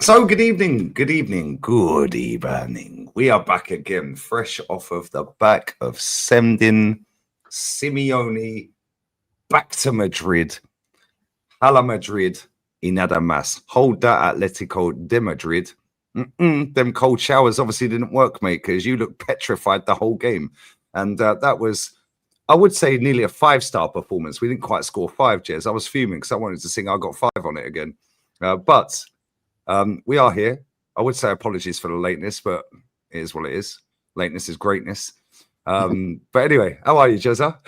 So good evening. We are back again, fresh off of the back of sending Simeone back to Madrid. Hala Madrid y nada más. Hold that, Atletico de Madrid. Them cold showers obviously didn't work, mate, because you looked petrified the whole game. And that was, I would say, nearly a 5-star performance. We didn't quite score 5, Jez. I was fuming because I wanted to sing I Got 5 on it again. But we are here. I would say apologies for the lateness, but it is what it is. Lateness is greatness. But anyway, how are you, Jezza?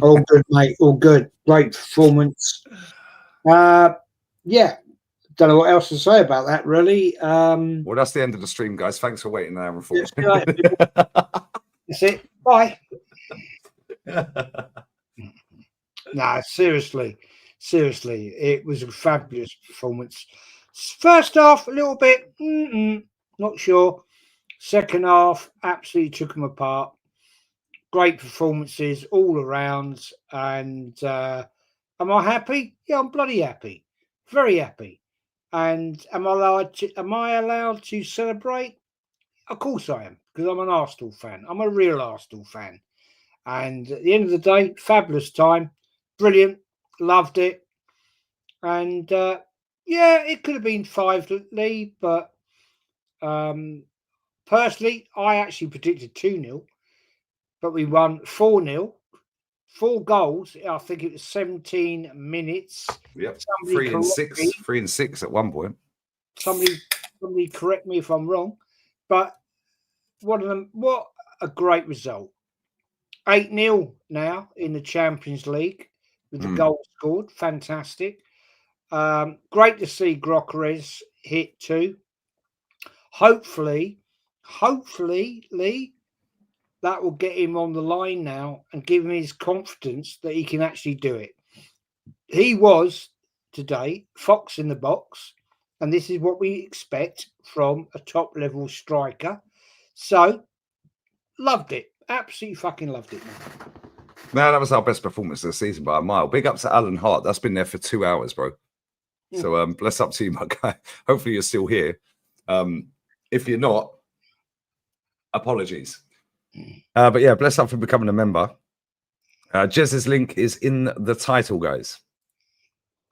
All good, mate. All good. Great performance. Yeah. Don't know what else to say about that, really. Well, that's the end of the stream, guys. Thanks for waiting an hour and 40. That's it. Bye. Nah, seriously, it was a fabulous performance. First half, a little bit, not sure. Second half, absolutely took them apart. Great performances all around. And am I happy? Yeah, I'm bloody happy. Very happy. And am I allowed to celebrate? Of course I am, because I'm an Arsenal fan. I'm a real Arsenal fan. And at the end of the day, fabulous time. Brilliant. Loved it. And yeah, it could have been 5 lead, but personally, I actually predicted 2-0, but we won 4-0. 4 goals. I think it was 17 minutes. Yep. 3 and 6. 3 and 6 at one point. Somebody correct me if I'm wrong, but what a great result. 8-0 now in the Champions League with the goal scored. Fantastic. Great to see Grokeres hit 2. Hopefully, Lee, that will get him on the line now and give him his confidence that he can actually do it. He was today Fox in the box, and this is what we expect from a top-level striker. So, loved it. Absolutely fucking loved it, man. Man, that was our best performance of the season by a mile. Big up to Alan Hart. That's been there for 2 hours, bro. So bless up to you, my guy. Hopefully you're still here. If you're not, apologies. But yeah, bless up for becoming a member. Jez's link is in the title, guys.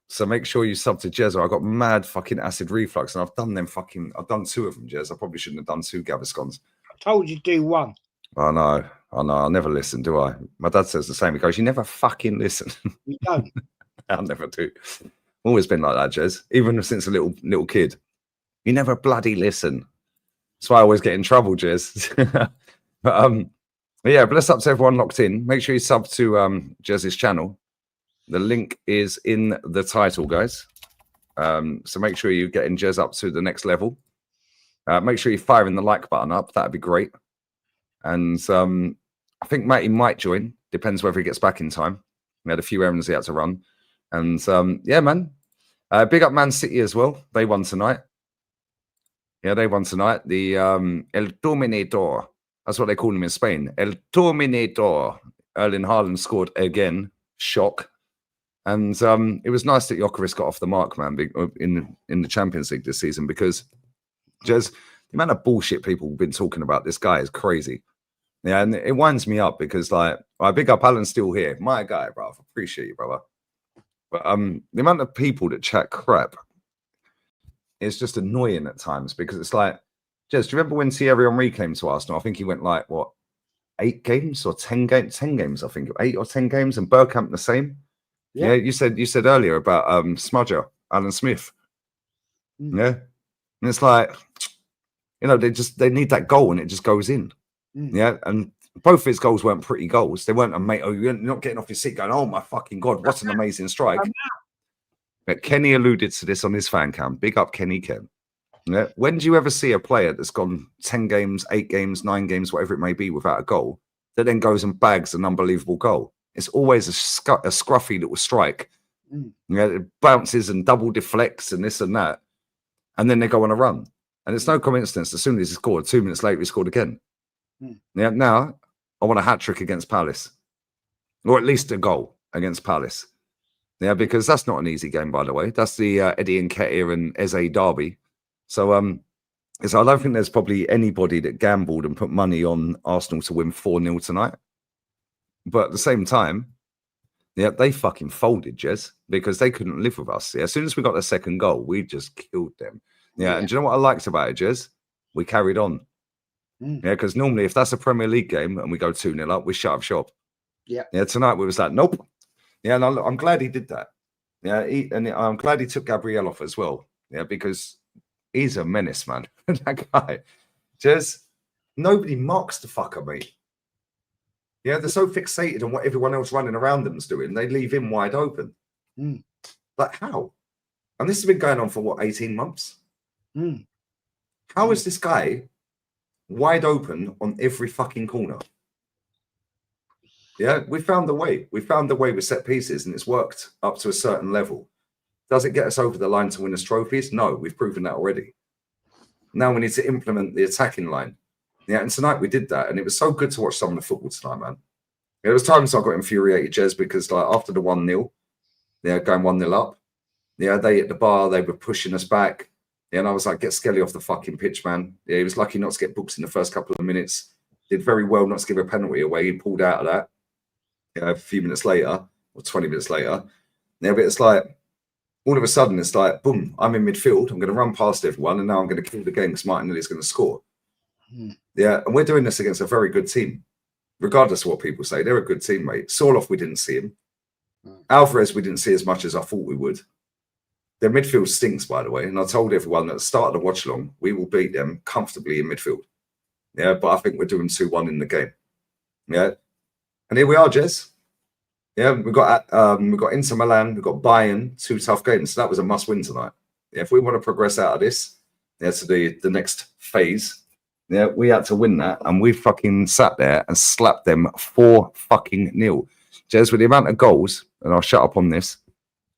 So make sure you sub to Jez. I got mad fucking acid reflux, and I've done 2 of them, Jez. I probably shouldn't have done 2 Gaviscons. I told you to do 1. I know. I never listen, do I? My dad says the same. He goes, "You never fucking listen." You don't. I never do. Always been like that, Jez. Even since a little kid. You never bloody listen. That's why I always get in trouble, Jez. But yeah, bless up to everyone locked in. Make sure you sub to Jez's channel. The link is in the title, guys. So make sure you're getting Jez up to the next level. Make sure you're firing the like button up. That'd be great. And I think Matty might join. Depends whether he gets back in time. We had a few errands he had to run. And yeah, man. Big up Man City as well. They won tonight. Yeah, they won tonight. The El Terminator. That's what they call him in Spain. El Terminator. Erling Haaland scored again. Shock. And it was nice that Gyökeres got off the mark, man, in the Champions League this season, because just the amount of bullshit people have been talking about this guy is crazy. Yeah, and it winds me up because, like, I big up Alan still here. My guy, bro. Appreciate you, brother. But the amount of people that chat crap is just annoying at times, because it's like, Jez, do you remember when Thierry Henry came to Arsenal? I think he went like, what, 8 games or 10 games? 10 games, I think. 8 or 10 games. And Bergkamp the same. Yeah, you said earlier about Smudger, Alan Smith. Yeah. And it's like, you know, they need that goal and it just goes in. Yeah. And both his goals weren't pretty goals. They weren't you're not getting off your seat going, oh my fucking God, what an amazing strike. But Kenny alluded to this on his fan cam. Big up Kenny Ken. Yeah. When do you ever see a player that's gone 10 games, 8 games, 9 games, whatever it may be, without a goal, that then goes and bags an unbelievable goal? It's always a scruffy little strike. Yeah, it bounces and double deflects and this and that. And then they go on a run. And it's no coincidence, as soon as he scored, 2 minutes later, he scored again. Yeah, now I want a hat-trick against Palace. Or at least a goal against Palace. Yeah, because that's not an easy game, by the way. That's the Eddie Nketiah and Eze derby. So so I don't think there's probably anybody that gambled and put money on Arsenal to win 4-0 tonight. But at the same time, yeah, they fucking folded, Jez, because they couldn't live with us. Yeah, as soon as we got the second goal, we just killed them. Yeah, and do you know what I liked about it, Jez? We carried on. Yeah, because normally if that's a Premier League game and we go 2-0 up, we shut up shop. Yeah. Yeah, tonight we was like, nope. Yeah, and I'm glad he did that. Yeah, and I'm glad he took Gabriel off as well. Yeah, because he's a menace, man. That guy. Just nobody marks the fucker, mate. Yeah, they're so fixated on what everyone else running around them's doing, they leave him wide open. Like, how? And this has been going on for what, 18 months? How is this guy wide open on every fucking corner? Yeah, we found the way. We found the way with set pieces, and it's worked up to a certain level. Does it get us over the line to win us trophies? No, we've proven that already. Now we need to implement the attacking line. Yeah, and tonight we did that, and it was so good to watch some of the football tonight, man. There was times I got infuriated, Jez, because like after the 1-0, yeah, going 1-0 up, yeah, they hit the bar, they were pushing us back. Yeah, and I was like, get Skelly off the fucking pitch, man. Yeah, he was lucky not to get booked in the first couple of minutes. Did very well not to give a penalty away. He pulled out of that. Yeah, a few minutes later, or 20 minutes later. Yeah, but it's like, all of a sudden, it's like, boom, I'm in midfield. I'm going to run past everyone, and now I'm going to kill the game because Martinelli's going to score. Yeah, and we're doing this against a very good team. Regardless of what people say, they're a good team, mate. Sorloth, we didn't see him. Alvarez, we didn't see as much as I thought we would. Their midfield stinks, by the way. And I told everyone at the start of the watch-along, we will beat them comfortably in midfield. Yeah, but I think we're doing 2-1 in the game. Yeah. And here we are, Jez. Yeah, we've got Inter Milan, we've got Bayern, 2 tough games. So that was a must-win tonight. Yeah, if we want to progress out of this, yeah, to the next phase, yeah, we had to win that, and we fucking sat there and slapped them 4-0. Jez, with the amount of goals, and I'll shut up on this,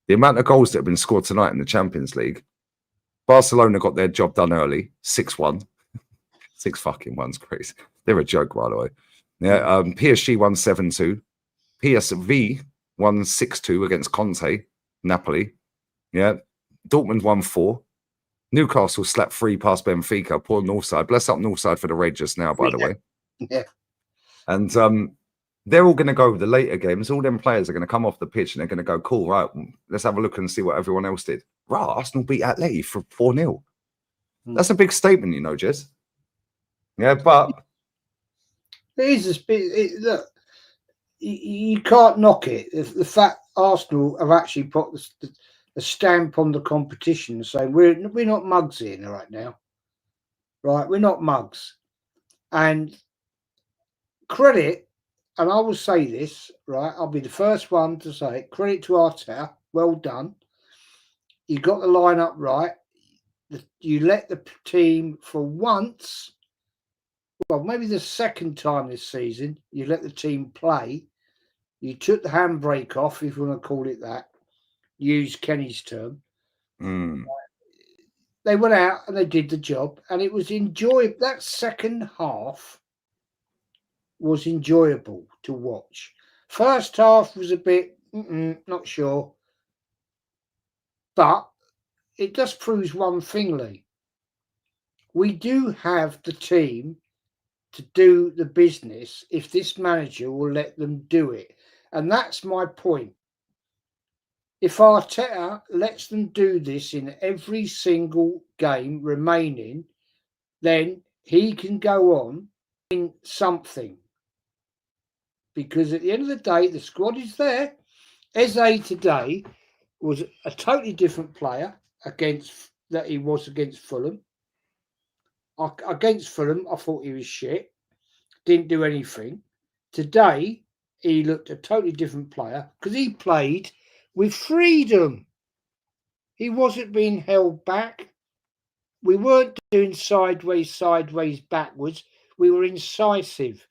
the amount of goals that have been scored tonight in the Champions League, Barcelona got their job done early, 6-1. 6-1's crazy. They're a joke, by the way. Yeah, PSG won 7-2. PSV won 6-2 against Conte, Napoli. Yeah, Dortmund won 4. Newcastle slapped 3 past Benfica. Poor Northside. Bless up Northside for the raid just now, by the way. Yeah. And they're all going to go with the later games. All them players are going to come off the pitch and they're going to go, cool, right, let's have a look and see what everyone else did. Right, Arsenal beat Atleti for 4-0. That's a big statement, you know, Jez. Yeah, but... It is look, you can't knock it. The fact Arsenal have actually put a stamp on the competition and say we're not mugs here right now. Right, we're not mugs. And credit, and I will say this, right, I'll be the first one to say it, credit to Arteta, well done. You got the lineup right. You let the team for once, well, maybe the second time this season, you let the team play. You took the handbrake off, if you want to call it that. Use Kenny's term. They went out and they did the job, and it was enjoyable. That second half was enjoyable to watch. First half was a bit not sure, but it just proves one thing, Lee. We do have the team to do the business if this manager will let them do it, and that's my point. If Arteta lets them do this in every single game remaining, then he can go on in something. Because at the end of the day, the squad is there. Eze today was a totally different player that he was against Fulham. Against Fulham, I thought he was shit. Didn't do anything. Today, he looked a totally different player because he played with freedom. He wasn't being held back. We weren't doing sideways, backwards. We were incisive.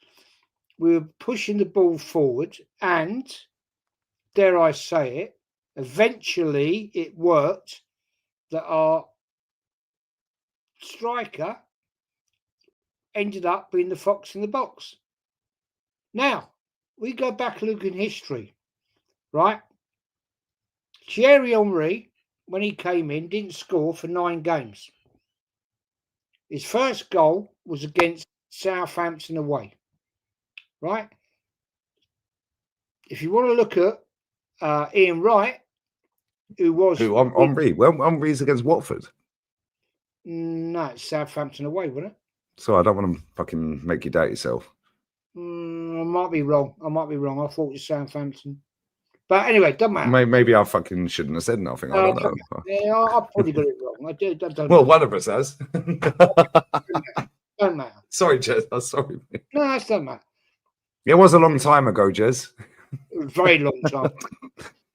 We were pushing the ball forward, and, dare I say it, eventually it worked that our striker ended up being the fox in the box. Now, we go back and look in history, right? Thierry Henry, when he came in, didn't score for 9 games. His first goal was against Southampton away, right? If you want to look at Ian Wright, who was Henry? Well, Henry's against Watford. no, it's Southampton away, wasn't it? So I don't want to fucking make you doubt yourself. I might be wrong. I thought it was Southampton. But anyway, doesn't matter. Maybe I fucking shouldn't have said nothing. I don't know. Yeah, I probably got it wrong. I do. Well, one of us has. Don't matter. Sorry, Jez. I'm sorry. No, it doesn't matter. It was a long time ago, Jez. It was a very long time.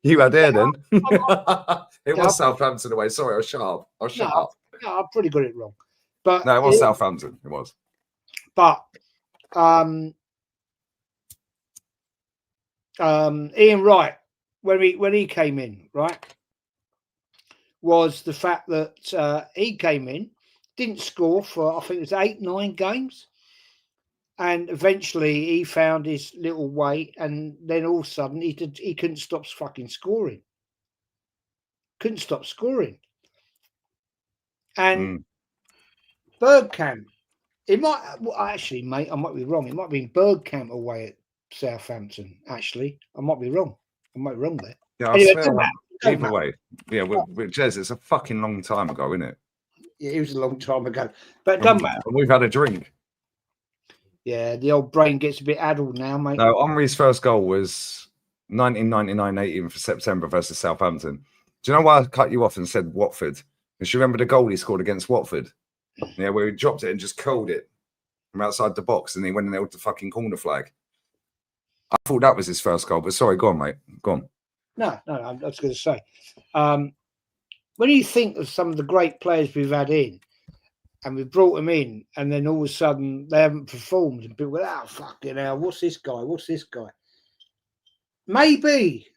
You had there then. It was Southampton away. Sorry, I'll shut up. No, I pretty got it wrong. But no, it was Southampton. It was. But Ian Wright, when he came in, right, was the fact that he came in, didn't score for I think it was 8-9 games, and eventually he found his little way, and then all of a sudden he couldn't stop fucking scoring. Couldn't stop scoring. And Bergkamp, it might actually, mate, I might be wrong. It might be Bergkamp away at Southampton. Actually, I might be wrong. I might be wrong there. Yeah, I swear. Either way, yeah, with Jez, it's a fucking long time ago, isn't it? Yeah, it was a long time ago, but it doesn't matter. We've had a drink. Yeah, the old brain gets a bit addled now, mate. No, Henry's first goal was 1999, 18th of September versus Southampton. Do you know why I cut you off and said Watford? Because you remember the goal he scored against Watford? Yeah, where he dropped it and just curled it from outside the box, and he went and held the fucking corner flag. I thought that was his first goal, but sorry, go on, mate. Go on. No, I was going to say, when you think of some of the great players we've had in, and we brought them in, and then all of a sudden they haven't performed, and people go, "Oh, fucking hell, what's this guy? What's this guy?" Maybe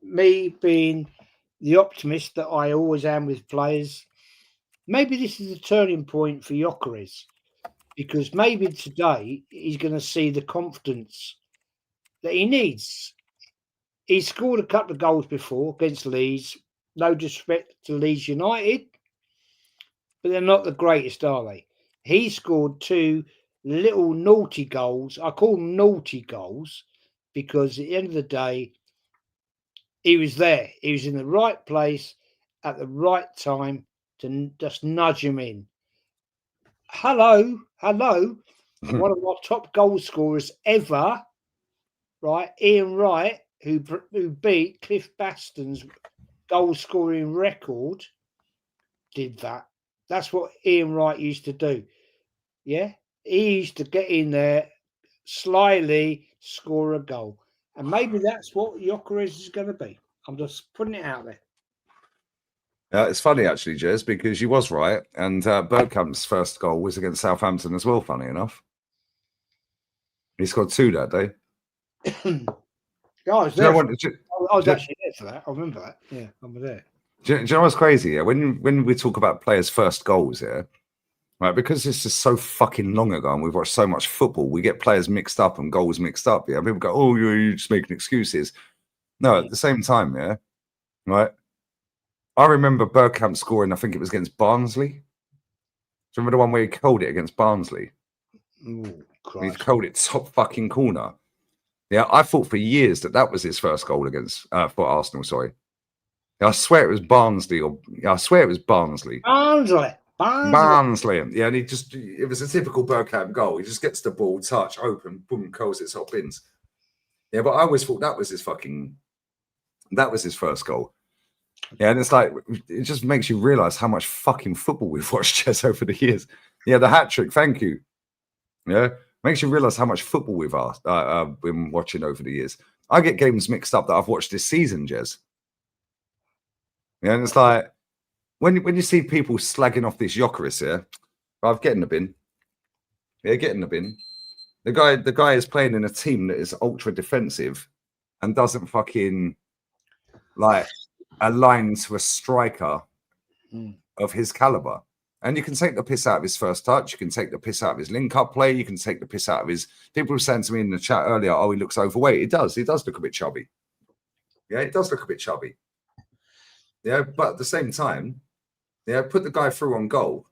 me being the optimist that I always am with players, maybe this is a turning point for Gyökeres, because maybe today he's going to see the confidence that he needs. He scored a couple of goals before against Leeds. No disrespect to Leeds United, but they're not the greatest, are they? He scored 2 little naughty goals. I call them naughty goals because at the end of the day, he was there. He was in the right place at the right time to just nudge him in. Hello. One of our top goal scorers ever, right? Ian Wright, who beat Cliff Baston's goal scoring record, did that. That's what Ian Wright used to do. Yeah, he used to get in there, slyly score a goal, and maybe that's what Gyökeres is going to be. I'm just putting it out there. It's funny actually, Jez, because you was right, and Bergkamp's first goal was against Southampton as well. Funny enough, he scored 2 that day. I was there. I was actually there for that. I remember that. Yeah, I was there. Do you know what's crazy? Yeah, when we talk about players' first goals, yeah, right, because this is so fucking long ago and we've watched so much football, we get players mixed up and goals mixed up. Yeah, people go, "Oh, you're just making excuses." No, at the same time, yeah, right. I remember Bergkamp scoring. I think it was against Barnsley. Do you remember the one where he curled it against Barnsley? He curled it top fucking corner. Yeah, I thought for years that was his first goal against for Arsenal. Sorry, I swear it was Barnsley, Barnsley. Yeah, and it was a typical Bergkamp goal. He just gets the ball, touch, open, boom, curls it, top bins. Yeah, but I always thought that was his first goal. Yeah, and it's like, it just makes you realise how much fucking football we've watched, Jess, over the years. Yeah, the hat trick, thank you. Yeah, makes you realise how much football we've been watching over the years. I get games mixed up that I've watched this season, Jez. Yeah, and it's like, when you see people slagging off this Gyökeres here, I've get in the bin. Yeah, get in the bin. The guy is playing in a team that is ultra defensive and doesn't fucking like align to a striker of his caliber. And you can take the piss out of his first touch. You can take the piss out of his link-up play. You can take the piss out of his... People were saying to me in the chat earlier, "Oh, he looks overweight." He does. He does look a bit chubby. Yeah, it does look a bit chubby. Yeah, but at the same time, yeah, put the guy through on goal.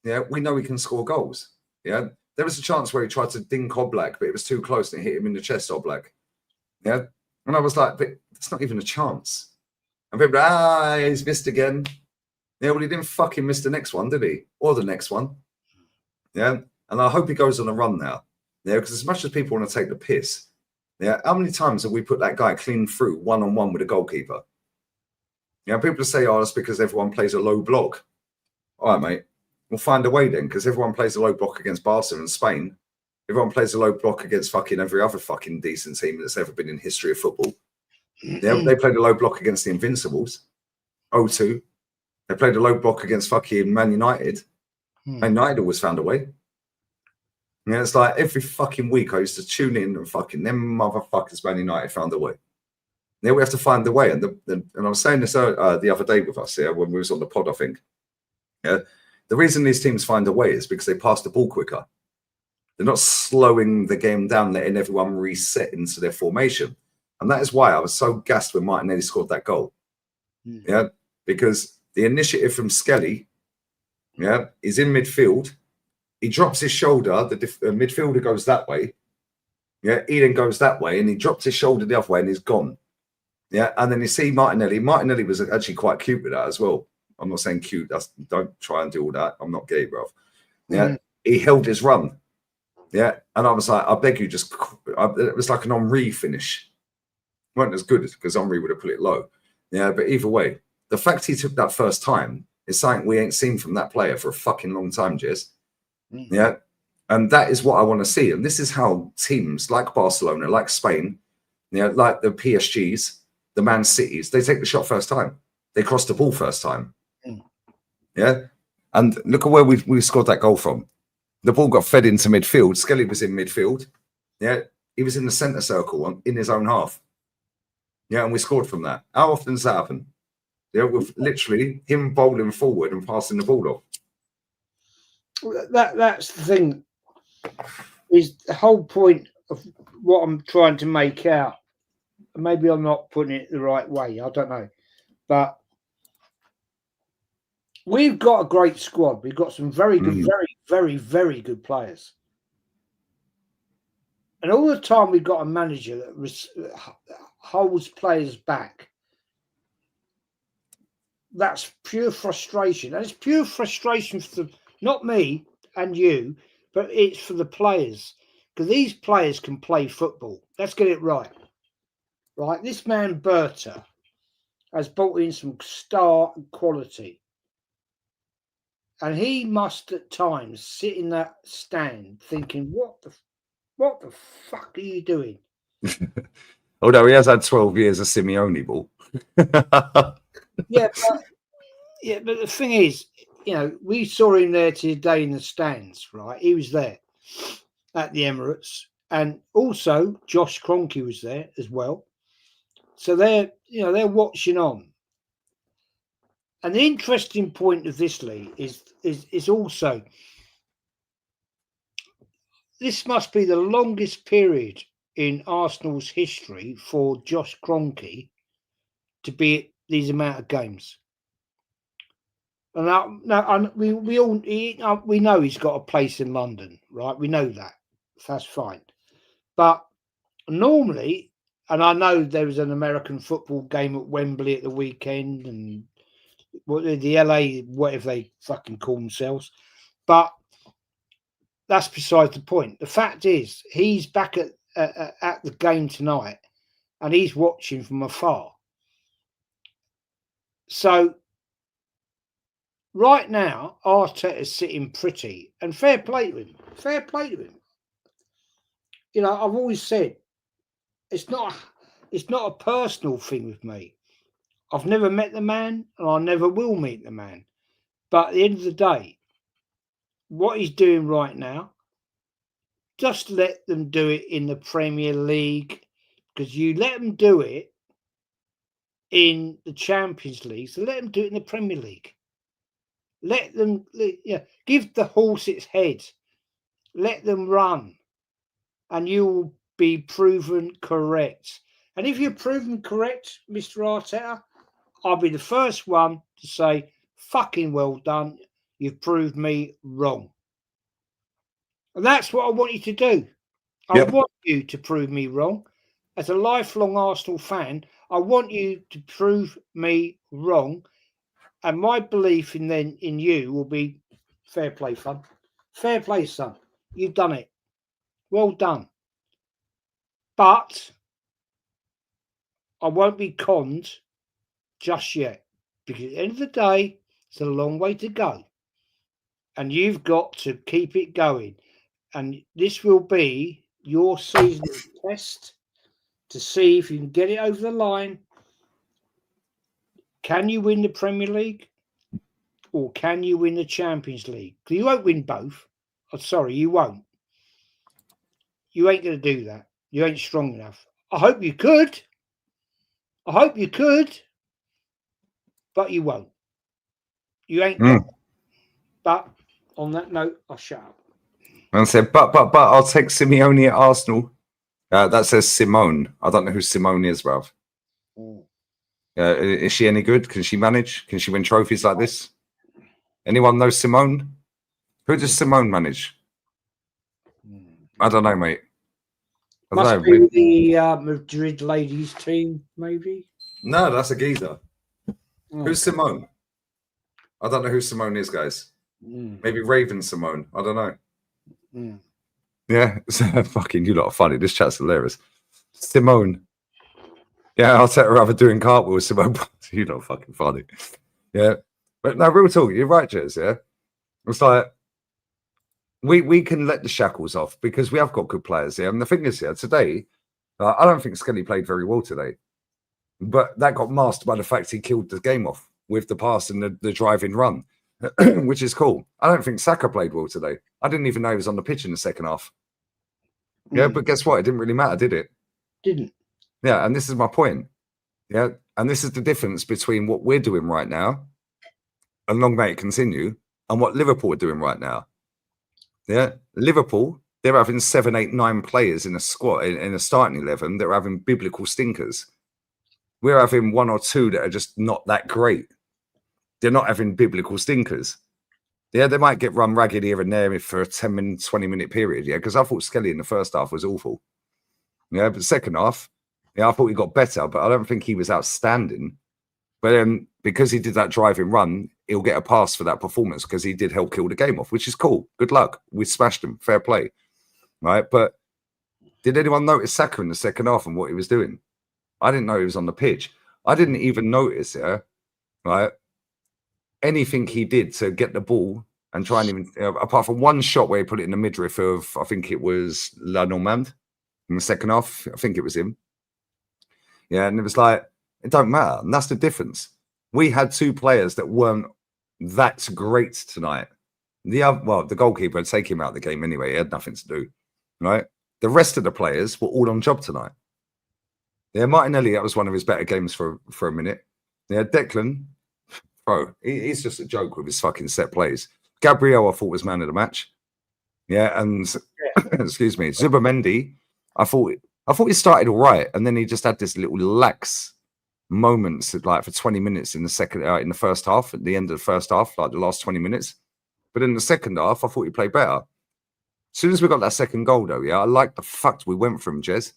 Yeah, we know he can score goals. Yeah, there was a chance where he tried to dink Oblak, but it was too close and it hit him in the chest, Oblak. Yeah, and I was like, but it's not even a chance. And people, he's missed again. Yeah, well, he didn't fucking miss the next one, did he? Or the next one. Yeah, and I hope he goes on a run now. Yeah, because as much as people want to take the piss, yeah, how many times have we put that guy clean through one-on-one with a goalkeeper? Yeah, people say, oh, that's because everyone plays a low block. All right, mate. We'll find a way then, because everyone plays a low block against Barca and Spain. Everyone plays a low block against fucking every other fucking decent team that's ever been in history of football. Yeah, they played a low block against the Invincibles. 0-2. They played a low block against fucking Man United. Man United always found a way. Yeah, it's like every fucking week I used to tune in and fucking them motherfuckers Man United found a way. Yeah, we have to find the way. And I was saying this the other day with us, when we was on the pod, I think. Yeah, the reason these teams find a way is because they pass the ball quicker. They're not slowing the game down, letting everyone reset into their formation. And that is why I was so gassed when Martinelli scored that goal. Yeah, because the initiative from Skelly, yeah, is in midfield. He drops his shoulder. The midfielder goes that way. Yeah, he then goes that way, and he drops his shoulder the other way, and he's gone. Yeah, and then you see Martinelli. Martinelli was actually quite cute with that as well. I'm not saying cute. Don't try and do all that. I'm not gay, bro. Yeah, he held his run. Yeah, and I was like, I beg you, it was like an Henri finish. It wasn't as good because Henri would have put it low. Yeah, but either way, the fact he took that first time is something we ain't seen from that player for a fucking long time, Jez. Yeah, and that is what I want to see. And this is how teams like Barcelona, like Spain, like the PSGs, the Man Cities, they take the shot first time. They cross the ball first time. Yeah, and look at where we scored that goal from. The ball got fed into midfield. Skelly was in midfield. Yeah, he was in the centre circle in his own half. Yeah, and we scored from that. How often does that happen? Yeah, with literally him bowling forward and passing the ball off. That's the thing. Is the whole point of what I'm trying to make out. Maybe I'm not putting it the right way. I don't know, but we've got a great squad. We've got some very good, very, very, very good players. And all the time we've got a manager that holds players back. That's pure frustration. And it's pure frustration for not me and you, but it's for the players. Because these players can play football. Let's get it right. Right? This man, Berta, has brought in some star quality. And he must at times sit in that stand thinking, what the fuck are you doing? Although he has had 12 years of Simeone ball. Yeah, but the thing is, we saw him there today in the stands, right? He was there at the Emirates. And also Josh Kroenke was there as well. So they're watching on. And the interesting point of this, Lee, is also this must be the longest period in Arsenal's history for Josh Kroenke to be at these amount of games. And we know he's got a place in London, right? We know that. That's fine. But normally, and I know there was an American football game at Wembley at the weekend, and the LA, whatever they fucking call themselves, but that's beside the point. The fact is, he's back at the game tonight, and he's watching from afar. So right now, Arteta's sitting pretty, and fair play to him. Fair play to him. I've always said it's not a personal thing with me. I've never met the man, and I never will meet the man. But at the end of the day, what he's doing right now, just let them do it in the Premier League, because you let them do it in the Champions League, so let them do it in the Premier League. Let them, give the horse its head. Let them run, and you will be proven correct. And if you're proven correct, Mr. Arteta, I'll be the first one to say, fucking well done. you've proved me wrong. And that's what I want you to do. I Yep. want you to prove me wrong. As a lifelong Arsenal fan, I want you to prove me wrong. And my belief in you will be fair play, son. Fair play, son. You've done it. Well done. But I won't be conned just yet. Because at the end of the day, it's a long way to go. And you've got to keep it going. And this will be your season test to see if you can get it over the line. Can you win the Premier League? Or can you win the Champions League? Because you won't win both. I'm sorry, you won't. You ain't going to do that. You ain't strong enough. I hope you could. I hope you could. But you won't. You ain't got that. But on that note, I'll shut up. And said, but I'll take Simeone at Arsenal. That says Simone. I don't know who Simone is, bruv. Is she any good? Can she manage? Can she win trophies like this? Anyone know Simone? Who does Simone manage? I don't know, mate. I don't Must know. be the Madrid ladies team, maybe. No, that's a geezer. Oh. Who's Simone? I don't know who Simone is, guys. Maybe Raven Simone. I don't know. Yeah, fucking you lot are funny. This chat's hilarious. Simone. Yeah, I'll take her over doing cartwheels, Simone. You lot are fucking funny. Yeah. But no, real talk, you're right, Jez, yeah. It's like we can let the shackles off because we have got good players here. And the thing is, yeah, today, I don't think Skelly played very well today. But that got masked by the fact he killed the game off with the pass and the driving run, which is cool. I don't think Saka played well today. I didn't even know he was on the pitch in the second half. Yeah, but guess what? It didn't really matter, did it? Didn't. Yeah, and this is my point. Yeah, and this is the difference between what we're doing right now, and long may it continue, and what Liverpool are doing right now. Yeah, Liverpool, they're having 7, 8, 9 players in a squad, in a starting 11 that are having biblical stinkers. We're having 1 or 2 that are just not that great. They're not having biblical stinkers. Yeah, they might get run ragged here and there for a 10-minute, 20-minute period. Yeah, because I thought Skelly in the first half was awful. Yeah, but second half, yeah, I thought he got better, but I don't think he was outstanding. But because he did that driving run, he'll get a pass for that performance because he did help kill the game off, which is cool. Good luck. We smashed him. Fair play. Right. But did anyone notice Saka in the second half and what he was doing? I didn't know he was on the pitch. I didn't even notice, yeah, right, anything he did to get the ball and try and even, apart from one shot where he put it in the midriff of, I think it was La Normande in the second half. I think it was him. Yeah, and it was like, it don't matter. And that's the difference. We had 2 players that weren't that great tonight. The goalkeeper had taken him out of the game anyway. He had nothing to do, right? The rest of the players were all on job tonight. Yeah, Martinelli, that was one of his better games for a minute. Yeah, Declan, bro, he's just a joke with his fucking set plays. Gabriel, I thought was man of the match. Yeah, and excuse me, Zubimendi, I thought he started all right, and then he just had this little lax moments, like for 20 minutes in the first half, at the end of the first half, like the last 20 minutes. But in the second half, I thought he played better. As soon as we got that second goal, though, yeah, I like the fact we went from Jez.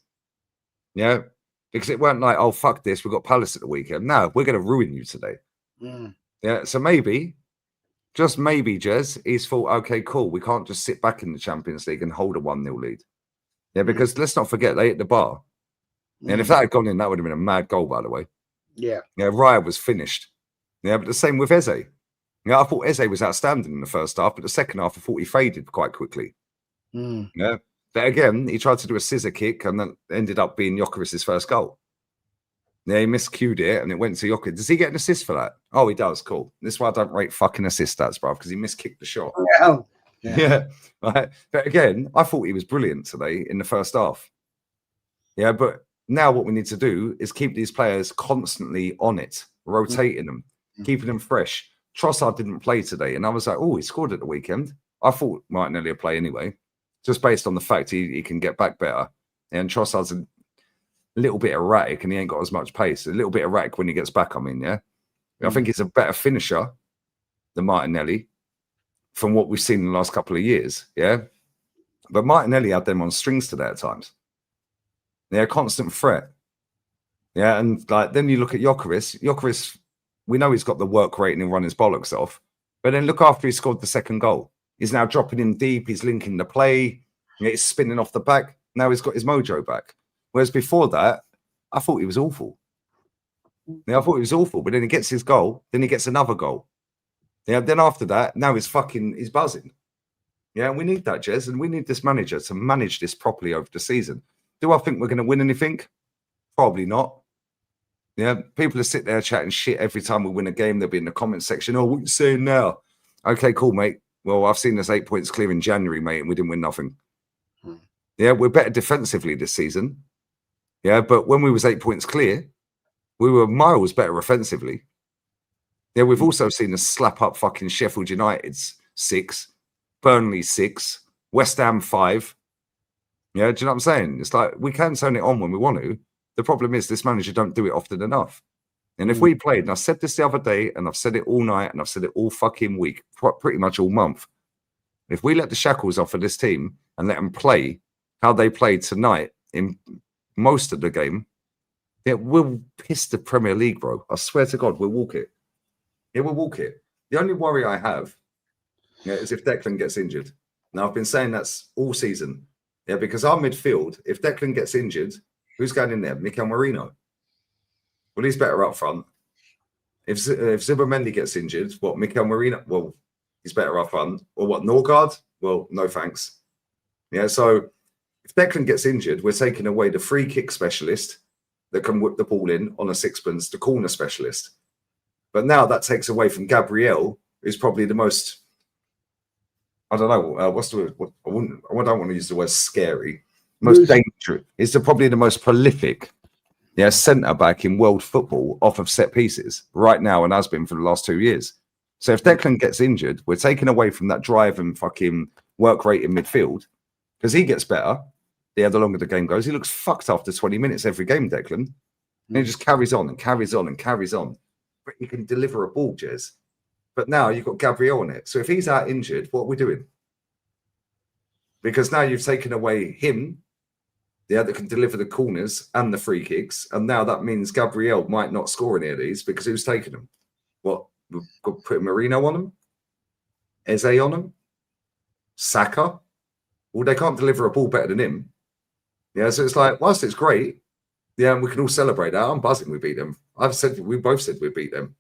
Yeah, because it weren't like, oh, fuck this, we got Palace at the weekend. No, we're going to ruin you today. Yeah, so maybe, just maybe, Jez, he's thought, okay, cool, we can't just sit back in the Champions League and hold a 1-0 lead. Yeah, because let's not forget, they hit the bar. And if that had gone in, that would have been a mad goal, by the way. Yeah. Yeah, Raya was finished. Yeah, but the same with Eze. Yeah, I thought Eze was outstanding in the first half, but the second half, I thought he faded quite quickly. Yeah, but again, he tried to do a scissor kick and then ended up being Jokeris' first goal. Yeah, he miscued it and it went to Jokeris. Does he get an assist for that? Oh, he does. Cool. This is why I don't rate fucking assist stats, bro, because he miskicked the shot. Yeah. Right. But again, I thought he was brilliant today in the first half. Yeah, but now what we need to do is keep these players constantly on it, rotating them, keeping them fresh. Trossard didn't play today, and I was like, oh, he scored at the weekend. I thought Martinelli would play anyway, just based on the fact he can get back better. And Trossard's a little bit erratic, and he ain't got as much pace. A little bit erratic when he gets back, I mean, yeah. I think he's a better finisher than Martinelli. from what we've seen in the last couple of years. Yeah. But Martinelli had them on strings today at times. Yeah, constant threat. Yeah, and like then you look at Gyökeres. Gyökeres, we know he's got the work rate and he'll run his bollocks off. But then look after he scored the second goal. He's now dropping in deep. He's linking the play. He's spinning off the back. Now he's got his mojo back. Whereas before that, I thought he was awful. Yeah, I thought he was awful. But then he gets his goal. Then he gets another goal. Yeah, then after that, now he's buzzing. Yeah, we need that, Jez, and we need this manager to manage this properly over the season. Do I think we're going to win anything? Probably not. Yeah, people are sitting there chatting shit every time we win a game. They'll be in the comment section. Oh, what you saying now? Okay, cool, mate. Well, I've seen us 8 points clear in January, mate, and we didn't win nothing. Yeah, we're better defensively this season. Yeah, but when we was 8 points clear, we were miles better offensively. Yeah, we've also seen us slap up fucking Sheffield United's 6, Burnley 6, West Ham 5. Yeah, do you know what I'm saying? It's like we can turn it on when we want to. The problem is this manager don't do it often enough. And if we played, and I said this the other day, and I've said it all night, and I've said it all fucking week, pretty much all month. If we let the shackles off of this team and let them play how they played tonight in most of the game, yeah, we'll piss the Premier League, bro. I swear to God, we'll walk it. Yeah, we'll walk it. The only worry I have is if Declan gets injured. Now, I've been saying that's all season. Yeah, because our midfield, if Declan gets injured, who's going in there? Mikel Merino. Well, he's better up front. If Zubimendi gets injured, what, Mikel Merino? Well, he's better up front. Or what, Norgard? Well, no thanks. Yeah, so if Declan gets injured, we're taking away the free kick specialist that can whip the ball in on a sixpence, the corner specialist. But now that takes away from Gabriel, who's probably the most, I don't know, what's the word? I don't want to use the word scary. Most dangerous. It's probably the most prolific centre back in world football off of set pieces right now and has been for the last 2 years. So if Declan gets injured, we're taking away from that drive and fucking work rate in midfield because he gets better. Yeah, the longer the game goes, he looks fucked after 20 minutes every game, Declan. And he just carries on and carries on and carries on. But he can deliver a ball, Jez. But now you've got Gabriel on it. So if he's out injured, what are we doing? Because now you've taken away him, that can deliver the corners and the free kicks. And now that means Gabriel might not score any of these because who's taking them? What? We've got to put Marino on them? Eze on them? Saka? Well, they can't deliver a ball better than him. Yeah, so it's like, whilst it's great, yeah, and we can all celebrate that. I'm buzzing we beat them. We both said we beat them.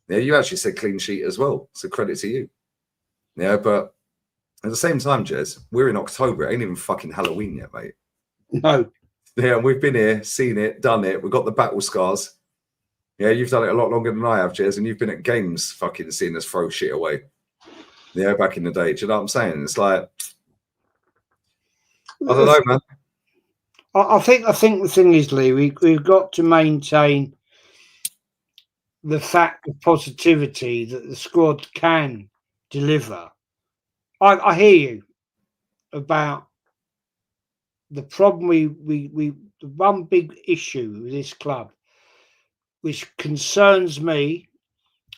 Yeah, you actually said clean sheet as well. So credit to you. Yeah, but at the same time, Jez, we're in October. It ain't even fucking Halloween yet, mate. No. Yeah, we've been here, seen it, done it. We've got the battle scars. Yeah, you've done it a lot longer than I have, Jez, and you've been at games fucking seeing us throw shit away. Yeah, back in the day. Do you know what I'm saying? It's like, I don't know, man. I think the thing is, Lee, we've got to maintain the fact of positivity that the squad can deliver. I hear you about the problem. The one big issue with this club, which concerns me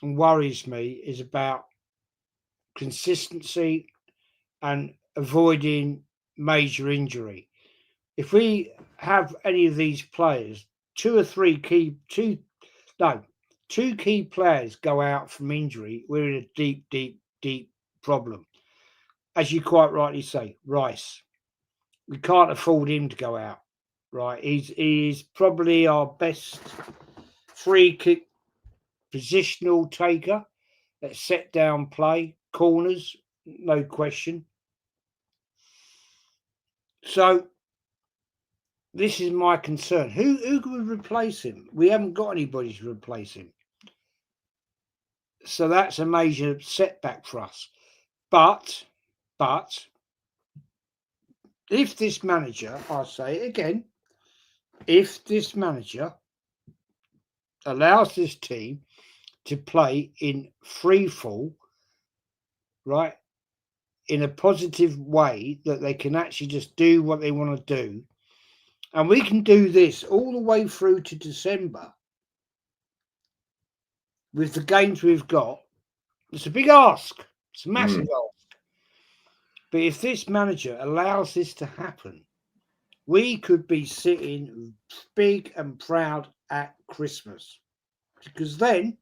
and worries me, is about consistency and avoiding major injury. If we have any of these players, two key players go out from injury, we're in a deep problem. As you quite rightly say, Rice, we can't afford him to go out, right? He's probably our best free kick positional taker at set down play, corners, no question. So this is my concern. Who could replace him? We haven't got anybody to replace him. So that's a major setback for us. But if this manager, I'll say it again, if this manager allows this team to play in free fall, right, in a positive way that they can actually just do what they want to do, and we can do this all the way through to December with the games we've got, it's a big ask. It's a massive ask. But if this manager allows this to happen, we could be sitting big and proud at Christmas. Because then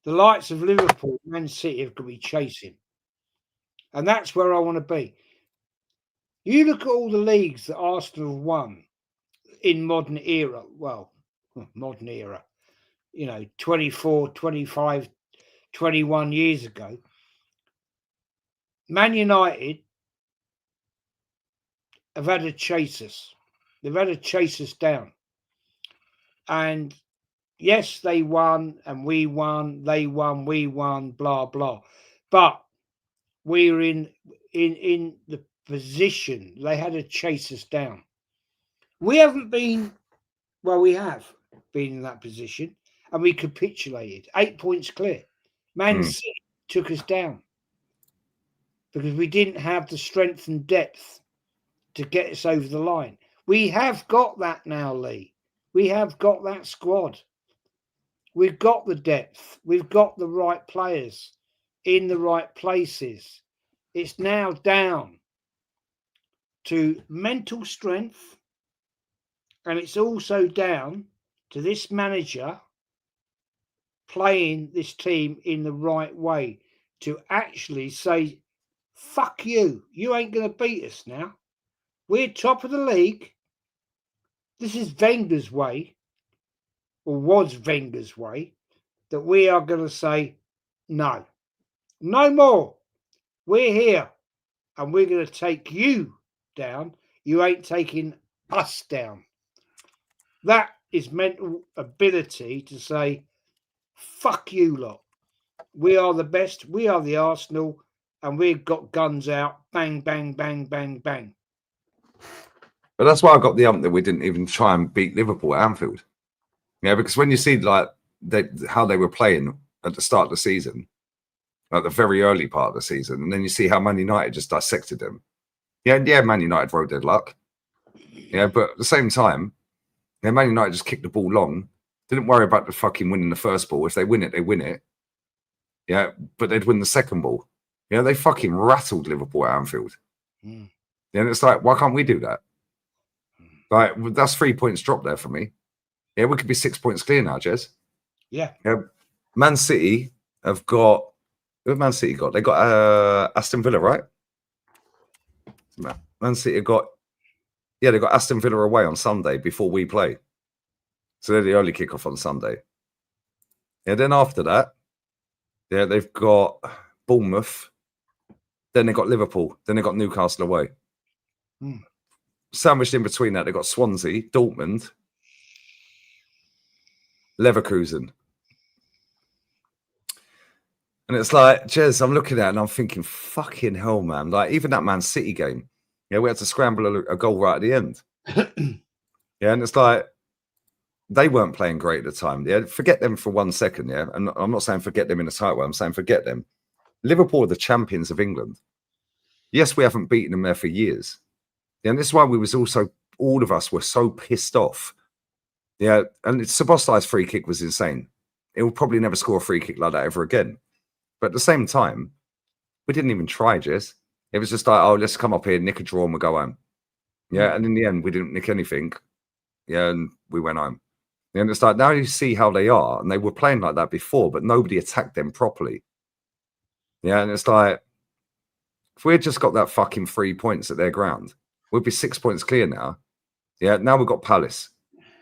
the likes of Liverpool, Man City have got to be chasing. And that's where I want to be. You look at all the leagues that Arsenal have won in modern era. Well, modern era. 24, 25, 21 years ago. Man United have had to chase us. They've had to chase us down. And yes, they won and we won, they won, we won, blah, blah. But we're in the position they had to chase us down. We haven't been, well, we have been in that position and we capitulated. 8 points clear. Man City took us down because we didn't have the strength and depth to get us over the line. We have got that now, Lee. We have got that squad. We've got the depth. We've got the right players in the right places. It's now down to mental strength, and it's also down to this manager playing this team in the right way to actually say, fuck you. You ain't going to beat us now. We're top of the league. This is Wenger's way, or was Wenger's way, that we are going to say, no, no more. We're here and we're going to take you down. You ain't taking us down. That is mental ability to say, fuck you lot. We are the best. We are the Arsenal and we've got guns out. Bang, bang, bang, bang, bang. But that's why I got the ump that we didn't even try and beat Liverpool at Anfield. Yeah, because when you see like how they were playing at the start of the season, like the very early part of the season, and then you see how Man United just dissected them. Yeah, Man United rode their luck. Yeah, but at the same time, Man United just kicked the ball long. Didn't worry about the fucking winning the first ball. If they win it, they win it. Yeah, but they'd win the second ball. Yeah, they fucking rattled Liverpool at Anfield. Yeah, and it's like, why can't we do that? Like, that's 3 points drop there for me. Yeah, we could be 6 points clear now, Jez. Yeah. Man City have got. Who have Man City got? They got Aston Villa, right? Man City have got. Yeah, they got Aston Villa away on Sunday before we play. So they're the early kickoff on Sunday. Yeah, then after that, yeah, they've got Bournemouth. Then they got Liverpool. Then they got Newcastle away. Sandwiched in between that, they got Swansea, Dortmund, Leverkusen. And it's like, Jez, I'm looking at it and I'm thinking, fucking hell, man. Like, even that Man City game, yeah, we had to scramble a goal right at the end. Yeah, and it's like, they weren't playing great at the time. Yeah, forget them for 1 second, yeah? And I'm not saying forget them in a tight way. I'm saying forget them. Liverpool are the champions of England. Yes, we haven't beaten them there for years. Yeah, and this is why we was also, all of us were so pissed off. Yeah, and Sabostai's free kick was insane. It will probably never score a free kick like that ever again. But at the same time, we didn't even try, Jez. It was just like, oh, let's come up here, nick a draw, and we'll go home. Yeah, and in the end, we didn't nick anything. Yeah, and we went home. And it's like, now you see how they are, and they were playing like that before, but nobody attacked them properly. Yeah, and it's like, if we had just got that fucking 3 points at their ground, we'd be 6 points clear now. Yeah, now we've got Palace.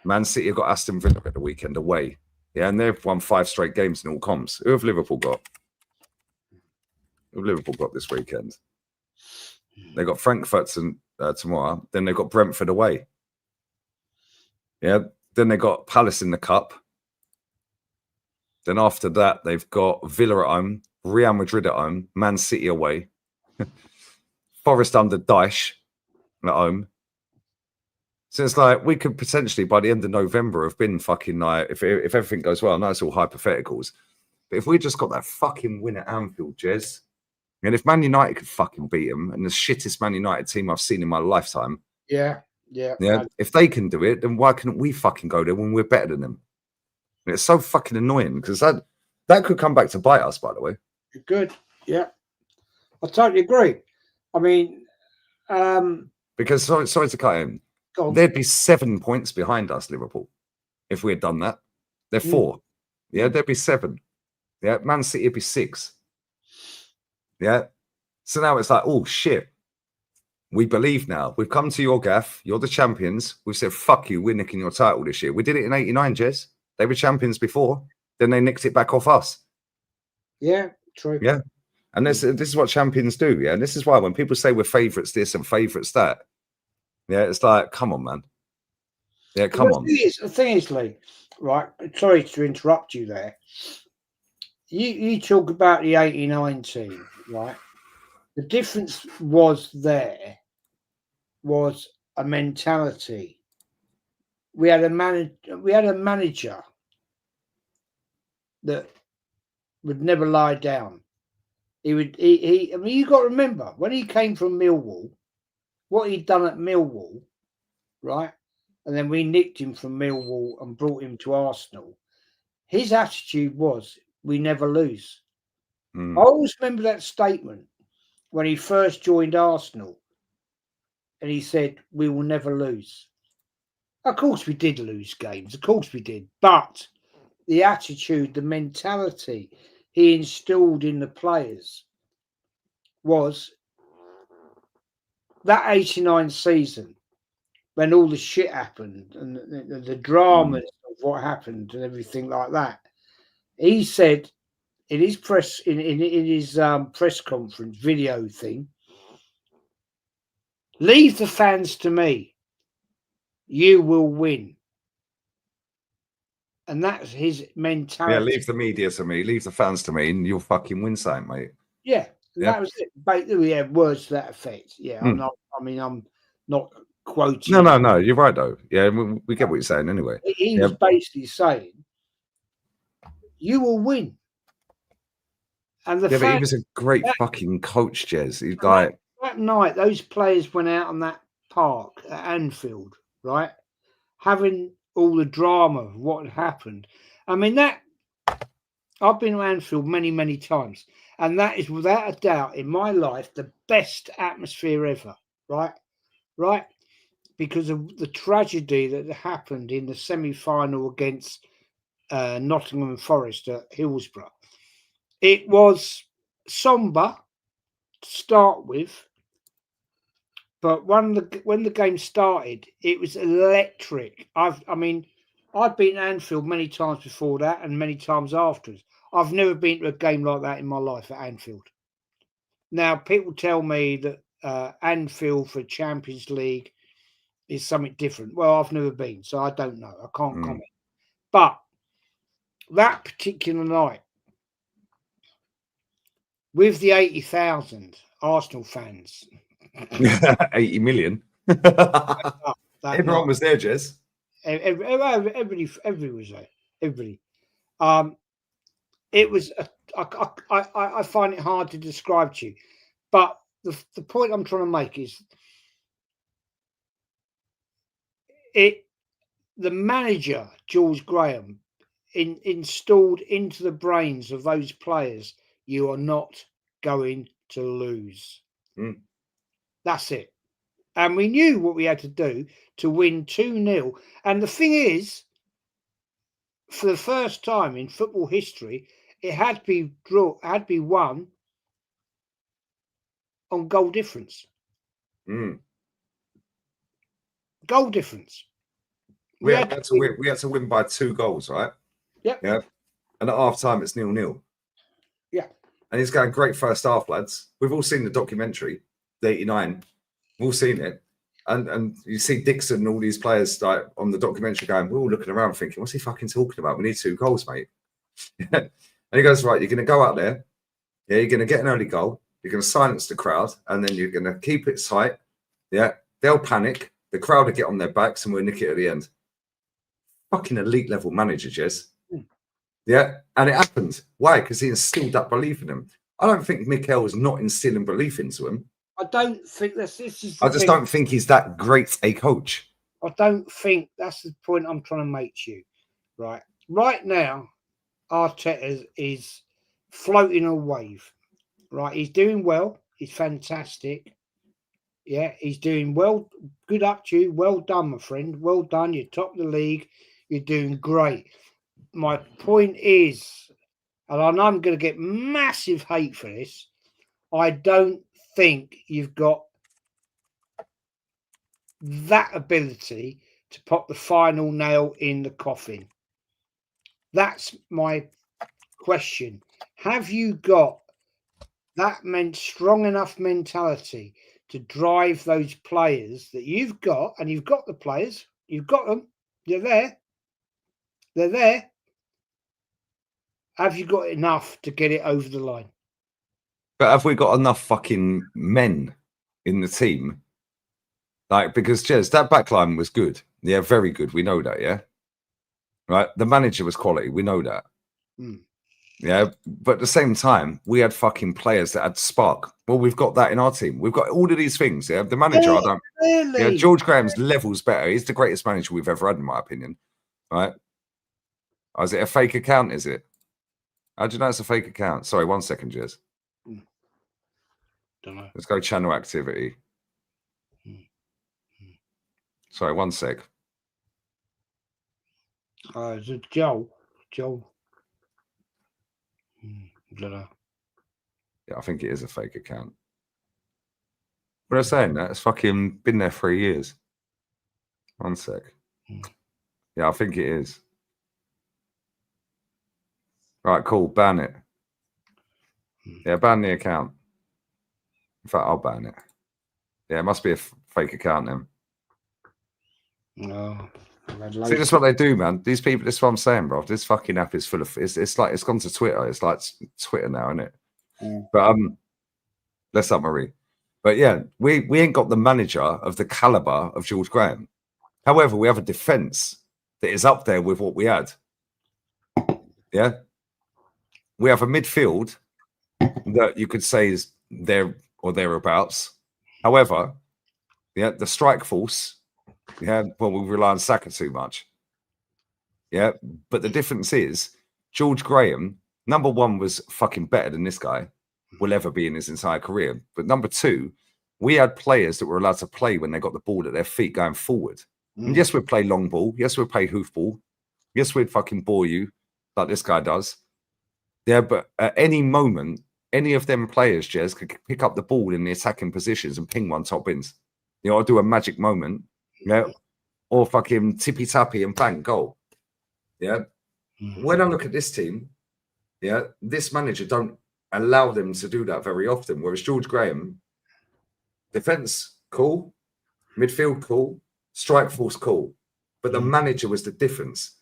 Man City have got Aston Villa at the weekend away. Yeah, and they've won 5 straight games in all comps. Who have Liverpool got? Who have Liverpool got this weekend? They got Frankfurt tomorrow. Then they've got Brentford away. Yeah, then they got Palace in the Cup. Then after that, they've got Villa at home, Real Madrid at home, Man City away, Forest under Dyche at home. So it's like, we could potentially, by the end of November, have been fucking like, if everything goes well, I know it's all hypotheticals, but if we just got that fucking win at Anfield, Jez, and if Man United could fucking beat them, and the shittest Man United team I've seen in my lifetime, yeah, if they can do it, then why couldn't we fucking go there when we're better than them? And it's so fucking annoying because that could come back to bite us, by the way. Good. Yeah, I totally agree. I mean, Because sorry to cut in, go on. there'd be 7 points behind us, Liverpool, if we had done that. They're 4. Yeah, there'd be 7. Yeah, Man City would be 6. Yeah. So now it's like, oh shit. We believe now. We've come to your gaff. You're the champions. We've said, fuck you. We're nicking your title this year. We did it in 89, Jez. They were champions before. Then they nicked it back off us. Yeah, true. Yeah. And this is what champions do. Yeah. And this is why when people say we're favourites this and favourites that, yeah, it's like, come on, man. Yeah, come on. The thing is, Lee, right? Sorry to interrupt you there. You talk about the 89 team, right? The difference was a mentality. We had a manager that would never lie down. I mean, you got to remember when he came from Millwall, what he'd done at Millwall, right? And then we nicked him from Millwall and brought him to Arsenal. His attitude was, we never lose. I always remember that statement when he first joined Arsenal. And he said, we will never lose. Of course we did lose games. Of course we did. But the attitude, the mentality he instilled in the players was that 89 season when all the shit happened and the dramas of what happened and everything like that. He said in his press press conference video thing, leave the fans to me. You will win. And that's his mentality. Yeah, leave the media to me, leave the fans to me, and you'll fucking win something, mate. Yeah, and that was it. Basically, yeah, words to that effect. Yeah, I'm not quoting. No, you're right though. Yeah, we get what you're saying anyway. He was basically saying, "You will win." And but he was a great fucking coach, Jez. He's like that night, those players went out on that park at Anfield, right, having all the drama of what had happened. I mean, that I've been to Anfield many, many times, and that is without a doubt in my life the best atmosphere ever, right? Right? Because of the tragedy that happened in the semi-final against Nottingham Forest at Hillsborough. It was somber to start with, but when the game started, it was electric. I've been to Anfield many times before that and many times afterwards. I've never been to a game like that in my life at Anfield. Now, people tell me that Anfield for Champions League is something different. Well, I've never been, so I don't know. I can't comment. But that particular night, with the 80,000 Arsenal fans, 80 million. Everyone was there, Jez. Everybody was there. Everybody. It was. I find it hard to describe to you, but the point I'm trying to make is the manager George Graham installed into the brains of those players, you are not going to lose. That's it. And we knew what we had to do to win 2-0. And the thing is, for the first time in football history, it had to be won on goal difference. Goal difference. We had to win by 2 goals, right? Yep. Yeah. And at half time, it's 0-0. Yeah. And he's going great first half, lads. We've all seen the documentary, the 89. We've all seen it. And you see Dixon and all these players like on the documentary going, we're all looking around thinking, what's he fucking talking about? We need 2 goals, mate. And he goes, right, you're going to go out there. Yeah, you're going to get an early goal. You're going to silence the crowd. And then you're going to keep it tight. Yeah. They'll panic. The crowd will get on their backs and we'll nick it at the end. Fucking elite level manager, Jez. Yeah. And it happened. Why? Because he instilled that belief in him. I don't think Mikel is not instilling belief into him. I don't think this is. I just don't think he's that great a coach. I don't think that's the point I'm trying to make to you. Right now, Arteta is floating a wave, right? He's doing well. He's fantastic. Yeah, he's doing well. Good up to you. Well done, my friend. Well done. You're top of the league. You're doing great. My point is, and I know I'm going to get massive hate for this, I don't think you've got that ability to put the final nail in the coffin. That's my question. Have you got that strong enough mentality to drive those players that you've got? And you've got the players, you've got them, they're there. They're there. Have you got enough to get it over the line? But have we got enough fucking men in the team? Like, because Jez, that backline was good. Yeah, very good. We know that, yeah? Right? The manager was quality. We know that. Yeah, but at the same time, we had fucking players that had spark. Well, we've got that in our team. We've got all of these things. Yeah, the manager, I don't. Really? Yeah, George Graham's levels better. He's the greatest manager we've ever had, in my opinion. Right? Oh, is it a fake account? Is it? How do you know it's a fake account? Sorry, 1 second, Jez. Don't know. Let's go channel activity. Sorry, 1 sec. Is it Joe? Don't know. Yeah, I think it is a fake account. But I'm saying that it's fucking been there 3 years. 1 sec. Yeah, I think it is. Right, cool. Ban it. Yeah, ban the account. In fact, I'll ban it. Yeah, it must be a fake account then. No. See, that's what they do, man. These people, that's what I'm saying, bro. This fucking app is full of, it's like, it's gone to Twitter. It's like Twitter now, isn't it? But, let's up Marie. But yeah, we ain't got the manager of the caliber of George Graham. However, we have a defense that is up there with what we had. Yeah. We have a midfield that you could say is there or thereabouts. However, yeah, the strike force, yeah, well, we rely on Saka too much. Yeah, but the difference is George Graham, number one, was fucking better than this guy will ever be in his entire career. But number two, we had players that were allowed to play when they got the ball at their feet going forward. And yes, we'd play long ball. Yes, we'd play hoof ball. Yes, we'd fucking bore you like this guy does. Yeah, but at any moment, any of them players, Jez, could pick up the ball in the attacking positions and ping one top bins. You know, I'll do a magic moment, yeah, or fucking tippy tappy and bang, goal. Yeah. When I look at this team, yeah, this manager don't allow them to do that very often. Whereas George Graham, defense, cool, midfield, cool, strike force, cool. But the manager was the difference.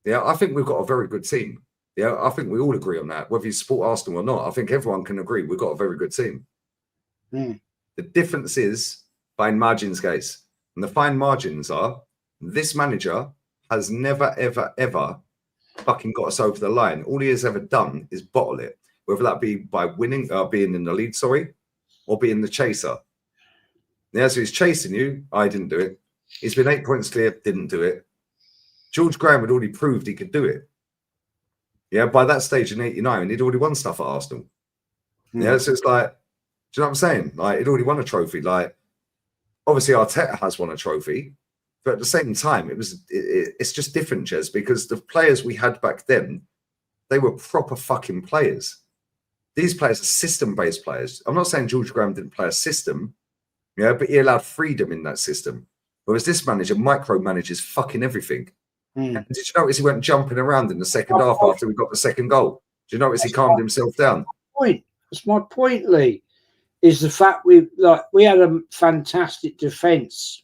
Yeah, I think we've got a very good team. Yeah, I think we all agree on that. Whether you support Arsenal or not, I think everyone can agree we've got a very good team. The difference is fine margins, guys. And the fine margins are this manager has never, ever, ever fucking got us over the line. All he has ever done is bottle it, whether that be by winning, being in the lead, or being the chaser. Yeah, so he's chasing you. I didn't do it. He's been 8 points clear, didn't do it. George Graham had already proved he could do it. Yeah, by that stage in '89, he'd already won stuff at Arsenal. Yeah, so it's like, do you know what I'm saying? Like, he'd already won a trophy. Like, obviously, Arteta has won a trophy, but at the same time, it's just different, Jez, because the players we had back then, they were proper fucking players. These players are system-based players. I'm not saying George Graham didn't play a system, yeah, but he allowed freedom in that system. Whereas this manager micromanages fucking everything. Did you notice he went jumping around in the second half after we got the second goal? Did you notice he calmed himself down? That's my point, Lee. Is the fact we had a fantastic defence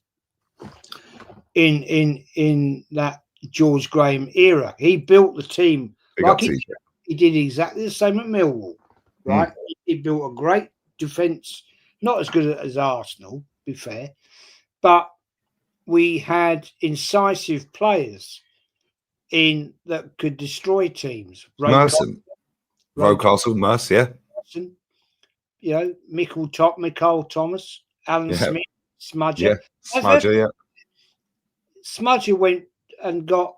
in that George Graham era. He built the team like he did exactly the same at Millwall, right? He built a great defence, not as good as Arsenal, to be fair, but we had incisive players in that could destroy teams. Merson, Rocastle, Merce, yeah. You know, Michael Thomas, Alan Smith, Smudger. Yeah, Smudger, yeah. Smudger went and got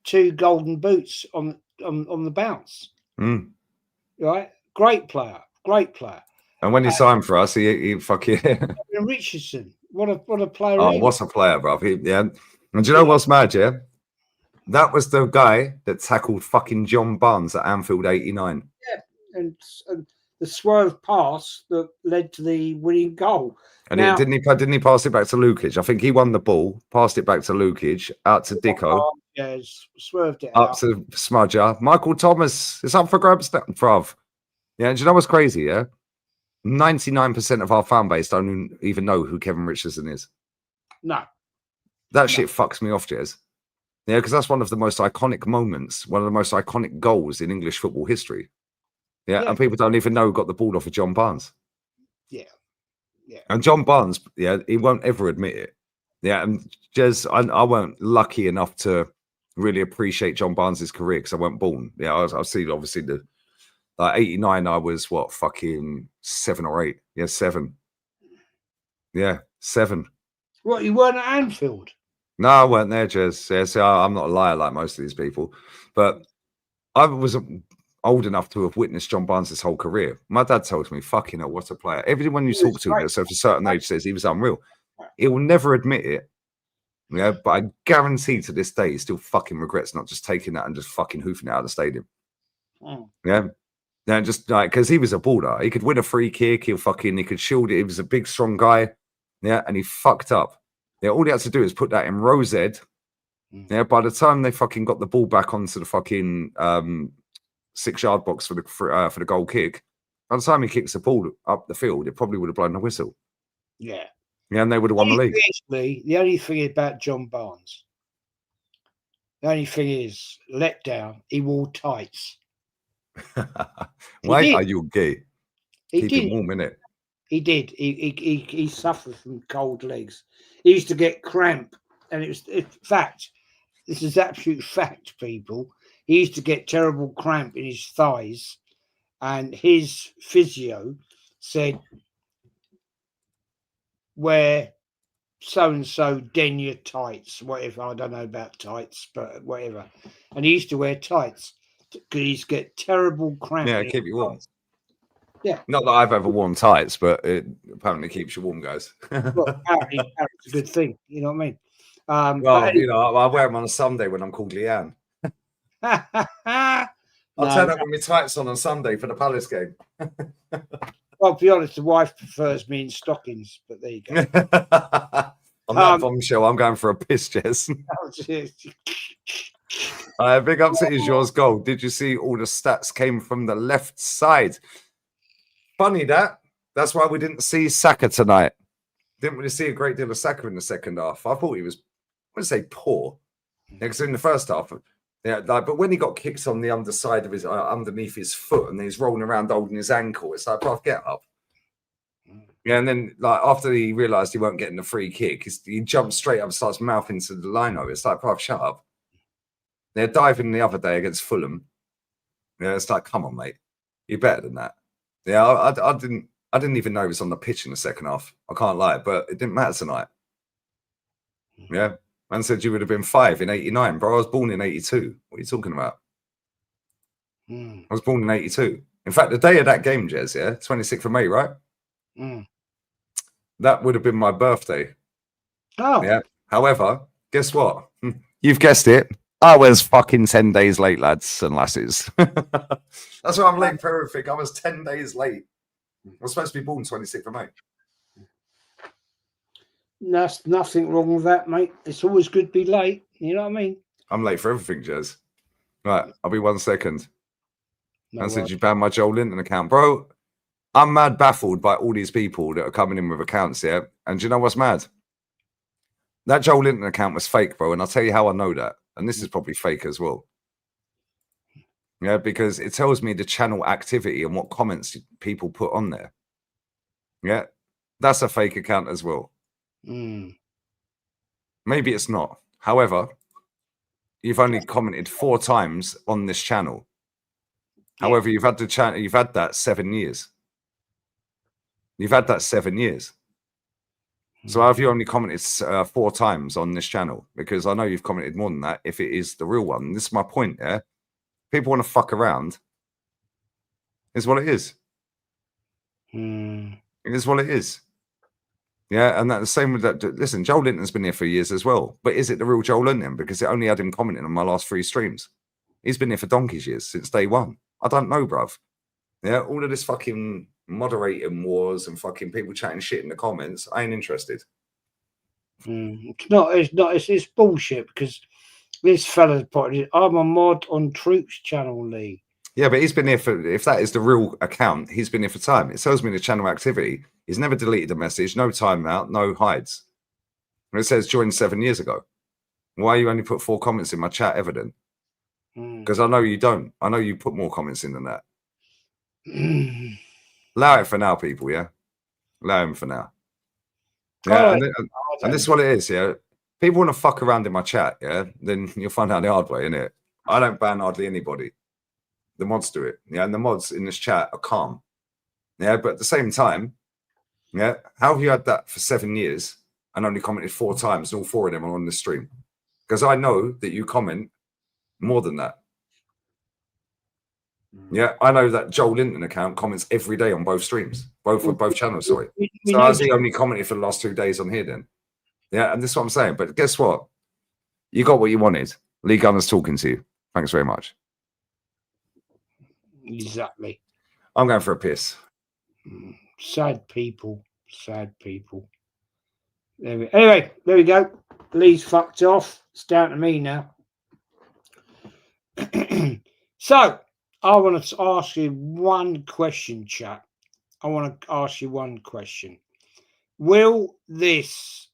2 golden boots on the bounce. right? Great player, great player. And when he signed for us, he fucking. And Richardson, what a player Oh, he was. what's a player, bro? Yeah. And do you know Yeah. what's mad, yeah? That was the guy that tackled fucking John Barnes at Anfield '89. And the swerve pass that led to the winning goal. And Now, didn't he pass it back to Lukic? I think he won the ball, passed it back to Lukic, out to Dicko, yeah, swerved it up out. to Smudger. Michael Thomas, it's up for grabs, bruv. Yeah, do you know what's crazy, yeah? 99% of our fan base don't even know who Kevin Richardson is. No. That shit fucks me off, Jez. Yeah, because that's one of the most iconic moments, one of the most iconic goals in English football history. Yeah, and people don't even know who got the ball off of John Barnes. Yeah. Yeah. And John Barnes, yeah, he won't ever admit it. Yeah, and Jez, I weren't lucky enough to really appreciate John Barnes's career because I weren't born. Yeah, I've seen obviously the like '89. I was what, fucking 7 or 8? Yeah, 7. Yeah, 7. What, you weren't at Anfield? No, I weren't there, Jez. Yeah, so I'm not a liar like most of these people, but I was old enough to have witnessed John Barnes' whole career. My dad told me, "Fucking hell, what a player!" Everyone you talk to that's of a certain age says he was unreal. He will never admit it. Yeah, but I guarantee to this day he still fucking regrets not just taking that and just fucking hoofing it out of the stadium. Yeah. Yeah, just like because he was a baller. He could win a free kick, he could shield it. He was a big, strong guy. Yeah, and he fucked up. Yeah, all he had to do is put that in Rose Ed. Yeah, by the time they fucking got the ball back onto the fucking 6-yard box for the goal kick, by the time he kicks the ball up the field, it probably would have blown the whistle. Yeah. Yeah, and they would have won the league. The only thing about John Barnes, the only thing is, let down, he wore tights. Why are you gay? He Keep did. him warm, innit? He did. He suffered from cold legs. He used to get cramp, and it's fact. This is absolute fact, people. He used to get terrible cramp in his thighs, and his physio said, "Wear so and so denier tights, whatever." I don't know about tights, but whatever. And he used to wear tights because he used to get terrible cramp. Yeah, keep you warm. Yeah. Not that I've ever worn tights, but it apparently keeps you warm, guys. Well, apparently it's a good thing. You know what I mean? Well, but you know, I wear them on a Sunday when I'm called Leanne. I'll turn up with my tights on Sunday for the Palace game. Well, to be honest, the wife prefers me in stockings, but there you go. On that bombshell, I'm going for a piss, Jess. Big up to yours goal. Did you see all the stats came from the left side? Funny that. That's why we didn't see Saka tonight. Didn't really see a great deal of Saka in the second half. I thought he was, I wouldn't say poor. Because in the first half, yeah, but when he got kicked on the underside of his, underneath his foot, and he's rolling around holding his ankle, it's like, bro, get up. Yeah, and then like after he realised he weren't getting the free kick, he jumped straight up and starts mouthing to the lino. It's like, bro, shut up. They're diving the other day against Fulham. Yeah, it's like, come on, mate, you're better than that. Yeah, I didn't even know he was on the pitch in the second half. I can't lie, but it didn't matter tonight. Yeah. Man said you would have been 5 in '89, bro. I was born in '82. What are you talking about? I was born in '82. In fact, the day of that game, Jez, yeah, 26th of May, right? That would have been my birthday. Oh. Yeah. However, guess what? You've guessed it. I was fucking 10 days late, lads and lasses. That's why I'm late for everything. I was 10 days late. I was supposed to be born 26th of May. There's nothing wrong with that, mate. It's always good to be late. You know what I mean? I'm late for everything, Jez. Right, I'll be 1 second. No And said you banned my Joel Linton account, bro. I'm mad baffled by all these people that are coming in with accounts here. And do you know what's mad? That Joel Linton account was fake, bro. And I'll tell you how I know that. And this is probably fake as well. Yeah, because it tells me the channel activity and what comments people put on there. Yeah, that's a fake account as well. Maybe it's not. However, you've only commented 4 times on this channel. However, you've had that 7 years. You've had that 7 years. So how have you only commented 4 times on this channel? Because I know you've commented more than that if it is the real one. This is my point, yeah? People want to fuck around. It's what it is. Mm. It is what it is. Yeah, and that's the same with that. Listen, Joel Linton's been here for years as well. But is it the real Joel Linton? Because it only had him commenting on my last 3 streams. He's been here for donkey's years, since day one. I don't know, bruv. Yeah, all of this fucking moderating wars and fucking people chatting shit in the comments, I ain't interested. It's bullshit, because this fella's put it, I'm a mod on Troops channel, Lee. Yeah, but he's been here for, if that is the real account, he's been here for time. It tells me the channel activity. He's never deleted a message, no timeout, no hides. And it says joined 7 years ago. Why you only put 4 comments in my chat, evident? Because I know you don't. I know you put more comments in than that. Allow it for now, people, yeah? Allow him for now. Yeah, and this is what it is, yeah? People want to fuck around in my chat, yeah? Then you'll find out the hard way, innit? I don't ban hardly anybody. The mods do it, yeah? And the mods in this chat are calm. Yeah, but at the same time, yeah, how have you had that for 7 years and only commented 4 times, and all 4 of them are on the stream? Because I know that you comment more than that. Yeah, I know that Joel Linton account comments every day on both streams, both channels, sorry. So how's he only commented for the last 2 days on here then? Yeah, and this is what I'm saying. But guess what? You got what you wanted. Lee Gunner's talking to you. Thanks very much. Exactly. I'm going for a piss. Sad people. Sad people. Anyway, there we go. Lee's fucked off. It's down to me now. So, I want to ask you one question, chat. I want to ask you one question. Will this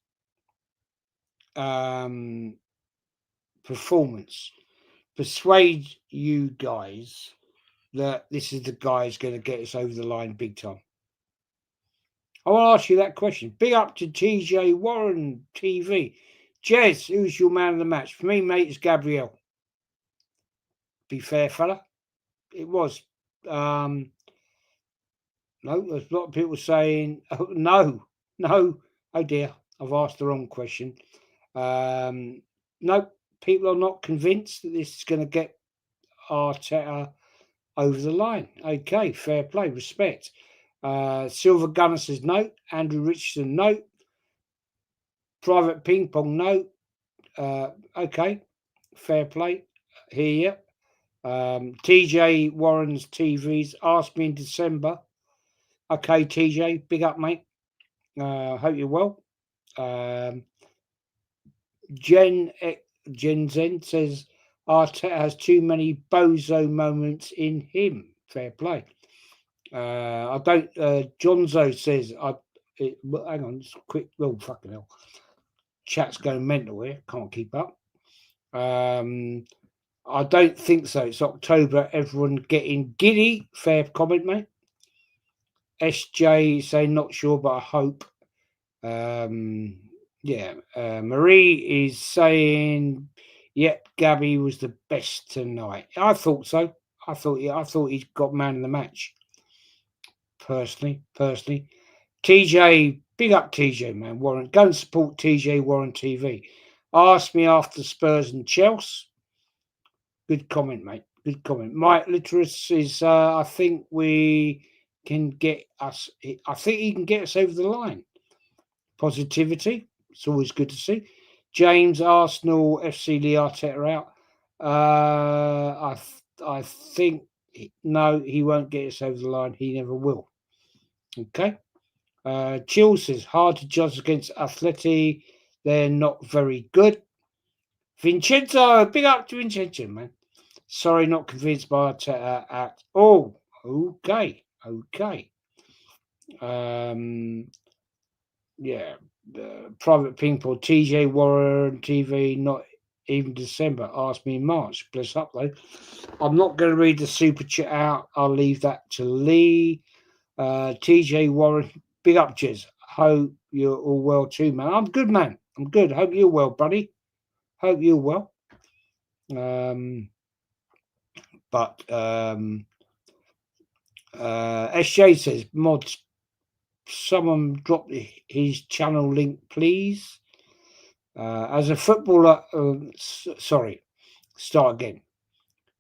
performance persuade you guys that this is the guy who's going to get us over the line big time? I want to ask you that question. Big up to TJ Warren TV. Jez, who's your man of the match? For me, mate, it's Gabriel. Be fair, fella. It was. No, there's a lot of people saying, oh, no. Oh dear, I've asked the wrong question. No, people are not convinced that this is going to get Arteta over the line. Okay, fair play, respect. Silver Gunner says no. Andrew Richardson, no. Private Ping Pong, no. Okay, fair play. Here. TJ Warren's TVs asked me in December. Okay, TJ, big up, mate. Hope you're well. Jen Zen says Arteta has too many bozo moments in him. Fair play. I don't. Jonzo says hang on, just quick. Oh, fucking hell! Chat's going mental here. Can't keep up. I don't think so. It's October. Everyone getting giddy. Fair comment, mate. SJ saying not sure, but I hope. Yeah. Marie is saying, yep, Gabby was the best tonight. I thought so. I thought he'd got man of the match. Personally. TJ, big up TJ, man. Warren, go and support TJ Warren TV. Ask me after Spurs and Chelsea. Good comment, mate. Good comment. Mike Litterus is, I think we can get us, I think he can get us over the line. Positivity. It's always good to see. James, Arsenal, FC Lee Arteta out. I think, no, he won't get us over the line. He never will. Okay. Chill says, hard to judge against Atleti. They're not very good. Vincenzo, big up to Vincenzo, man. Sorry, not convinced by Arteta at all. Okay. Yeah. Private ping pong. TJ Warren TV, not even December. Asked me in March. Bless up, though. I'm not going to read the super chat out. I'll leave that to Lee. TJ Warren, big up, Jez. Hope you're all well too, man. I'm good, man. I'm good. Hope you're well, buddy. Hope you're well. But SJ says, mods, someone drop his channel link, please. As a footballer, sorry, start again.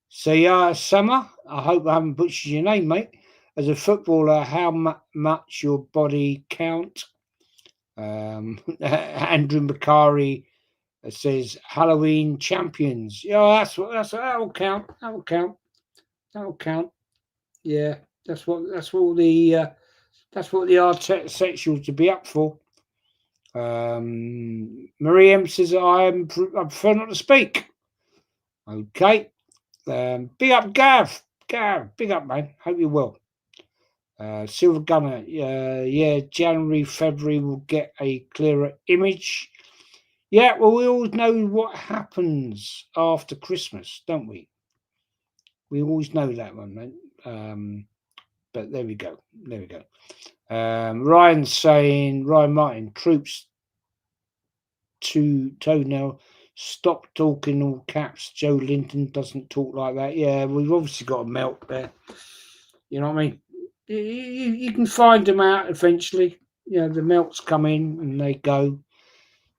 So, Summer, I hope I haven't butchered your name, mate. as a footballer, how much your body count? Andrew Macari says Halloween champions. Yeah, that'll count. That'll count. That'll count. Yeah, that's what the architectural to be up for. Marie M says I prefer not to speak. Okay. Big up Gav. Gav, big up, man. Hope you're well. Silver Gunner, yeah, January, February will get a clearer image. Yeah, well, we always know what happens after Christmas, don't we? We always know that one, man. But there we go. There we go. Ryan Martin, troops to toenail, stop talking all caps. Joe Linton doesn't talk like that. Yeah, we've obviously got a melt there. You know what I mean? You can find them out eventually. You know, the melts come in and they go.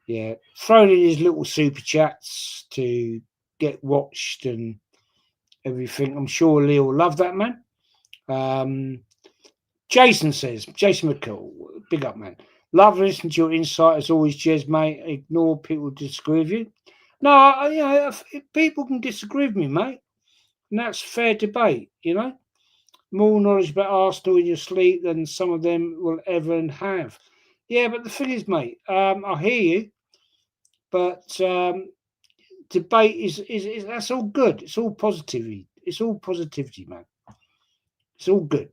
Yeah, throwing in his little super chats to get watched and everything. I'm sure Lee will love that, man. Jason McCall, big up, man. Love listening to your insight as always, Jez, mate. Ignore people who disagree with you. No, you know, people can disagree with me, mate, and that's fair debate. You know, more knowledge about Arsenal in your sleep than some of them will ever have. Yeah, but the thing is, mate, I hear you, but debate is that's all good. It's all positivity. It's all positivity, man. It's all good.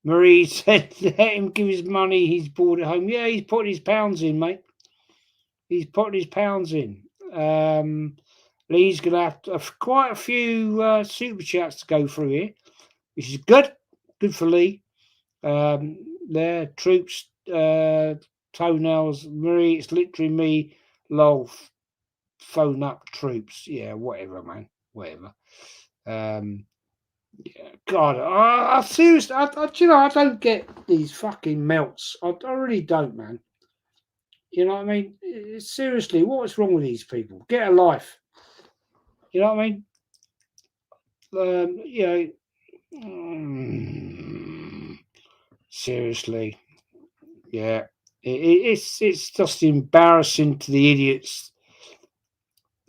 Marie said, let him give his money. He's bored at home. Yeah, he's putting his pounds in, mate. He's putting his pounds in. Lee's going to have quite a few super chats to go through here, which is good. Good for Lee. There, troops, toenails. Marie, it's literally me. Lol, phone up troops. Yeah, whatever, man. Whatever. Yeah, God, I seriously, you know, I don't get these fucking melts. I really don't, man. You know what I mean? Seriously, what's wrong with these people? Get a life. You know what I mean? You know, seriously, yeah. It's just embarrassing to the idiots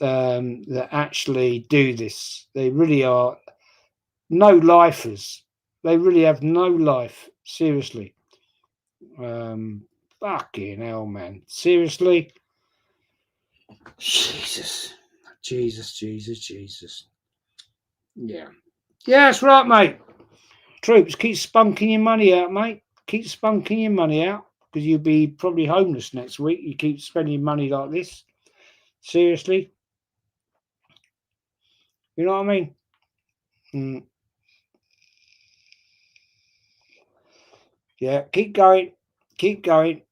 that actually do this. They really are no lifers. They really have no life. Seriously. Fucking hell, man. Seriously? Jesus. Yeah. Yeah, that's right, mate. Troops, keep spunking your money out, mate. Keep spunking your money out because you'll be probably homeless next week. You keep spending money like this. Seriously? You know what I mean? Yeah, keep going. Keep going.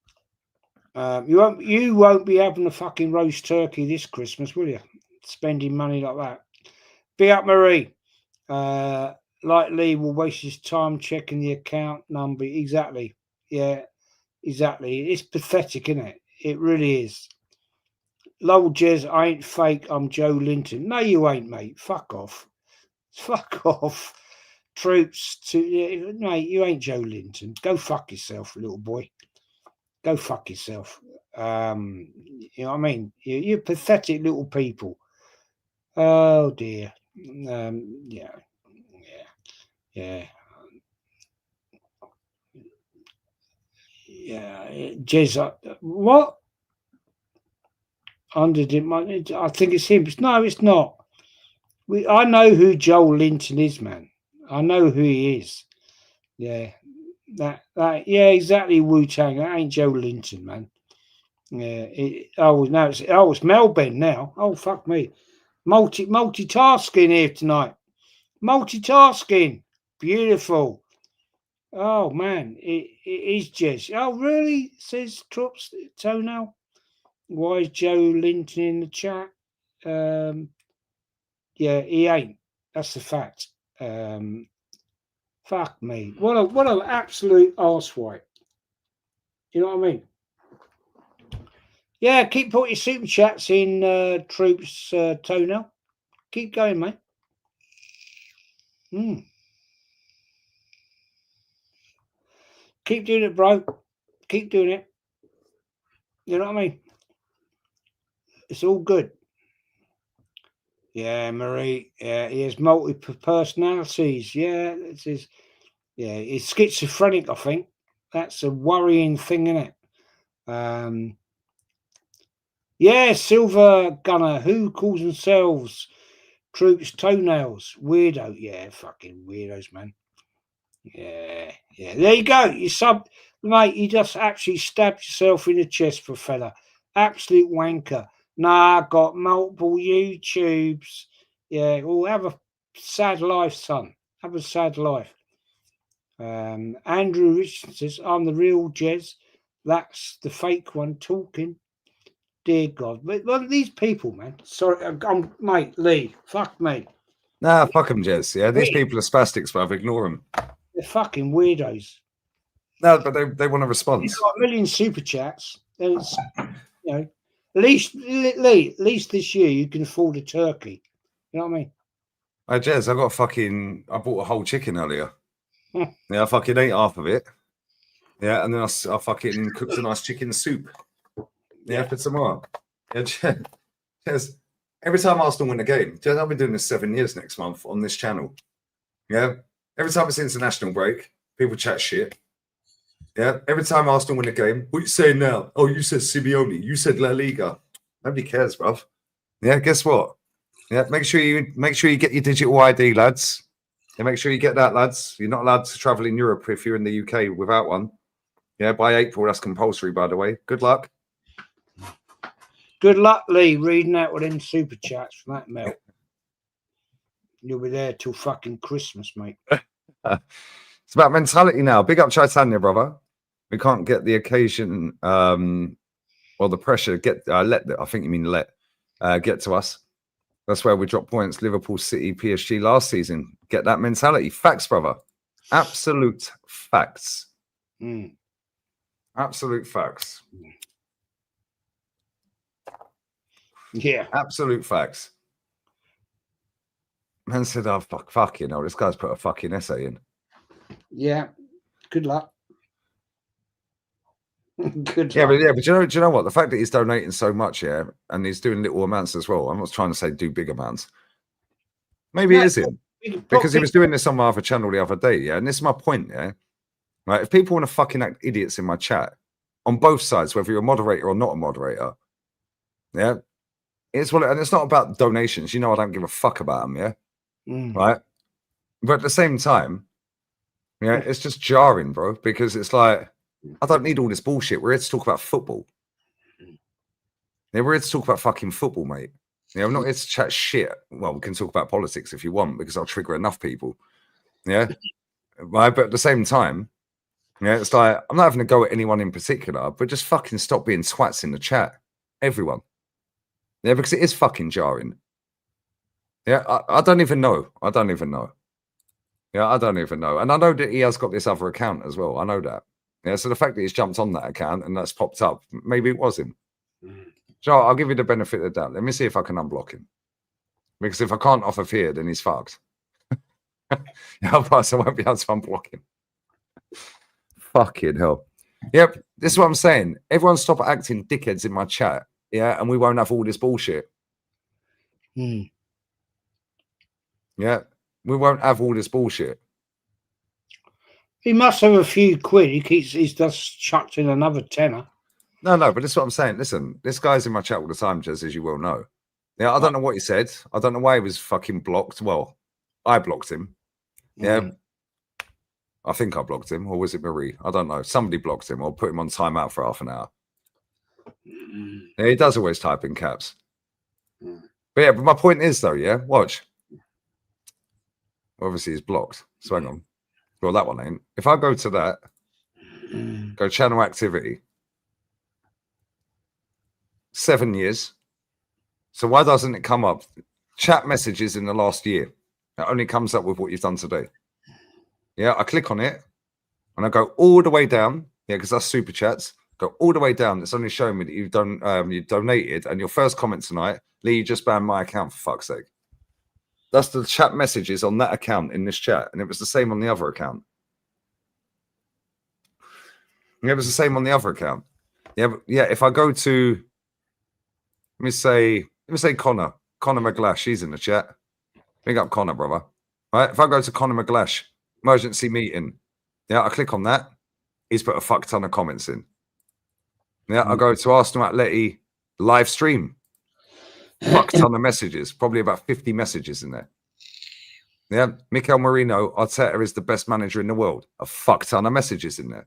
You won't be having a fucking roast turkey this Christmas, will you? Spending money like that. Be up, Marie. Like Lee will waste his time checking the account number. Exactly. Yeah, exactly. It's pathetic, isn't it? It really is. Lol, Jez, I ain't fake. I'm Joe Linton. No, you ain't, mate. Fuck off. Fuck off. Troops to mate, you ain't Joe Linton. Go fuck yourself, little boy. Go fuck yourself. You know what I mean? You're pathetic little people. Oh dear. Yeah. Jez, what? I think it's him. No, it's not. I know who Joel Linton is, man. I know who he is. Yeah. Yeah, exactly. Wu Tang. That ain't Joe Linton, man. Yeah. It's Melbourne now. Oh fuck me. Multitasking here tonight. Multitasking. Beautiful. Oh man, it is Jez. Oh really? Says Troops Toenail. Why is Joe Linton in the chat? Yeah, he ain't. That's the fact. Fuck me. What an absolute arsewipe. You know what I mean? Yeah, keep putting your super chats in, Troops Toenail. Keep going, mate. Keep doing it, bro. Keep doing it. You know what I mean? It's all good. Yeah, Marie. Yeah, he has multiple personalities. Yeah, it's his. Yeah, he's schizophrenic. I think that's a worrying thing, isn't it? Yeah, Silver Gunner. Who calls themselves Troops Toenails? Weirdo. Yeah, fucking weirdos, man. Yeah, yeah. There you go. You mate. You just actually stabbed yourself in the chest, for a fella. Absolute wanker. Nah, got multiple YouTubes. Yeah, well, have a sad life, son. Have a sad life. Andrew Richardson says, I'm the real Jez. That's the fake one talking. Dear God. But well, these people, man. Sorry, mate, Lee. Fuck me. Nah, fuck them, Jez. Yeah, these people are spastics, bruv. Ignore them. They're fucking weirdos. No, but they want a response. Got a million super chats. And it's, you know, at least this year you can afford a turkey. You know what I mean? Hey, Jez, I bought a whole chicken earlier. Yeah, I fucking ate half of it. Yeah, and then I fucking cooked a nice chicken soup. Yeah, for tomorrow. Yeah, Jez, every time Arsenal win a game, Jez, I've been doing this 7 years next month on this channel. Yeah, every time it's international break, people chat shit. Yeah, every time Arsenal win a game, what you saying now? Oh, you said Simeone, you said La Liga. Nobody cares, bruv. Yeah, guess what? Yeah, make sure you get your digital ID, lads. Yeah, make sure you get that, lads. You're not allowed to travel in Europe if you're in the UK without one. Yeah, by April, that's compulsory, by the way. Good luck. Good luck, Lee, reading out with them super chats from that melt. You'll be there till fucking Christmas, mate. It's about mentality now. Big up Chaitanya, brother. We can't get the occasion, well, the pressure get to us. That's where we drop points. Liverpool, City, PSG last season. Get that mentality. Facts, brother. Absolute facts. Absolute facts. Yeah. Absolute facts. Man said, oh, fuck, you know, this guy's put a fucking essay in. Yeah. Good luck. Good yeah, luck. But do you know what? The fact that he's donating so much, yeah, and he's doing little amounts as well. I'm not trying to say do big amounts. Maybe it is him. Because he was doing this on my other channel the other day, yeah. And this is my point, yeah. Right. If people want to fucking act idiots in my chat, on both sides, whether you're a moderator or not a moderator, yeah. It's and it's not about donations. You know, I don't give a fuck about them, yeah. Right. But at the same time, yeah, it's just jarring, bro, because it's like, I don't need all this bullshit. We're here to talk about football. Yeah, we're here to talk about fucking football, mate. Yeah, I'm not here to chat shit. Well, we can talk about politics if you want, because I'll trigger enough people. Yeah. Right. But at the same time, yeah, it's like, I'm not having to go at anyone in particular, but just fucking stop being twats in the chat. Everyone. Yeah, because it is fucking jarring. Yeah, I don't even know. I don't even know. Yeah, I don't even know. And I know that he has got this other account as well. I know that. Yeah, so the fact that he's jumped on that account and that's popped up, maybe it was him. So I'll give you the benefit of the doubt. Let me see if I can unblock him. Because if I can't off of here, then he's fucked. Otherwise, I won't be able to unblock him. Fucking hell. Yep, this is what I'm saying. Everyone stop acting dickheads in my chat. Yeah, and we won't have all this bullshit. Yeah, we won't have all this bullshit. He must have a few quid. He's just chucked in another tenner. No, but this is what I'm saying. Listen, this guy's in my chat all the time, Jez, as you well know. Yeah, I don't know what he said. I don't know why he was fucking blocked. Well, I blocked him. Yeah. I think I blocked him, or was it Marie? I don't know. Somebody blocked him or put him on timeout for half an hour. Yeah, he does always type in caps. But my point is though, yeah, watch. Obviously, he's blocked. So hang on. Well, that one ain't. If I go to that, go channel activity, 7 years. So why doesn't it come up? Chat messages in the last year. It only comes up with what you've done today. Yeah, I click on it and I go all the way down. Yeah, because that's super chats. Go all the way down. It's only showing me that you've done, you donated, and your first comment tonight, Lee, you just banned my account for fuck's sake. That's the chat messages on that account in this chat, and it was the same on the other account. Yeah, it was the same on the other account. Yeah, but yeah. If I go to, let me say Connor McGlash. He's in the chat. Big up Connor, brother. Right. If I go to Connor McGlash emergency meeting, yeah, I click on that. He's put a fuck ton of comments in. Yeah, I go to Arsenal Atleti live stream. Fuck ton of messages. Probably about 50 messages in there. Yeah, Mikel Marino, Arteta is the best manager in the world. A fuck ton of messages in there.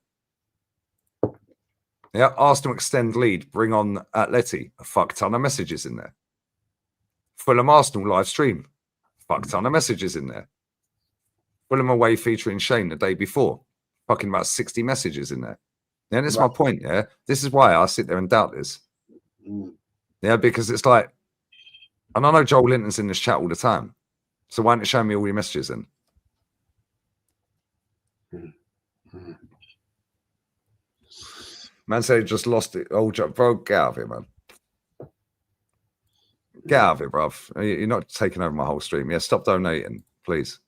Yeah, Arsenal extend lead, bring on Atleti. A fuck ton of messages in there. Fulham Arsenal live stream. Fuck ton of messages in there. Fulham away featuring Shane the day before. Fucking about 60 messages in there. Yeah, and this is my point, yeah? This is why I sit there and doubt this. Yeah, because it's like, and I know Joel Linton's in this chat all the time. So why don't you show me all your messages then? Man said he just lost it. Oh, bro, get out of here, man. Get out of it, bruv. You're not taking over my whole stream. Yeah, stop donating, please.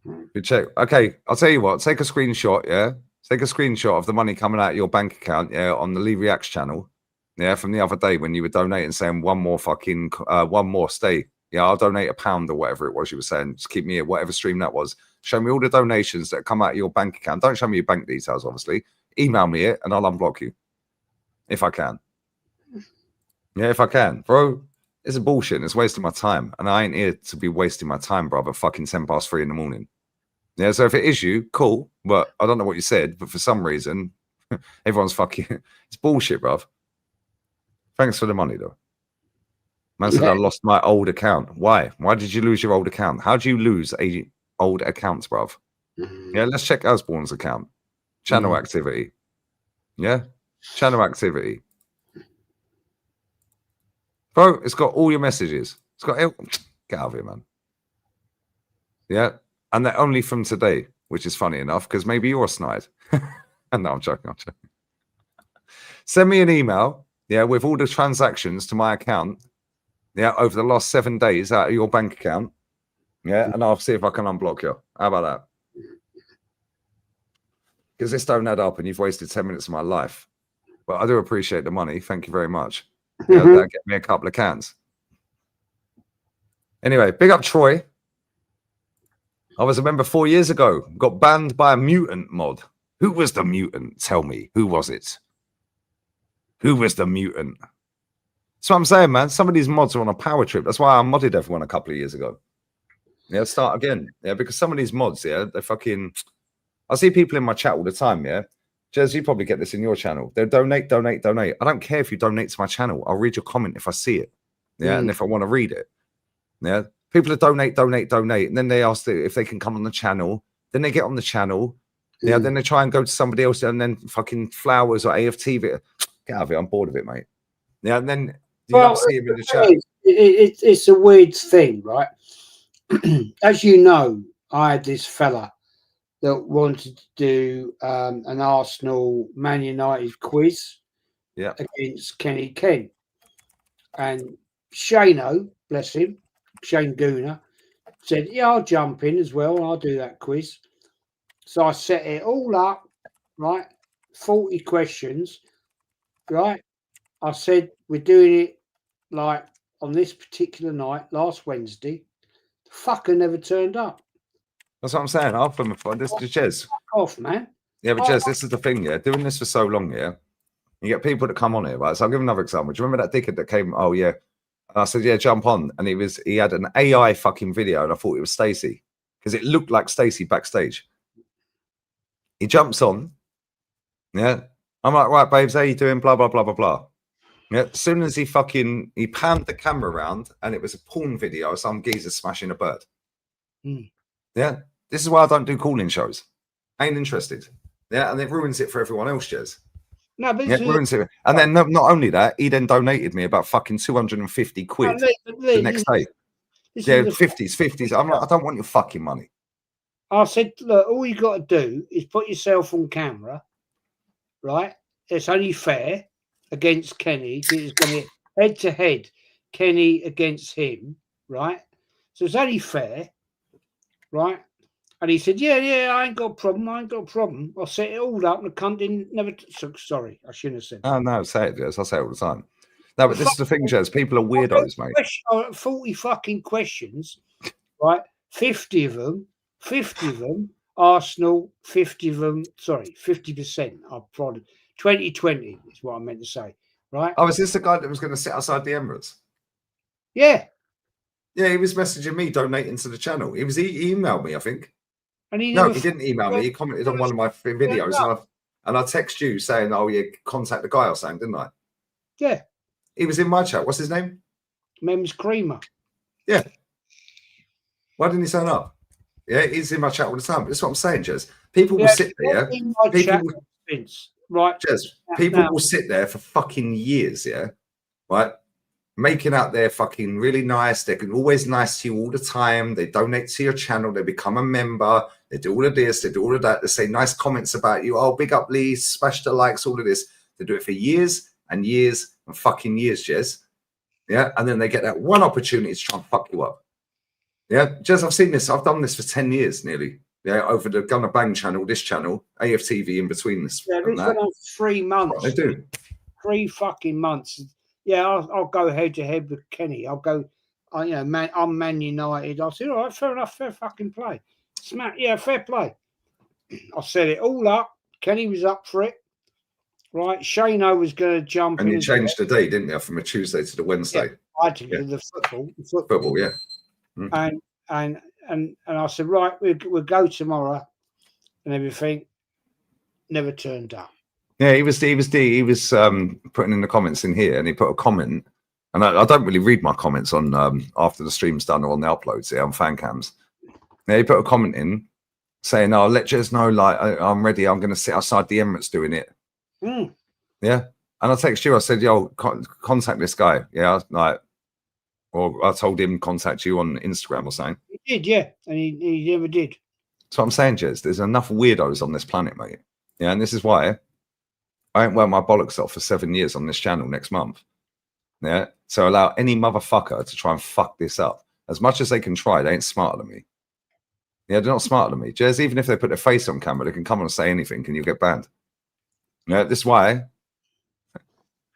You check. Okay, I'll tell you what. Take a screenshot, yeah? Take a screenshot of the money coming out of your bank account, yeah, on the Lee Reacts channel, yeah, from the other day when you were donating, saying one more stay. Yeah, I'll donate £1 or whatever it was you were saying. Just keep me at whatever stream that was. Show me all the donations that come out of your bank account. Don't show me your bank details, obviously. Email me it and I'll unblock you. If I can. Yeah, if I can. Bro, it's a bullshit. It's wasting my time. And I ain't here to be wasting my time, bro, at fucking 3:10 in the morning. Yeah, so if it is you, cool. But I don't know what you said, but for some reason, everyone's fucking... It's bullshit, bruv. Thanks for the money, though. Man said, I lost my old account. Why? Why did you lose your old account? How do you lose old accounts, bruv? Yeah, let's check Osborne's account. Channel activity. Yeah? Channel activity. Bro, it's got all your messages. It's got... Get out of here, man. Yeah? And they're only from today, which is funny enough, because maybe you're a snide. And no, I'm joking. Send me an email, yeah, with all the transactions to my account, yeah, over the last 7 days out of your bank account, yeah, and I'll see if I can unblock you. How about that? Because this don't add up, and you've wasted 10 minutes of my life. But I do appreciate the money. Thank you very much. Yeah, that'll get me a couple of cans. Anyway, big up Troy. I was a member 4 years ago. Got banned by a mutant mod. Who was the mutant? Tell me. Who was it? Who was the mutant? That's what I'm saying, man. Some of these mods are on a power trip. That's why I modded everyone a couple of years ago. Yeah, start again. Yeah, because some of these mods, yeah, they're fucking... I see people in my chat all the time, yeah? Jez, you probably get this in your channel. They donate. I don't care if you donate to my channel. I'll read your comment if I see it. Yeah, and if I want to read it. Yeah, people that donate, and then they ask if they can come on the channel. Then they get on the channel. Yeah, then they try and go to somebody else, and then fucking Flowers or AFT. Get out of it. I'm bored of it, mate. Yeah, and then you don't see him in the chat. It's a weird thing, right? As you know, I had this fella that wanted to do an Arsenal Man United quiz against Kenny Ken. And Shano, bless him, Shane Gooner, said, yeah, I'll jump in as well. I'll do that quiz. So I set it all up, right? 40 questions, right? I said, we're doing it like on this particular night, last Wednesday. The fucker never turned up. That's what I'm saying. I'll put my this to Jez. Off, man. Yeah, but Jez, this is the thing, yeah. Doing this for so long, yeah. You get people that come on here, right? So I'll give another example. Do you remember that dickhead that came? Oh, yeah. And I said, yeah, jump on. And he had an AI fucking video, and I thought it was Stacey because it looked like Stacey backstage. He jumps on. Yeah. I'm like, right, babes, how you doing? Blah, blah, blah, blah, blah. Yeah. As soon as he panned the camera around and it was a porn video of some geezer smashing a bird. Yeah. This is why I don't do calling shows. I ain't interested. Yeah. And it ruins it for everyone else, Jez. No, but yeah, ruins it. And then not only that, he then donated me about fucking 250 quid the next day. Yeah, 50s. I'm like, I don't want your fucking money. I said, look, all you got to do is put yourself on camera, right? It's only fair against Kenny. It's going to head to head, Kenny against him, right? So it's only fair, right? And he said, yeah, I ain't got a problem. I set it all up, and the cunt didn't never. Sorry, I shouldn't have said that. Oh, no, say it, Jez. I say it all the time. No, but this is the thing, Jez. People are weirdos, mate. 40 fucking questions, right? 50 of them, Arsenal, 50 of them, 50%. I prodded. 2020 is what I meant to say, right? Oh, is this the guy that was going to sit outside the Emirates? Yeah. Yeah, he was messaging me, donating to the channel. He emailed me, I think. And he didn't email me. He commented on one of my videos, and I text you saying, "Oh, yeah, contact the guy or something," didn't I? Yeah. He was in my chat. What's his name? Mems Creamer. Yeah. Why didn't he sign up? Yeah, he's in my chat all the time. But that's what I'm saying, Jez. People will sit there. Right. Jez, people will sit there for fucking years, yeah, right? Making out they're fucking really nice. They're always nice to you all the time. They donate to your channel. They become a member. They do all of this. They do all of that. They say nice comments about you. Oh, big up Lee, smash the likes, all of this. They do it for years and years and fucking years, Jez. Yeah. And then they get that one opportunity to try and fuck you up. Yeah. Jez, I've seen this. I've done this for 10 years nearly. Yeah. Over the Gunner Bang channel, this channel, AFTV in between this. Yeah, this went on 3 months. What they do. 3 fucking months. Yeah, I'll go head to head with Kenny. I'll go, I'm Man United. I said, all right, fair enough, fair fucking play. Fair play. I set it all up. Kenny was up for it. Right, Shano was going to jump in. And you changed the day, didn't you, from a Tuesday to the Wednesday? Yeah, I did the football. Football, yeah. Mm-hmm. And I said, right, we'll go tomorrow, and everything. Never turned up. Yeah, he was putting in the comments in here, and he put a comment, and I don't really read my comments on after the stream's done or on the uploads on fan cams. Yeah, he put a comment in saying, "Oh, let Jez know, like I'm ready. I'm going to sit outside the Emirates doing it." Mm. Yeah, and I texted you. I said, "Yo, contact this guy." Yeah, like, or I told him contact you on Instagram or something. He did, yeah, and he never did. So I'm saying, Jez, there's enough weirdos on this planet, mate. Yeah, and this is why I ain't wear my bollocks off for 7 years on this channel next month. Yeah. So allow any motherfucker to try and fuck this up. As much as they can try, they ain't smarter than me. Yeah, they're not smarter than me. Jez, even if they put their face on camera, they can come on and say anything and you'll get banned. Yeah, this is why.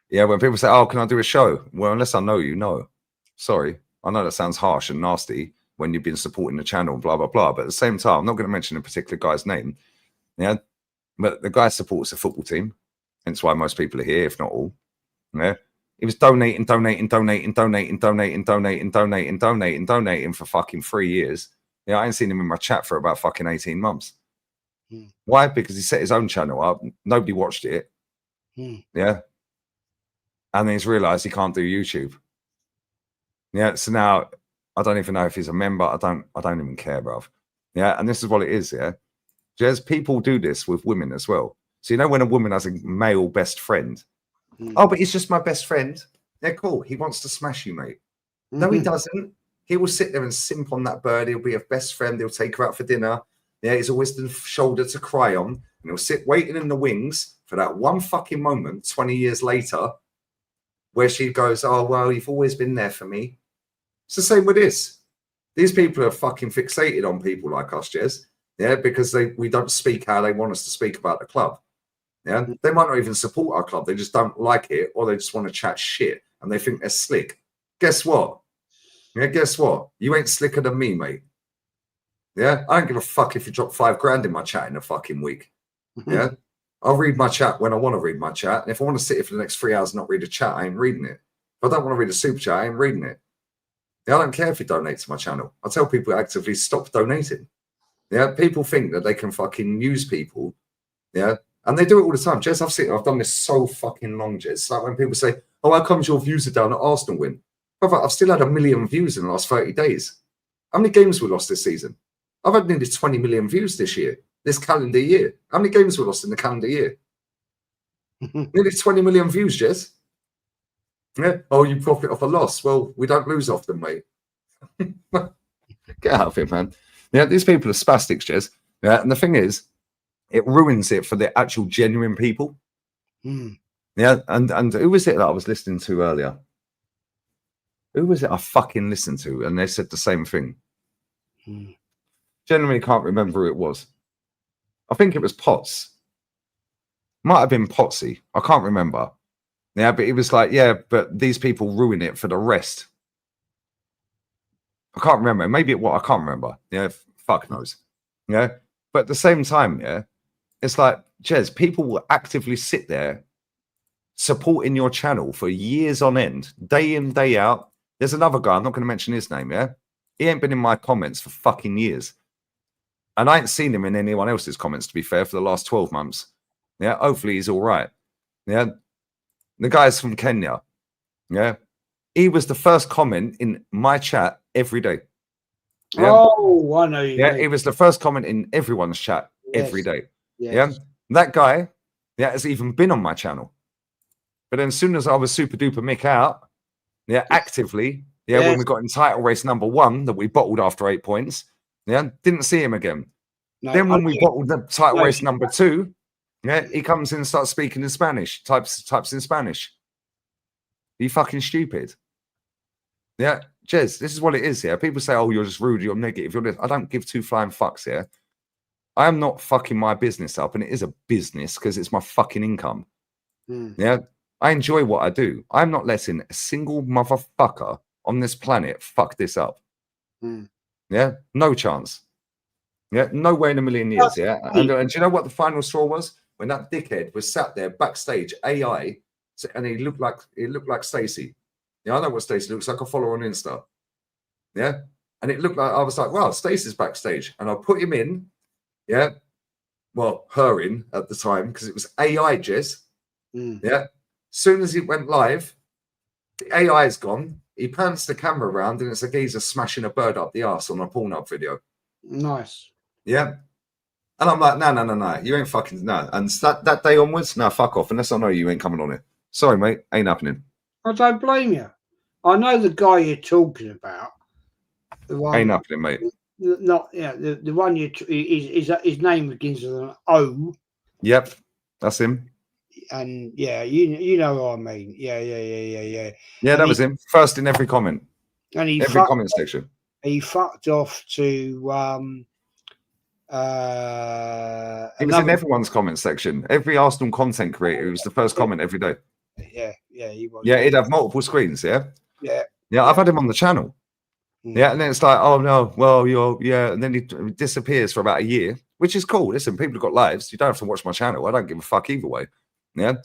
Yeah, when people say, "Oh, can I do a show?" Well, unless I know you, no. Sorry. I know that sounds harsh and nasty when you've been supporting the channel, blah, blah, blah. But at the same time, I'm not going to mention a particular guy's name. Yeah. But the guy supports a football team. Hence why most people are here, if not all. Yeah. He was donating for fucking 3 years. Yeah, I ain't seen him in my chat for about fucking 18 months. Why? Because he set his own channel up. Nobody watched it. Yeah. And then he's realized he can't do YouTube. Yeah. So now I don't even know if he's a member. I don't even care, bruv. Yeah. And this is what it is. Yeah. Jez, people do this with women as well. So, you know, when a woman has a male best friend, oh, but he's just my best friend. Yeah, cool. He wants to smash you, mate. No, he doesn't. He will sit there and simp on that bird. He'll be a best friend. He'll take her out for dinner. Yeah, he's always the shoulder to cry on. And he'll sit waiting in the wings for that one fucking moment 20 years later where she goes, "Oh, well, you've always been there for me." It's the same with this. These people are fucking fixated on people like us, Jez. Yeah, because we don't speak how they want us to speak about the club. Yeah, they might not even support our club. They just don't like it, or they just want to chat shit and they think they're slick. Guess what? Yeah, guess what? You ain't slicker than me, mate. Yeah, I don't give a fuck if you drop $5,000 in my chat in a fucking week. Yeah, I'll read my chat when I want to read my chat. And if I want to sit here for the next 3 hours and not read a chat, I ain't reading it. If I don't want to read a super chat, I ain't reading it. Yeah, I don't care if you donate to my channel. I tell people actively stop donating. Yeah, people think that they can fucking use people. Yeah. And they do it all the time. Jez, I've done this so fucking long, Jez. It's like when people say, "Oh, how comes your views are down at Arsenal win?" I've still had 1 million views in the last 30 days. How many games we lost this season? I've had nearly 20 million views this calendar year. How many games we lost in the calendar year? Nearly 20 million views, Jez. Yeah. Oh, you profit off a loss. Well, we don't lose often, mate. Get out of here, man. Yeah, these people are spastics, Jez. Yeah, and the thing is, it ruins it for the actual genuine people. Yeah, and who was it that I was listening to earlier? Who was it I fucking listened to? And they said the same thing. Genuinely can't remember who it was. I think it was Potts. Might have been Potsy. I can't remember. Yeah, but it was like, yeah, but these people ruin it for the rest. I can't remember. Maybe I can't remember. Yeah, fuck knows. Yeah. But at the same time, yeah, it's like, Jez, people will actively sit there supporting your channel for years on end, day in, day out. There's another guy, I'm not going to mention his name, yeah? He ain't been in my comments for fucking years. And I ain't seen him in anyone else's comments, to be fair, for the last 12 months. Yeah, hopefully he's all right. Yeah. The guy's from Kenya. Yeah. He was the first comment in my chat every day. Yeah? Oh, I know you. Yeah, it was the first comment in everyone's chat every day. Yes. Yeah. That guy, yeah, has even been on my channel. But then as soon as I was super duper Mick out, yeah, actively, yeah, when we got in title race number 1 that we bottled after 8 points, yeah, didn't see him again. No, then when we bottled the title race number 2, yeah, he comes in and starts speaking in Spanish, types in Spanish. Are you fucking stupid? Yeah, Jez, this is what it is here. People say, oh, you're just rude, you're negative, you're this. I don't give two flying fucks here. I am not fucking my business up, and it is a business because it's my fucking income. Yeah, I enjoy what I do. I'm not letting a single motherfucker on this planet fuck this up. Yeah, no chance. Yeah, nowhere in a million years. Yeah, and do you know what the final straw was? When that dickhead was sat there backstage, AI, and he looked like Stacey. Yeah, I know what Stacey looks like. I follow her on Insta. Yeah, and it looked like I was like, wow, Stacey's backstage, and I put him in. Yeah, well, her in at the time because it was AI, Jez. Yeah, soon as it went live, the AI is gone. He pans the camera around, and it's a geezer smashing a bird up the arse on a Pornhub video. Nice. Yeah. And I'm like, no, you ain't fucking, no. And that day onwards, no, fuck off. Unless I know you ain't coming on it. Sorry, mate, ain't happening. I don't blame you. I know the guy you're talking about. The one, ain't happening, mate. Not, yeah, the one his name begins with an O. Yep, that's him. And yeah, you know what I mean. Yeah. Yeah, and that was him. First in every comment. And every comment section. He fucked off to He was in everyone's comment section. Every Arsenal content creator, it was the first comment every day. Yeah, he was. Yeah, he'd have multiple screens, yeah? Yeah. I've had him on the channel. Yeah, and then it's like, oh no, well, and then he disappears for about a year, which is cool. Listen, people have got lives. You don't have to watch my channel. I don't give a fuck either way. Yeah.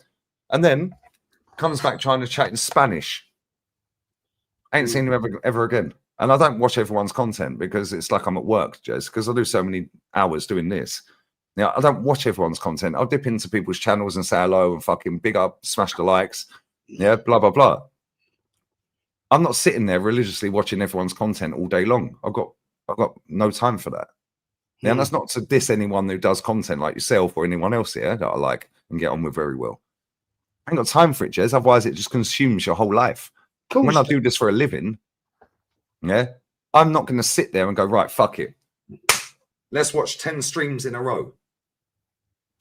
And then comes back trying to chat in Spanish. I ain't seen him ever again. And I don't watch everyone's content because it's like I'm at work, Jez, because I do so many hours doing this. Now, I don't watch everyone's content. I'll dip into people's channels and say hello and fucking big up, smash the likes. Yeah, blah, blah, blah. I'm not sitting there religiously watching everyone's content all day long. I've got no time for that. Yeah, and that's not to diss anyone who does content like yourself or anyone else here that I like and get on with very well. I ain't got time for it, Jez. Otherwise, it just consumes your whole life. When I do this for a living, yeah, I'm not going to sit there and go, right, fuck it. Let's watch 10 streams in a row.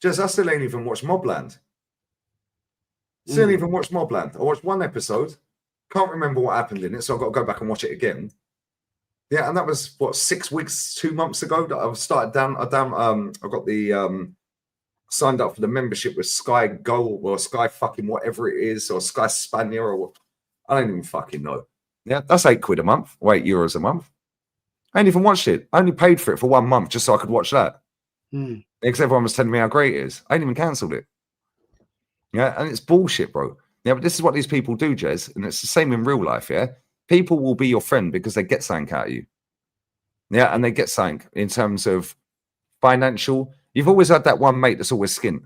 Jez, I still ain't even watched Mobland. Still ain't even watched Mobland. I watched one episode. Can't remember what happened in it, so I've got to go back and watch it again. Yeah, and that was what 6 weeks, 2 months ago that I started down. I got the signed up for the membership with Sky Gold or Sky fucking whatever it is, or Sky Spania or what. I don't even fucking know. Yeah, that's £8 a month, or €8 a month. I ain't even watched it. I only paid for it for 1 month just so I could watch that. Because everyone was telling me how great it is. I ain't even cancelled it. Yeah, and it's bullshit, bro. Yeah, but this is what these people do, Jez, and it's the same in real life, yeah? People will be your friend because they get something out of you. Yeah, and they get something in terms of financial. You've always had that one mate that's always skint.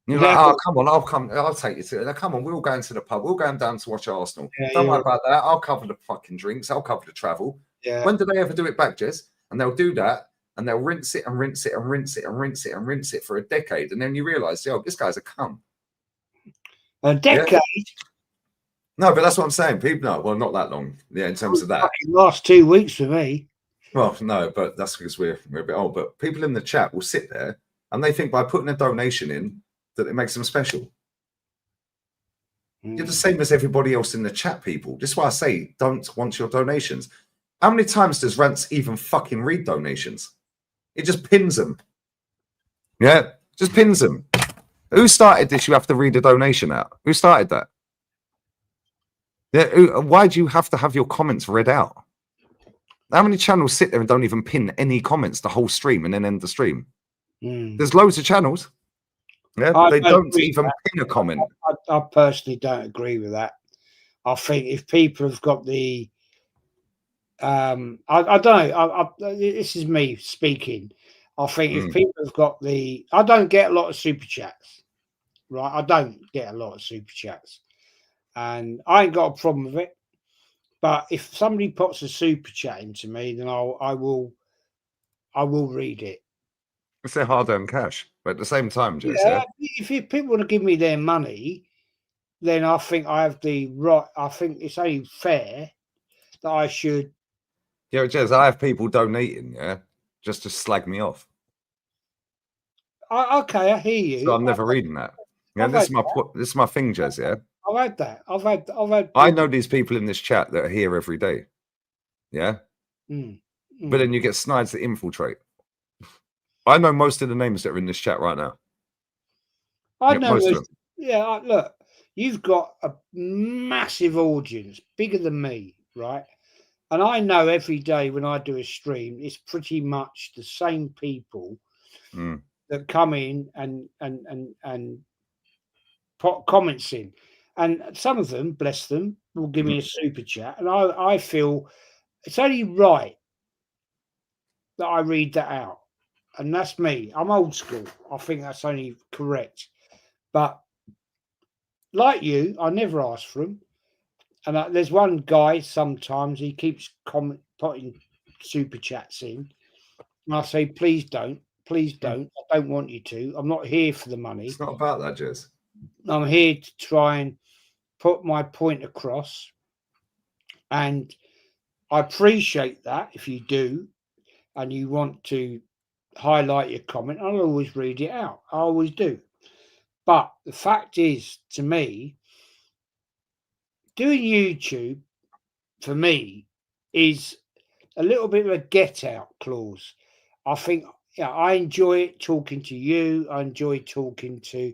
You're like, oh, come on, I'll take you to it. Come on, we're all going to the pub. We're all going down to watch Arsenal. Don't worry about that. I'll cover the fucking drinks. I'll cover the travel. Yeah. When do they ever do it back, Jez? And they'll do that, and they'll rinse it and rinse it and rinse it and rinse it and rinse it for a decade. And then you realise, yo, this guy's a cunt. A decade? Yeah? No, but that's what I'm saying. People, no, well, not that long. Yeah, in terms of that. Last 2 weeks for me. Well, no, but that's because we're a bit old. But people in the chat will sit there and they think by putting a donation in that it makes them special. You're the same as everybody else in the chat, people. This is why I say don't want your donations. How many times does Rants even fucking read donations? It just pins them. Yeah, just pins them. Who started this? You have to read a donation out. Who started that? Yeah, why do you have to have your comments read out? How many channels sit there and don't even pin any comments the whole stream and then end the stream? There's loads of channels. Yeah, they don't even pin a comment. I personally don't agree with that. I think if people have got the, I don't know. This is me speaking. I think if people have got the, I don't get a lot of super chats, right? I don't get a lot of super chats, and I ain't got a problem with it. But if somebody puts a super chat into me, then I will read it. It's their hard-earned cash, but at the same time, Jess, Yeah, if people want to give me their money, then I think I have the right. I think it's only fair that I should. Yeah, Jez, I have people donating, yeah, just to slag me off. Okay, I hear you. So I'm never reading that. Yeah, this is my thing, Jez. Yeah, I've had that. I've had. I know these people in this chat that are here every day. Yeah, but then you get snides that infiltrate. I know most of the names that are in this chat right now. I know most of them. Yeah, look, you've got a massive audience, bigger than me, right? And I know every day when I do a stream, it's pretty much the same people that come in and put comments in. And some of them, bless them, will give me a super chat. And I feel it's only right that I read that out. And that's me. I'm old school. I think that's only correct. But like you, I never ask for them. And there's one guy, sometimes he keeps putting super chats in. And I say, please don't. Please don't. I don't want you to. I'm not here for the money. It's not about that, Jez. I'm here to try and put my point across. And I appreciate that if you do and you want to highlight your comment, I'll always read it out. I always do. But the fact is, to me, doing YouTube for me is a little bit of a get out clause. I think I enjoy it talking to you. I enjoy talking to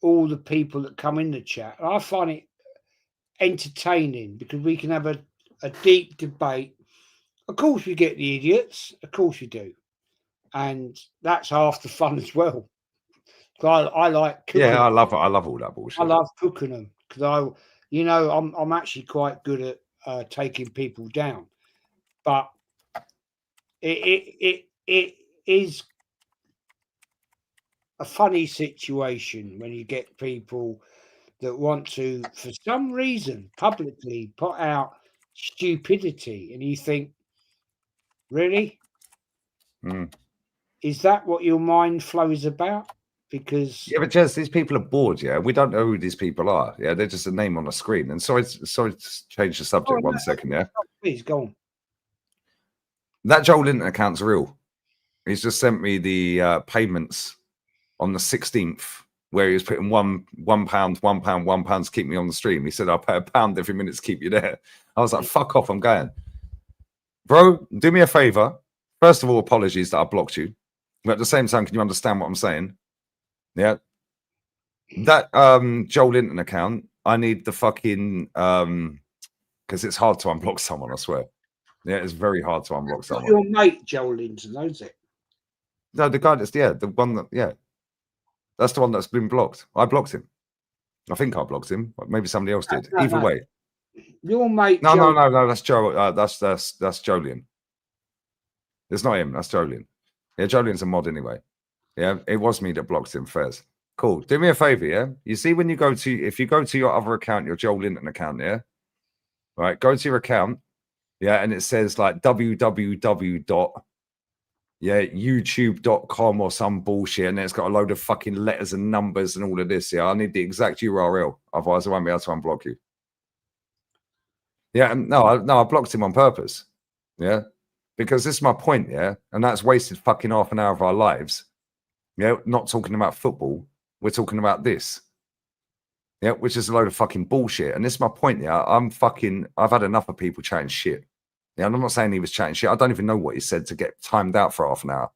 all the people that come in the chat. And I find it entertaining because we can have a deep debate. Of course, we get the idiots. Of course, we do. And that's half the fun as well. I like cooking. Yeah, I love it. I love all that bullshit. I love cooking them because I'm actually quite good at taking people down, but it is a funny situation when you get people that want to, for some reason, publicly put out stupidity, and you think, really, is that what your mind flow is about? Because but Jez, these people are bored. Yeah, we don't know who these people are. Yeah, they're just a name on a screen. And sorry to change the subject 1 second. Yeah, please go on. That Joel Linton account's real. He's just sent me the payments on the 16th, where he was putting £1, £1 to keep me on the stream. He said, I'll pay £1 every minute to keep you there. I was like, fuck off, I'm going. Bro, do me a favor. First of all, apologies that I blocked you. But at the same time, can you understand what I'm saying? Yeah. That Joel Linton account, I need the fucking because it's hard to unblock someone, I swear. Yeah, it's very hard to unblock someone. Your mate Joel Linton, knows it. No, the guy that's the one that that's the one that's been blocked. I blocked him. I think I blocked him. Maybe somebody else did. Either way. Your mate. No. That's Joe. That's Jolien. It's not him. That's Jolien. Yeah, Jolien's a mod anyway. Yeah, it was me that blocked him first. Cool. Do me a favor, yeah. You see when you go to if you go to your other account, your Joel Linton account, yeah. Right, go to your account, yeah, and it says like www.youtube.com or some bullshit, and it's got a load of fucking letters and numbers and all of this. Yeah, I need the exact URL, otherwise I won't be able to unblock you. Yeah, no, I blocked him on purpose. Yeah, because this is my point. Yeah, and that's wasted fucking half an hour of our lives. Yeah, not talking about football. We're talking about this. Yeah, which is a load of fucking bullshit. And this is my point. Yeah, I've had enough of people chatting shit. Yeah, and I'm not saying he was chatting shit. I don't even know what he said to get timed out for half an hour.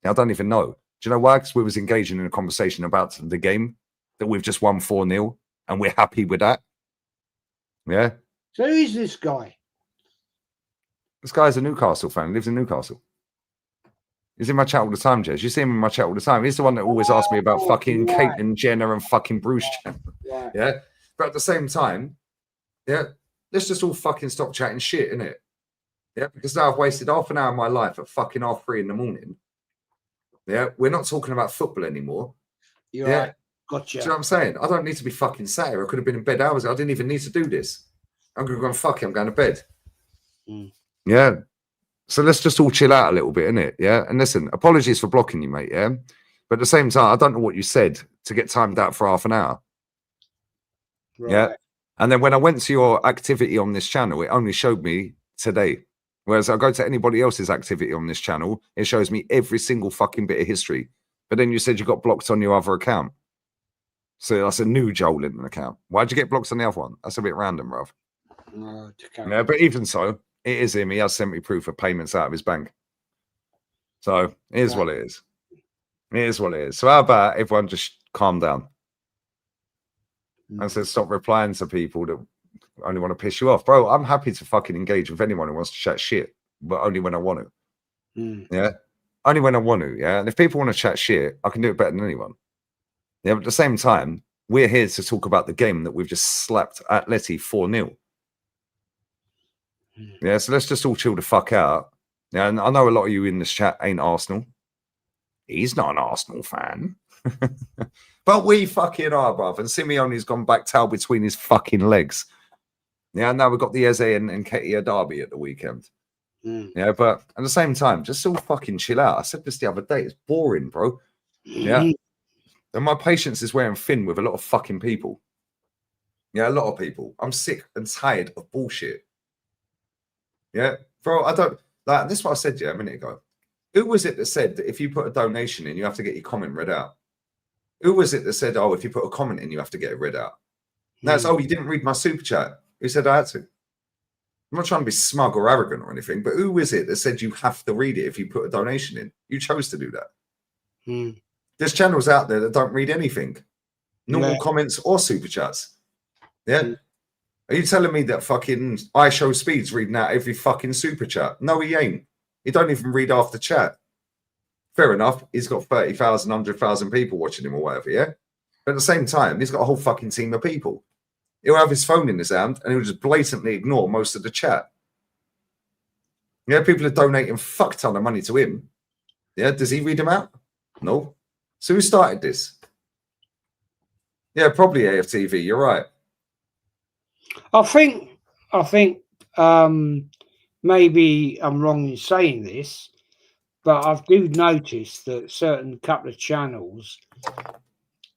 Yeah, I don't even know. Do you know why? Because we was engaging in a conversation about the game that we've just won 4-0 and we're happy with that. Yeah. So who is this guy? This guy's a Newcastle fan, lives in Newcastle. He's in my chat all the time, Jez. You see him in my chat all the time. He's the one that always asks me about fucking Caitlyn Jenner and fucking Bruce Jenner. Right. Yeah. But at the same time, yeah, let's just all fucking stop chatting shit, innit? Yeah, because now I've wasted half an hour of my life at fucking 3:30 in the morning. Yeah, we're not talking about football anymore. You're Yeah. right. Gotcha. Do you know what I'm saying? I don't need to be fucking sat here. I could have been in bed hours ago. I didn't even need to do this. I'm going to go and fuck it. I'm going to bed. Yeah. So let's just all chill out a little bit, innit? Yeah. And listen, apologies for blocking you, mate. Yeah. But at the same time, I don't know what you said to get timed out for half an hour. Right. Yeah. And then when I went to your activity on this channel, it only showed me today. Whereas I go to anybody else's activity on this channel, it shows me every single fucking bit of history. But then you said you got blocked on your other account. So that's a new Joel Linton account. Why'd you get blocked on the other one? That's a bit random, bruv. Yeah, but even so, it is him. He has sent me proof of payments out of his bank. So it is what it is. It is what it is. So how about everyone just calm down? And so stop replying to people that only want to piss you off. Bro, I'm happy to fucking engage with anyone who wants to chat shit, but only when I want to. Yeah. Only when I want to. Yeah. And if people want to chat shit, I can do it better than anyone. Yeah. But at the same time, we're here to talk about the game that we've just slapped Atleti 4-0. Yeah. So let's just all chill the fuck out. Yeah. And I know a lot of you in this chat ain't Arsenal. He's not an Arsenal fan. But we fucking are, bruv. And Simeone's gone back tail between his fucking legs. Yeah, now we've got the Eze and Ketia derby at the weekend. Yeah, but at the same time, just all fucking chill out. I said this the other day. It's boring, bro. Yeah. And my patience is wearing thin with a lot of fucking people. Yeah, a lot of people. I'm sick and tired of bullshit. Yeah, bro, I don't like this is what I said to you a minute ago. Who was it that said that if you put a donation in, you have to get your comment read out? Who was it that said, oh, if you put a comment in, you have to get it read out? That's, oh, you didn't read my super chat. Who said I had to? I'm not trying to be smug or arrogant or anything, but who is it that said you have to read it if you put a donation in? You chose to do that. There's channels out there that don't read anything. Normal comments or super chats. Yeah. Are you telling me that fucking I Show Speed's reading out every fucking super chat? No, he ain't. He don't even read after chat. Fair enough. He's got 30,000, 100,000 people watching him or whatever, yeah? But at the same time, he's got a whole fucking team of people. He'll have his phone in his hand and he'll just blatantly ignore most of the chat. Yeah, people are donating a fuck ton of money to him. Yeah, does he read them out? No. So who started this? Yeah, probably AFTV. You're right. I think maybe I'm wrong in saying this, but I do notice that certain couple of channels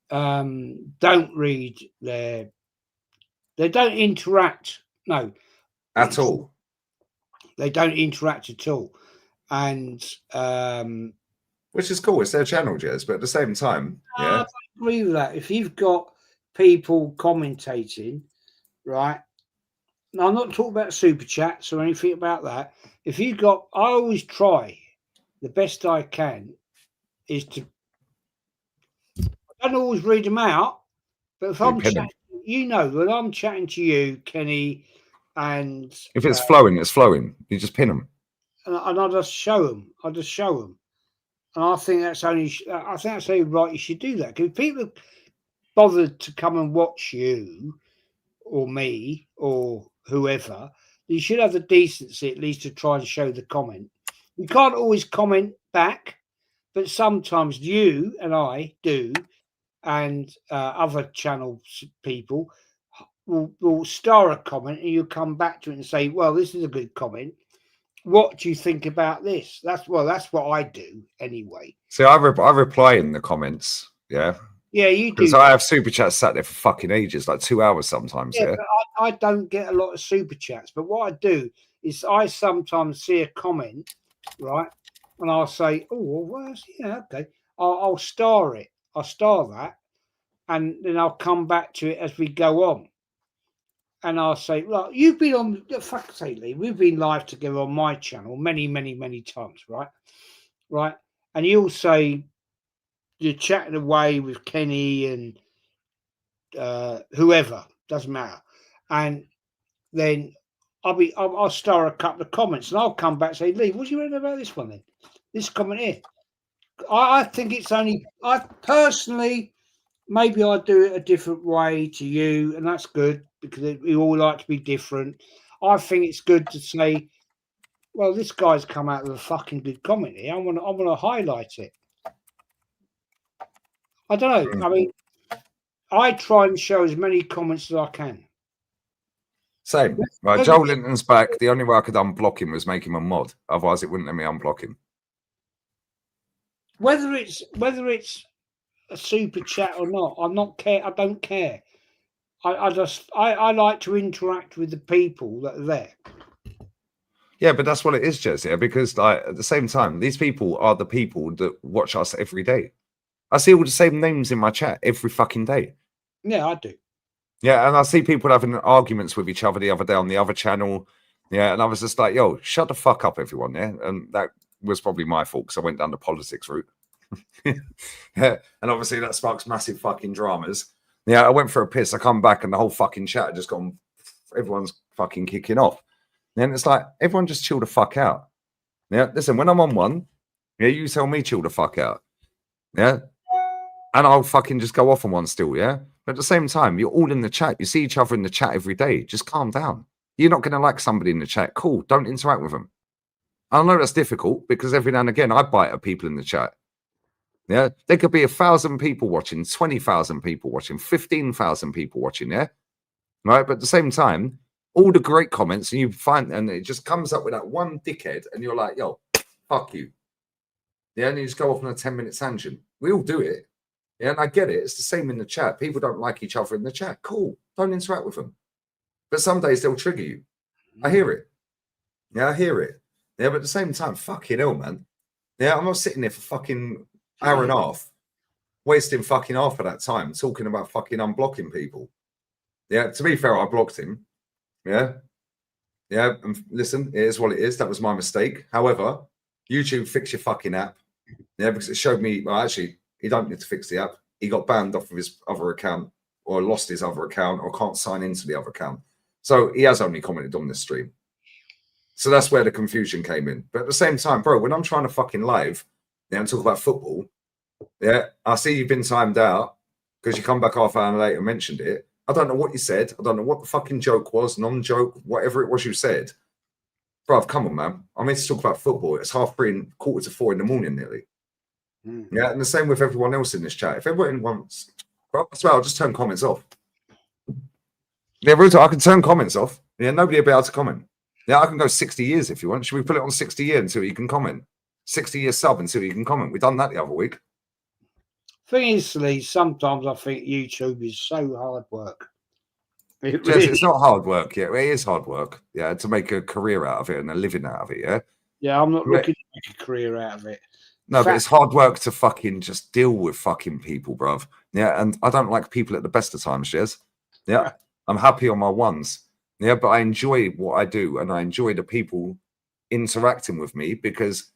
don't read they don't interact. No, at all. They don't interact at all, and which is cool. It's their channel, Jez. But at the same time, yeah, I agree with that. If you've got people commentating, right? Now, I'm not talking about super chats or anything about that. If you've got, I always try the best I can is to. I don't always read them out, but if I'm chatting, you know, when I'm chatting to you, Kenny, and if it's flowing, it's flowing. You just pin them, and I just show them. I just show them, and I think that's only. I think that's only right. You should do that because people bothered to come and watch you, or me, or whoever. You should have the decency at least to try and show the comment. You can't always comment back, but sometimes you and I do, and other channel people will star a comment and you come back to it and say, well, this is a good comment. What do you think about this? That's what I do anyway. So I reply in the comments. Yeah. Yeah, you do. Because I have super chats sat there for fucking ages, like 2 hours sometimes. Yeah. But I don't get a lot of super chats. But what I do is I sometimes see a comment, right? And I'll say, oh, well, yeah, okay. I'll star it. I'll star that. And then I'll come back to it as we go on. and I'll say, "Look, you've been on, fuck's sake, Lee, we've been live together on my channel many, many, many times, right? Right?" And you'll say you're chatting away with Kenny and whoever, doesn't matter, and then I'll star a couple of comments, and I'll come back and say, "Lee, what do you read about this one then? This comment here." I think it's only, I personally, maybe I do it a different way to you, and that's good because we all like to be different. I think it's good to say, well, this guy's come out with a fucking good comment here. I want to highlight it. I don't know. I mean, I try and show as many comments as I can. Same. Right, Joel Linton's back. The only way I could unblock him was make him a mod. Otherwise, it wouldn't let me unblock him. Whether it's a super chat or not, I don't care. I like to interact with the people that are there. Yeah, but that's what it is, Jez. Yeah, because like at the same time, these people are the people that watch us every day. I see all the same names in my chat every fucking day. Yeah, I do. Yeah, and I see people having arguments with each other the other day on the other channel. Yeah, and I was just like, yo, shut the fuck up, everyone. Yeah, and that was probably my fault because I went down the politics route. Yeah, and obviously that sparks massive fucking dramas. Yeah, I went for a piss. I come back and the whole fucking chat had just gone, everyone's fucking kicking off. And it's like, everyone just chill the fuck out. Yeah, listen, when I'm on one, yeah, you tell me chill the fuck out. Yeah, and I'll fucking just go off on one still, yeah? But at the same time, you're all in the chat. You see each other in the chat every day. Just calm down. You're not going to like somebody in the chat. Cool. Don't interact with them. I know that's difficult because every now and again I bite at people in the chat. Yeah. There could be 1,000 people watching, 20,000 people watching, 15,000 people watching. Yeah. Right. But at the same time, all the great comments, and you find, and it just comes up with that one dickhead, and you're like, yo, fuck you. Yeah. And you just go off on a 10-minute tangent. We all do it. Yeah, and I get it. It's the same in the chat. People don't like each other in the chat. Cool. Don't interact with them. But some days they'll trigger you. I hear it. Yeah, I hear it. Yeah, but at the same time, fucking hell, man. Yeah, I'm not sitting there for fucking hour and a half, wasting fucking half of that time talking about fucking unblocking people. Yeah, to be fair, I blocked him. Yeah. Yeah, and listen, it is what it is. That was my mistake. However, YouTube, fix your fucking app. Yeah, because it showed me, well, actually, he don't need to fix the app. He got banned off of his other account or lost his other account or can't sign into the other account. So he has only commented on this stream. So that's where the confusion came in. But at the same time, bro, when I'm trying to fucking live and talk about football, yeah, I see you've been timed out because you come back half an hour later and mentioned it. I don't know what you said. I don't know what the fucking joke was, non-joke, whatever it was you said. Bro, come on, man. I'm here to talk about football. It's 3:30 and 3:45 in the morning nearly. Yeah, and the same with everyone else in this chat. If everyone wants, well, that's why I'll just turn comments off. Yeah, I can turn comments off. Yeah, nobody will be able to comment. Yeah, I can go 60 years if you want. Should we put it on 60 years until you can comment? 60 years sub until you can comment. We've done that the other week. Thing is, Lee, sometimes I think YouTube is so hard work. It's not hard work. Yeah, it is hard work. Yeah, to make a career out of it and a living out of it. Yeah. Yeah, I'm not looking to make a career out of it. No, but it's hard work to fucking just deal with fucking people, bruv. Yeah, and I don't like people at the best of times, Jez. Yeah, I'm happy on my ones. Yeah, but I enjoy what I do and I enjoy the people interacting with me because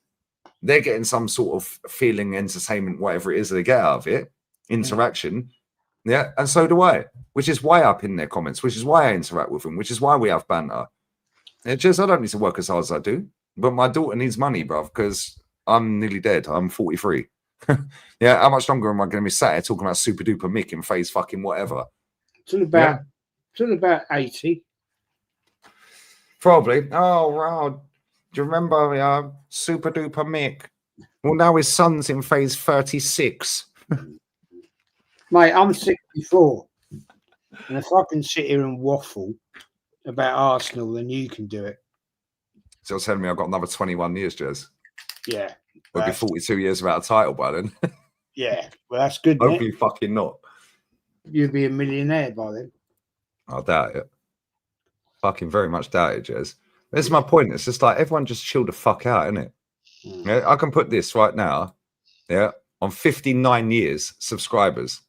they're getting some sort of feeling, entertainment, whatever it is they get out of it, interaction. Yeah, and so do I, which is why I pin their comments, which is why I interact with them, which is why we have banter. It's just I don't need to work as hard as I do, but my daughter needs money, bruv, because I'm nearly dead. I'm 43. Yeah, how much longer am I going to be sat here talking about super duper Mick in phase fucking whatever? Till about 80. Probably. Oh, wow. Do you remember super duper Mick? Well, now his son's in phase 36. Mate, I'm 64. And if I can sit here and waffle about Arsenal, then you can do it. So you're telling me I've got another 21 years, Jez? Yeah. We'll be 42 years without a title by then. Yeah. Well, that's good. Hopefully fucking not. You'll be a millionaire by then. I doubt it. Fucking very much doubt it, Jez. This is my point. It's just like everyone just chill the fuck out, innit? Yeah, I can put this right now, yeah, on 59 years subscribers.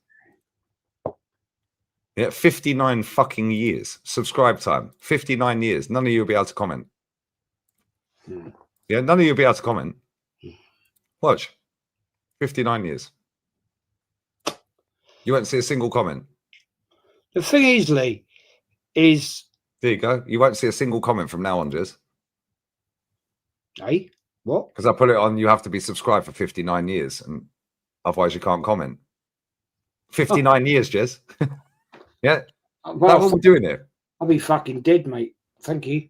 Yeah, 59 fucking years. Subscribe time. 59 years. None of you will be able to comment. Yeah, none of you will be able to comment. Watch. 59 years. You won't see a single comment. The thing is, Lee, is... There you go. You won't see a single comment from now on, Jez. Hey, what? Because I put it on, you have to be subscribed for 59 years, and otherwise you can't comment. 59 years, Jez. Yeah. That's what we're doing here. I'll be fucking dead, mate. Thank you.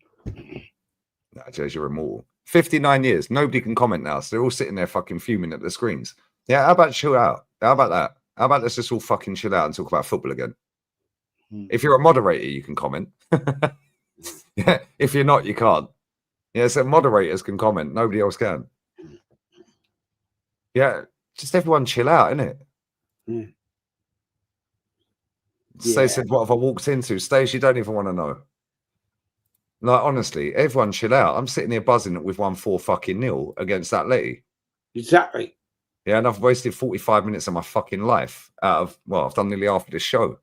Nah, Jez, you're immortal. 59 years. Nobody can comment now. So they're all sitting there fucking fuming at the screens. Yeah, how about chill out? How about that? How about let's just all fucking chill out and talk about football again? If you're a moderator, you can comment. Yeah, if you're not, you can't. Yeah, so moderators can comment. Nobody else can. Yeah, just everyone chill out, innit? Mm. Stay said, what have I walked into? Stage you don't even want to know. Like, honestly, everyone chill out. I'm sitting here buzzing with 1-4 fucking nil against that Letty. Exactly. Yeah, and I've wasted 45 minutes of my fucking life out of, well, I've done nearly half of this show.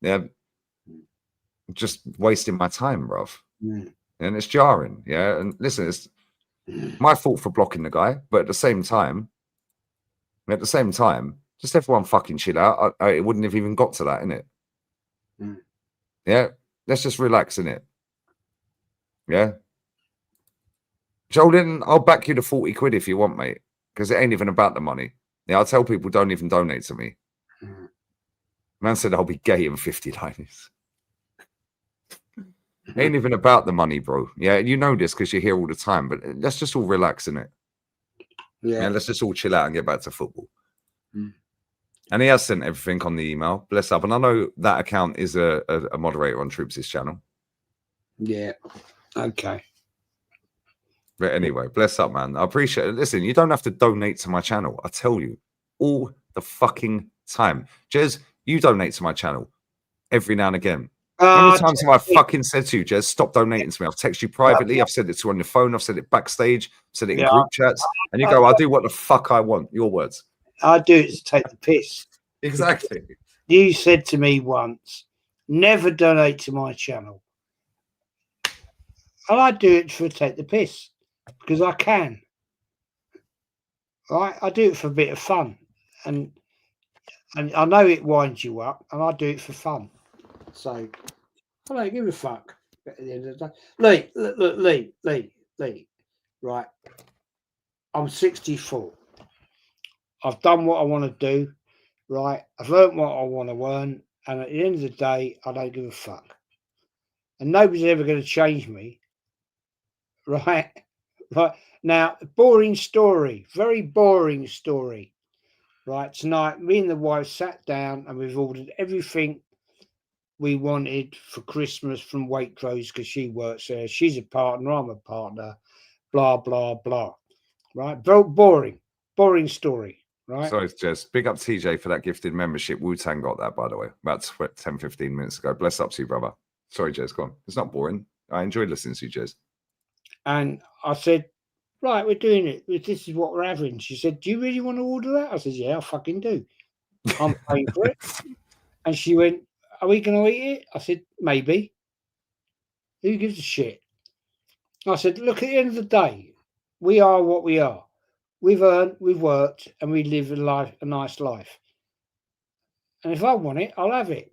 Yeah, just wasting my time, bruv. Mm. And it's jarring. Yeah, and listen, it's my fault for blocking the guy, but at the same time, just everyone fucking chill out. It wouldn't have even got to that, innit? Mm. Yeah, let's just relax, innit? Yeah. Jordan, I'll back you to 40 quid if you want, mate, because it ain't even about the money. Yeah, I'll tell people don't even donate to me. Mm. Man said I'll be gay in 59 years. Ain't even about the money, bro. Yeah, you know this because you're here all the time, but let's just all relax, innit? Yeah, let's just all chill out and get back to football. Mm. And he has sent everything on the email. Bless up. And I know that account is a moderator on Troops' channel. Yeah. Okay. But anyway, bless up, man. I appreciate it. Listen, you don't have to donate to my channel. I tell you all the fucking time. Jez, you donate to my channel every now and again. How many times have I fucking said to you, Jez, stop donating to me? I've texted you privately. I've said it to you on your phone. I've said it backstage. I've said it in group chats. And you go, I'll do what the fuck I want. Your words. I do it to take the piss. Exactly. You said to me once, never donate to my channel. And I do it for take the piss because I can. Right? I do it for a bit of fun. And I know it winds you up, and I do it for fun. So I don't give a fuck at the end of the day. Lee, right? I'm 64. I've done what I want to do, right? I've earned what I want to earn, and at the end of the day, I don't give a fuck. And nobody's ever going to change me, right? Right now, boring story, very boring story. Right, tonight, me and the wife sat down and we've ordered everything we wanted for Christmas from Waitrose because she works there. She's a partner, I'm a partner, blah, blah, blah. Right, boring story. Right. Sorry, Jez. Big up TJ for that gifted membership. Wu-Tang got that, by the way, about 10, 15 minutes ago. Bless up to you, brother. Sorry, Jez, go on. It's not boring. I enjoyed listening to you, Jez. And I said, right, we're doing it. This is what we're having. She said, do you really want to order that? I said, yeah, I fucking do. I'm paying for it. And she went, are we going to eat it? I said, maybe. Who gives a shit? I said, look, at the end of the day, we are what we are. We've earned, we've worked, and we live a nice life. And if I want it, I'll have it.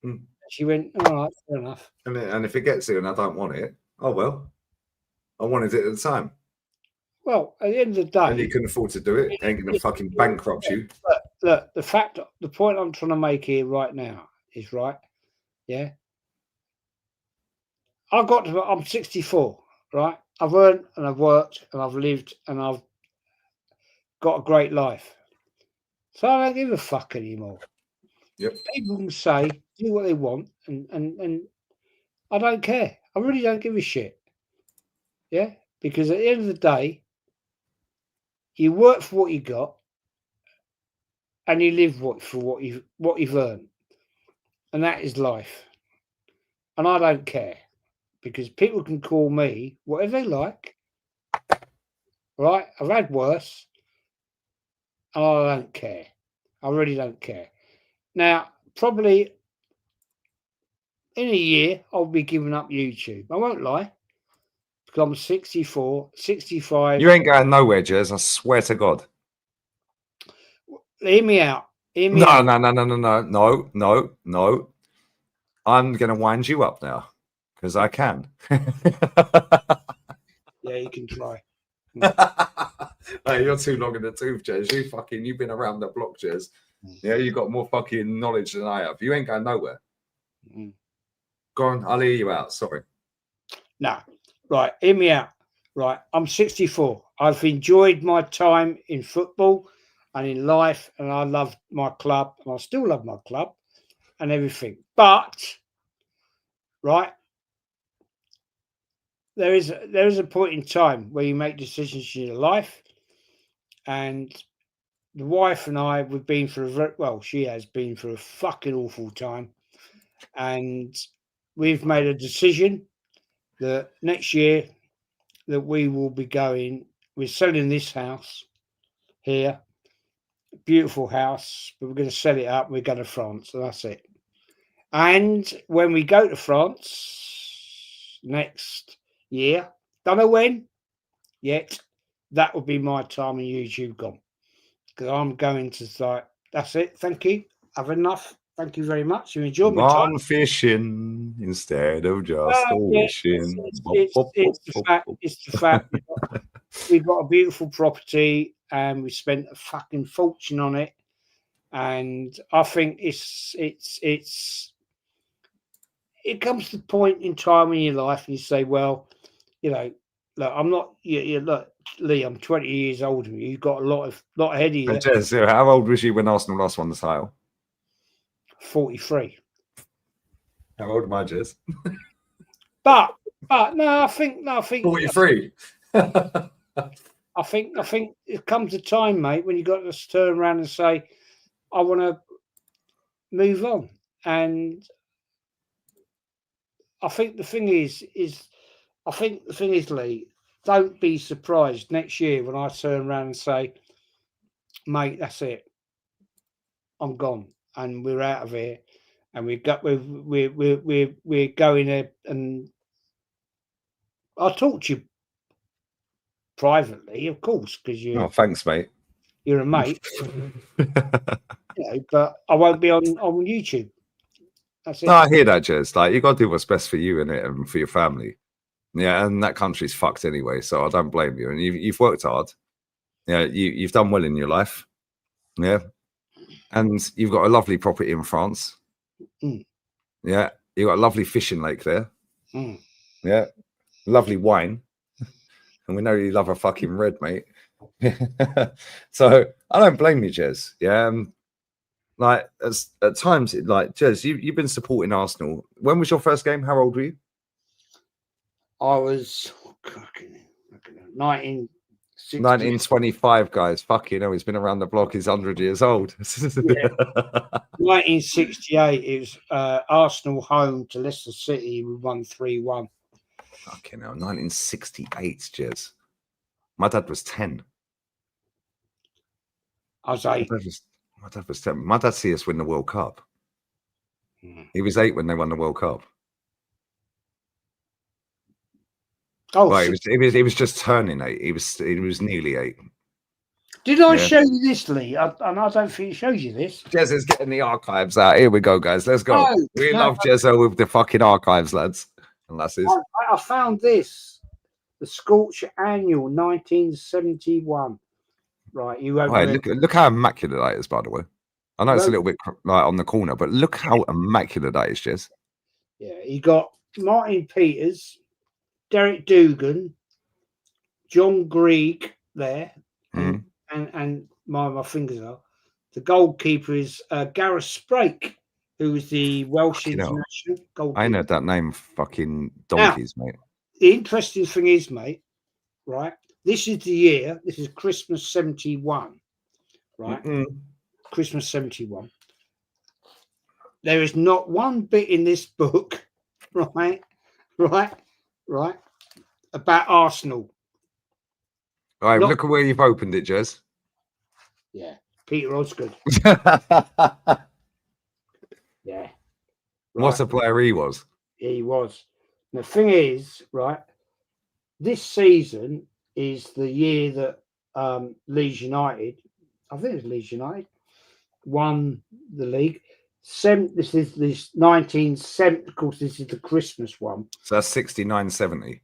Mm. She went, all right, fair enough. And if it gets here and I don't want it, oh well. I wanted it at the time. Well, at the end of the day, and you can afford to do it. Ain't gonna fucking bankrupt you. Look, the point I'm trying to make here right now is right. Yeah, I'm 64. Right, I've earned and I've worked and I've lived and I've got a great life. So I don't give a fuck anymore. Yep. People can say do what they want, and I don't care. I really don't give a shit. Yeah, because at the end of the day, you work for what you got, and you live for what you've earned, and that is life. And I don't care because people can call me whatever they like. Right? I've had worse, and I don't care. I really don't care. Now, probably in a year, I'll be giving up YouTube. I won't lie. Because I'm 64, 65. You ain't going nowhere, Jez. I swear to God. Hear me out. Hear me No, out. no, no, no, no, no, no, no, no. I'm going to wind you up now because I can. Yeah, you can try. Hey, you're too long in the tooth, Jez. You've been around the block, Jez. Yeah, you got more fucking knowledge than I have. You ain't going nowhere. Mm. Go on, I'll hear you out. Sorry. No, right. Hear me out. Right, I'm 64. I've enjoyed my time in football and in life, and I love my club, and I still love my club and everything. But right, there is a point in time where you make decisions in your life, and the wife and I we've been through she has been through a fucking awful time, and we've made a decision that next year that we're selling this house here, beautiful house, but we're going to set it up. We're going to France, and that's it. And when we go to France next year, don't know when yet, that will be my time on YouTube gone. Because I'm going to say, that's it. Thank you. I've enough. Thank you very much. You enjoyed my time. Gone fishing instead of just Yeah, wishing. it's the fact. It's the fact. We've got a beautiful property, and we spent a fucking fortune on it. And I think it comes to the point in time in your life, and you say, well, look, I'm not. Look, Lee, I'm 20 years older than you. You've got a lot ahead of you. Jez, how old was you when Arsenal last won the title? 43. How old am I, Jez? But no, I think 43. I think it comes a time, mate, when you got to turn around and say, I want to move on. And I think the thing is, Lee, don't be surprised next year when I turn around and say, mate, that's it. I'm gone, and we're out of here, and we're going there, and I'll talk to you privately, of course, because Thanks, mate. you're a mate, but I won't be on YouTube. That's it. No, I hear that, Jez. Like, you got to do what's best for you in it and for your family. Yeah, and that country's fucked anyway, so I don't blame you. And you've worked hard. Yeah, you've done well in your life. Yeah, and you've got a lovely property in France. Mm. Yeah, you've got a lovely fishing lake there. Mm. Yeah, lovely wine. And we know you love a fucking red, mate. So I don't blame you, Jez. Yeah, like at times, like Jez, you've been supporting Arsenal. When was your first game? How old were you? I was 1925, guys. Fuck, he's been around the block. He's 100 years old. 1968. It was Arsenal home to Leicester City. We won 3-1. Fucking hell, 1968, Jez. My dad was 10. I was 8. My dad was 10. My dad see us win the World Cup. He was 8 when they won the World Cup. Oh, well, he was just turning 8. He was nearly 8. Did I show you this, Lee? And I don't think it shows you this. Jez is getting the archives out. Here we go, guys. Let's go. We love Jezzo with the fucking archives, lads and lasses. I found this, the Scorch Annual, 1971. Right, you won't. Right, look how immaculate that is, by the way. I know it's a little bit like on the corner, but look how immaculate that is, Jez. Yeah, you got Martin Peters, Derek Dugan, John Greig there, and my fingers are. The goalkeeper is Gareth Sprake, who was the Welsh international goalkeeper. I know that name, fucking donkeys, mate. The interesting thing is, mate, right? This is the year. This is Christmas 71, right? Christmas 71. There is not one bit in this book, right, about Arsenal. All right, look at where you've opened it, Jez. Yeah, Peter Osgood. Yeah. What a player he was. He was. The thing is, right, this season is the year that Leeds United, I think it's Leeds United, won the league. This is this 1970. Of course, this is the Christmas one. So that's 69-70.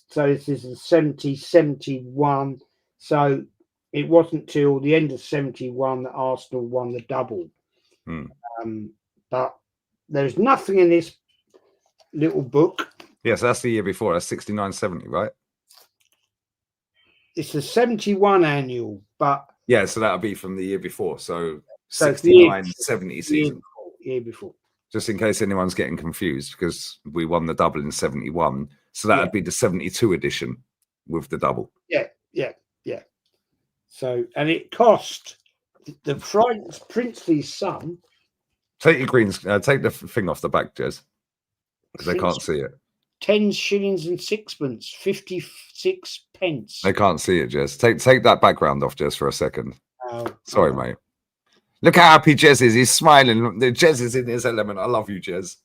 So this is the 70-71. So it wasn't till the end of 71 that Arsenal won the double. But there's nothing in this little book. Yes, that's the year before. That's 69-70, right? It's the 71 annual, but yeah, so that'll be from the year before. So it's 69-70 season. Year before. Just in case anyone's getting confused, because we won the double in 71. So that'd be the 72 edition with the double. Yeah. So, and it cost the princely sum. Take your greens, take the thing off the back, Jez, because they can't see it. 10 shillings and sixpence, 56 pence. They can't see it, Jez. Take that background off, Jez, for a second. Sorry, mate. Look how happy Jez is. He's smiling. Jez is in his element. I love you, Jez.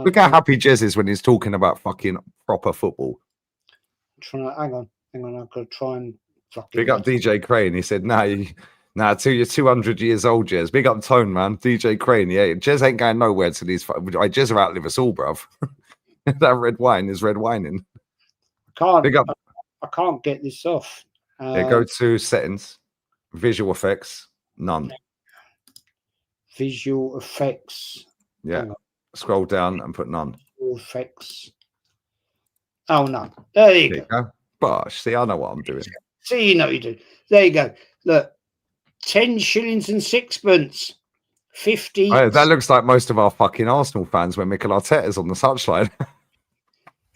Look how happy Jez is when he's talking about fucking proper football. Hang on. I've got to try and fucking... Big up DJ Crane. He said, till you're 200 years old, Jez. Big up Tone, man. DJ Crane. Yeah, Jez ain't going nowhere till he's... Jez will outlive us all, bruv. That red wine is red wining. I can't get this off. Go to settings, visual effects, none. Visual effects. Yeah. Scroll down and put none. Visual effects. Oh, no. There you go. Bosh. See, I know what I'm doing. See, you know you do. There you go. Look, 10 shillings and sixpence. 50. Oh, that looks like most of our fucking Arsenal fans when Mikel Arteta's on the touchline.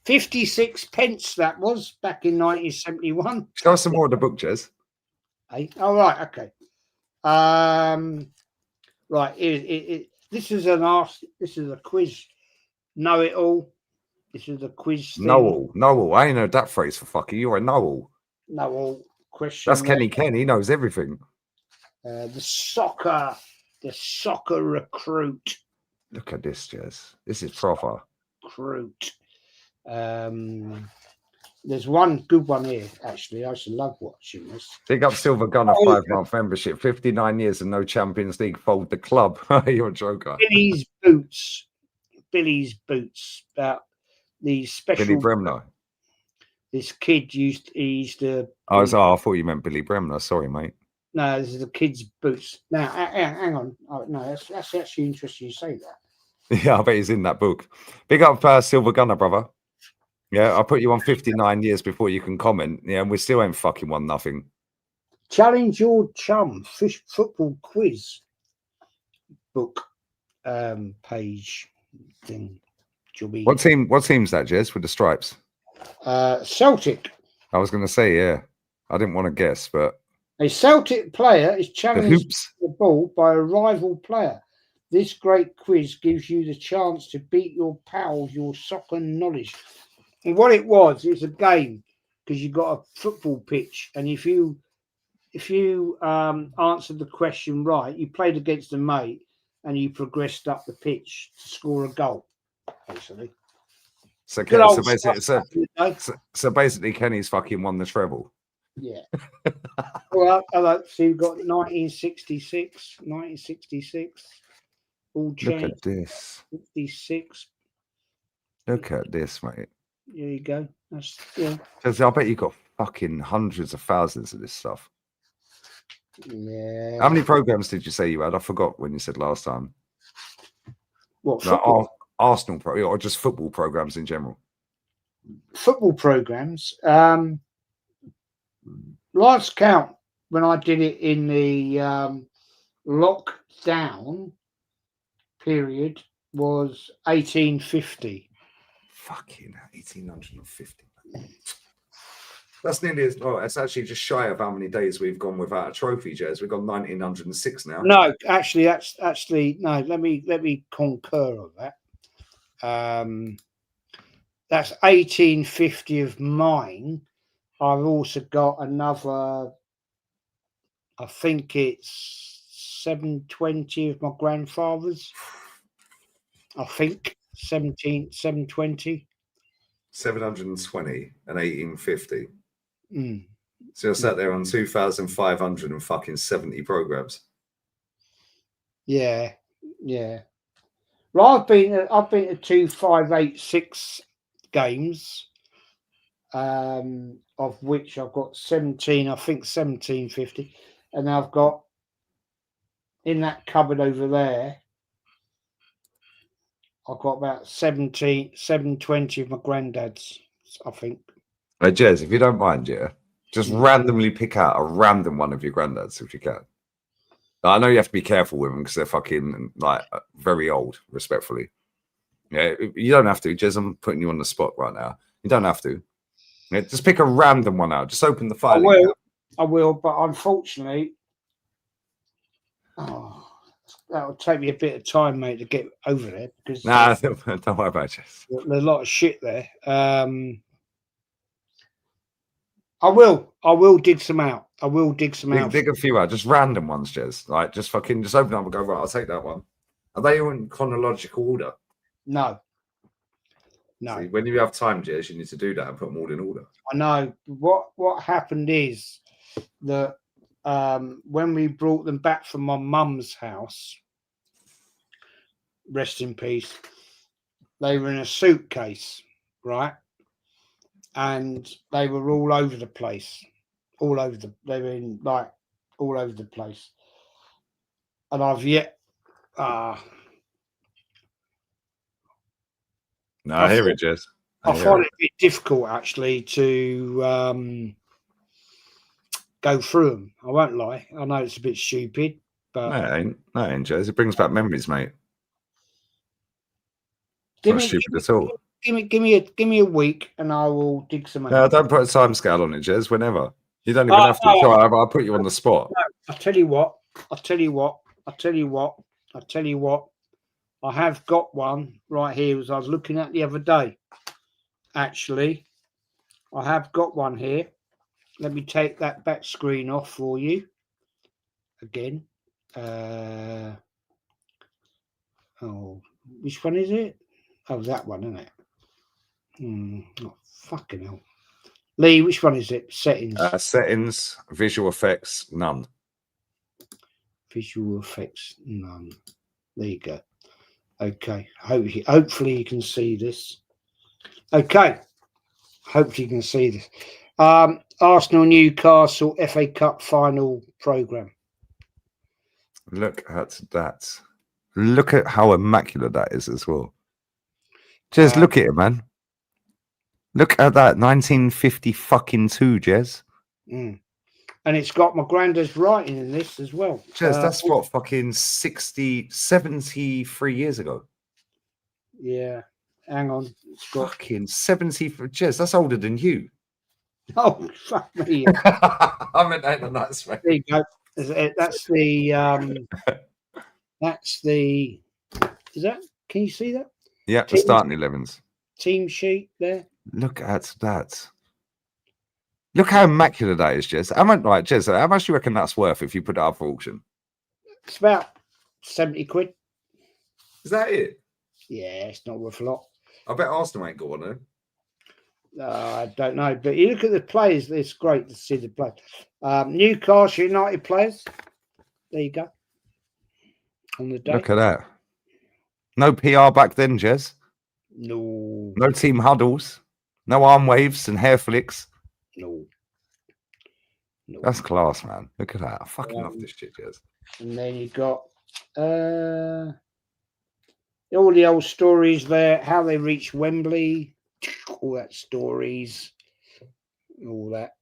56 pence that was back in 1971. Show us some more of the book, Jez. Hey? Oh, right. Okay. Right. This is a quiz. Know it all. This is a quiz thing. Know all. I ain't heard that phrase for fucking. You're a know all. Know all question. That's Kenny Ken. He knows everything. The soccer recruit. Look at this, Jez. This is proper. Recruit. There's one good one here, actually. I used to love watching this. Big up Silver Gunner, 5-month membership, 59 years and no Champions League. Fold the club. You're a joker. Billy's boots. About the special. Billy Bremner. This kid used to. I thought you meant Billy Bremner. Sorry, mate. No, this is the kid's boots. Now, hang on. Oh, no, that's actually interesting you say that. Yeah, I bet he's in that book. Big up Silver Gunner, brother. Yeah, I put you on 59 years before you can comment. Yeah, and we still ain't fucking won nothing. Challenge your chum fish football quiz book page thing. What team's that, Jez, with the stripes? Celtic. I was going to say, yeah. I didn't want to guess, but a Celtic player is challenged the ball by a rival player. This great quiz gives you the chance to beat your pals, your soccer knowledge. And what it was, it's a game because you've got a football pitch, and if you answered the question right, you played against a mate, and you progressed up the pitch to score a goal. Basically, so basically, Kenny's fucking won the treble. Yeah. Well, so you've got 1966. All changed. Look at this. 66. Look at this, mate. There you go. That's I bet you got fucking hundreds of thousands of this stuff. Yeah. How many programs did you say you had? I forgot when you said last time. What? Arsenal or just football programs in general? Football programs. Last count when I did it in the lockdown period was 1850. Fucking 1850. That's nearly as well. It's actually just shy of how many days we've gone without a trophy, Jez. We've got 1906 now. No, actually, that's no. Let me concur on that. That's 1850 of mine. I've also got another. I think it's 720 of my grandfather's. I think 720. 720 and 1850. Mm. So you're sat there on 2,570 programs. Yeah, yeah. Well, I've been to 2586 games, of which I've got 17. I think 1750, and I've got in that cupboard over there. I've got about 720 of my granddad's, I think. Hey, Jez, if you don't mind, yeah, just Mm. randomly pick out a random one of your granddads if you can. Now, I know you have to be careful with them because they're fucking like very old, respectfully. Yeah, you don't have to. Jez, I'm putting you on the spot right now. You don't have to. Yeah, just pick a random one out. Just open the file. I will, but unfortunately, that'll take me a bit of time, mate, to get over there because Nah, don't worry about it. Jez. there's a lot of shit there. I will dig some out. I will dig some out. Dig a few out, just random ones, Jez. Like, just fucking, just open up and go, right, I'll take that one. Are they all in chronological order? No. See, when you have time, Jez, you need to do that and put them all in order. I know. What happened is that when we brought them back from my mum's house, rest in peace, they were in a suitcase, right? And they were all over the place. They were in like all over the place. And I've yet No, I hear it, Jez. I find it a bit difficult actually to go through them. I won't lie. I know it's a bit stupid, but no, it ain't, Jez. It brings back memories, mate. Give Not stupid at all. Give me a week, and I will dig some out. No, don't put a time scale on it, Jez. Whenever you don't even have to. No, I'll put you on the spot. No, I'll tell you what. I have got one right here, as I was looking at the other day. Actually, I have got one here. Let me take that back screen off for you again. Oh, which one is it? Oh, that one, isn't it? Oh, fucking hell. Lee, which one is it? Settings. Settings, visual effects, none. Visual effects, none. There you go. Okay. Hopefully you can see this. Okay. Hopefully you can see this. Arsenal Newcastle FA Cup final program. Look at that. Look at how immaculate that is as well. Jez, look at it, man. Look at that. 1950 fucking 2, Jez. And it's got my granddad's writing in this as well. Jez, that's what, fucking 73 years ago. Yeah. Hang on. It's got fucking 70. Jez, that's older than you. Oh, fuck me. I meant that in a nice way. There you go. That's the is that, can you see that? Yeah, the starting 11s. Team sheet there. Look at that. Look how immaculate that is, Jez. How much, right, Jez, how much do you reckon that's worth if you put it up for auction? It's about 70 quid. Is that it? Yeah, it's not worth a lot. I bet Arsenal ain't got one, eh? I don't know, but you look at the players, it's great to see the players. Newcastle United players. There you go. On the day. Look at that. No PR back then, Jez. No. No team huddles. No arm waves and hair flicks. No. That's class, man. Look at that. I fucking love this shit, Jez. And then you got all the old stories there, how they reached Wembley, all that stories, all that.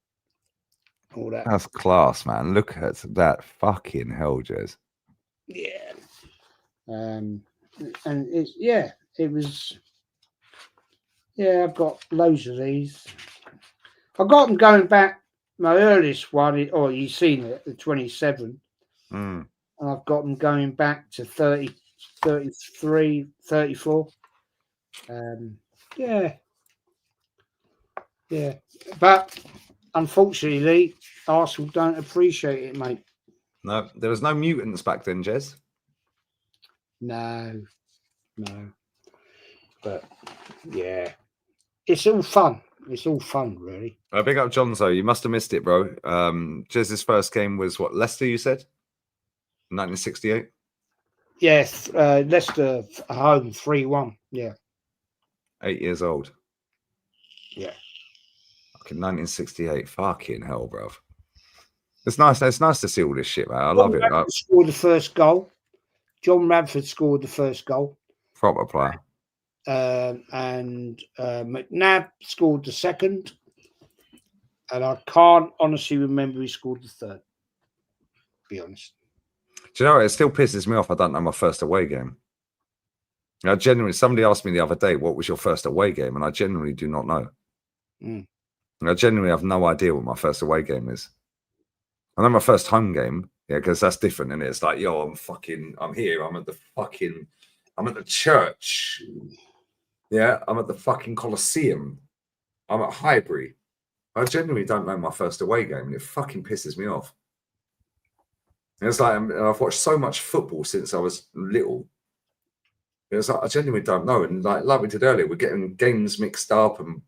That's class, man. Look at that. Fucking hell, Jez. Yeah. And it's, it was, I've got loads of these. I got them going back. My earliest one, you've seen it, the 27. And I've got them going back to 30, 33, 34. Yeah. But unfortunately, Arsenal don't appreciate it, mate. No, there was no mutants back then, Jez. No. But yeah, it's all fun. It's all fun, really. Big up Jonzo. You must have missed it, bro. Jez's first game was what, Leicester, you said? 1968? Yes, Leicester home 3-1. Yeah. 8 years old. Yeah. Fucking 1968. Fucking hell, bro. It's nice. It's nice to see all this shit, man. I love it. Radford scored the first goal. John Radford scored the first goal. Proper player. And McNabb scored the second. And I can't honestly remember who scored the third, to be honest. Do you know what? It still pisses me off. I don't know my first away game. I genuinely, somebody asked me the other day, what was your first away game? And I genuinely do not know. I genuinely have no idea what my first away game is. I know my first home game, yeah, because that's different. And it's like, yo, I'm here. I'm at the church. Yeah, I'm at the fucking Colosseum. I'm at Highbury. I genuinely don't know my first away game, and it fucking pisses me off. And it's like, I've watched so much football since I was little. It's like, I genuinely don't know. And like we did earlier, we're getting games mixed up and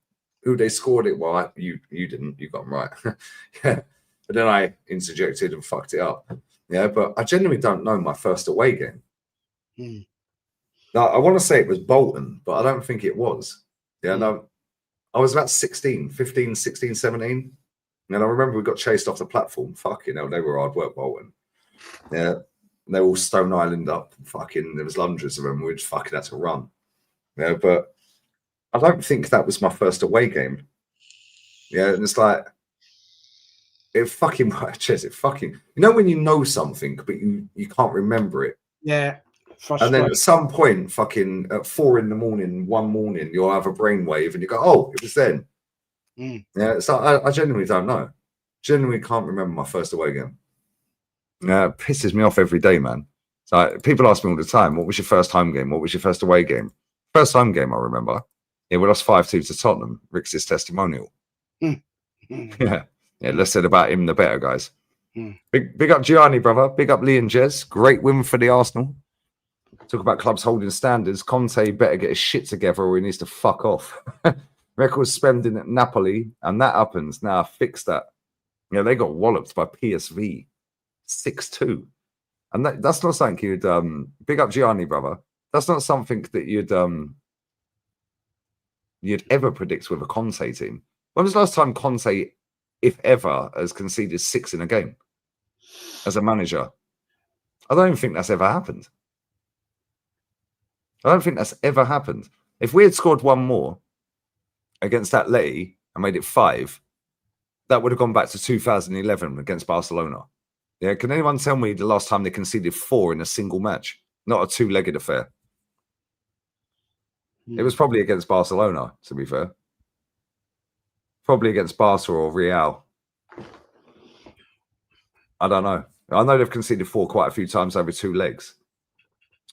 who they scored it. Well, you didn't. You got them right. Yeah. But then I interjected and fucked it up. Yeah, but I genuinely don't know my first away game. Now, I want to say it was Bolton, but I don't think it was. Yeah, no, I was about 16, 15, 16, 17. And I remember we got chased off the platform. Fucking hell, they were hard work, Bolton. Yeah, they were all Stone Island up. Fucking, there was hundreds of them. We just fucking had to run. Yeah, but I don't think that was my first away game. Yeah, and it's like, it fucking, you know when you know something, but you can't remember it? Yeah. And then at some point, fucking at 4 a.m, one morning, you'll have a brainwave and you go, oh, it was then. Yeah, so I genuinely don't know. Genuinely can't remember my first away game. It pisses me off every day, man. So people ask me all the time, what was your first home game? What was your first away game? First home game, I remember. Yeah, we lost 5-2 to Tottenham. Rick's testimonial. Yeah, less said about him, the better, guys. Big up Gianni, brother. Big up Lee and Jez. Great win for the Arsenal. Talk about clubs holding standards. Conte better get his shit together or he needs to fuck off. Record spending at Napoli, and that happens. Now, fix that. Yeah, they got walloped by PSV 6-2. And that's not something you'd big up Gianni, brother. That's not something that you'd ever predict with a Conte team. When was the last time Conte, if ever, has conceded 6 in a game as a manager? I don't even think that's ever happened. I don't think that's ever happened. If we had scored one more against Atleti and made it 5, that would have gone back to 2011 against Barcelona. Yeah, can anyone tell me the last time they conceded 4 in a single match? Not a 2-legged affair. It was probably against Barcelona, to be fair. Probably against Barca or Real. I don't know. I know they've conceded 4 quite a few times over 2 legs.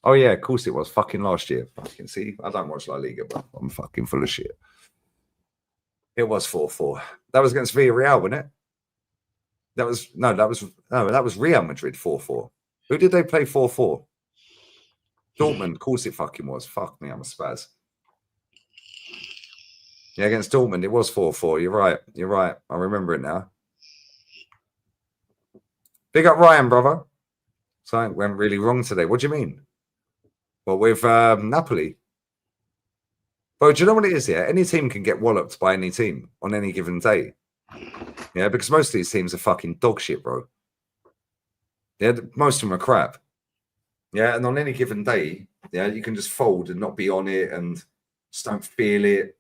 Oh, yeah, of course it was. Fucking last year. Fucking see, I don't watch La Liga, but I'm fucking full of shit. It was 4-4. That was against Villarreal, wasn't it? That was Real Madrid 4-4. Who did they play 4-4? Dortmund. Of course it fucking was. Fuck me, I'm a spaz. Yeah, against Dortmund, it was 4-4. You're right. I remember it now. Big up Ryan, brother. Something went really wrong today. What do you mean? Well, with Napoli. But do you know what it is here? Any team can get walloped by any team on any given day. Yeah, because most of these teams are fucking dog shit, bro. Yeah, most of them are crap. Yeah, and on any given day, yeah, you can just fold and not be on it and just don't feel it.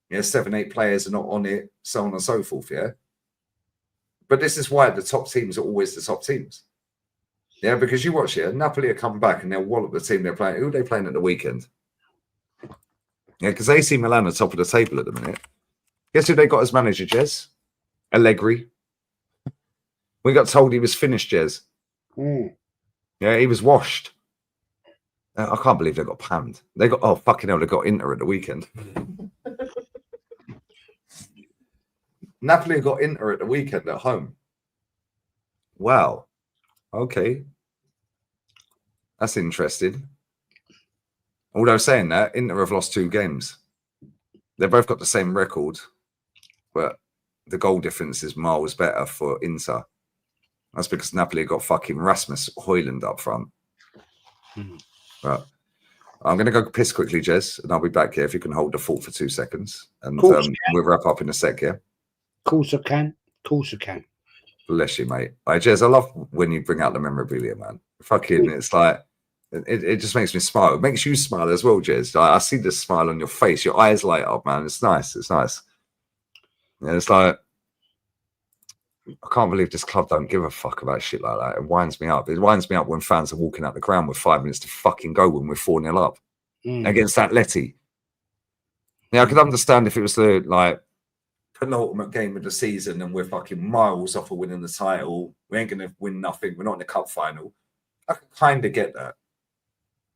Yeah, 7, 8 players are not on it, so on and so forth, yeah. But this is why the top teams are always the top teams. Yeah, because you watch it, Napoli will come back and they'll wallop the team they're playing. Who are they playing at the weekend? Yeah, because AC Milan are top of the table at the minute. Guess who they got as manager, Jez? Allegri. We got told he was finished, Jez. Yeah, he was washed. I can't believe they got panned. They got, oh, fucking hell, they got Inter at the weekend. Napoli got Inter at the weekend at home. Wow. Okay. That's interesting. Although saying that, Inter have lost 2 games. They've both got the same record, but the goal difference is miles better for Inter. That's because Napoli got fucking Rasmus Højlund up front. But I'm going to go piss quickly, Jez, and I'll be back here if you can hold the thought for 2 seconds. And we'll wrap up in a sec, yeah? Of course I can. Of course I can. Bless you, mate. Jez, I love when you bring out the memorabilia, man. Fucking, it's like, it just makes me smile. It makes you smile as well, Jez. I see the smile on your face. Your eyes light up, man. It's nice. It's nice. And it's like, I can't believe this club don't give a fuck about shit like that. It winds me up. It winds me up when fans are walking out the ground with 5 minutes to fucking go when we're 4-0 up against that Letty. Yeah, I could understand if it was the like penultimate game of the season and we're fucking miles off of winning the title. We ain't gonna win nothing. We're not in the cup final. I can kind of get that.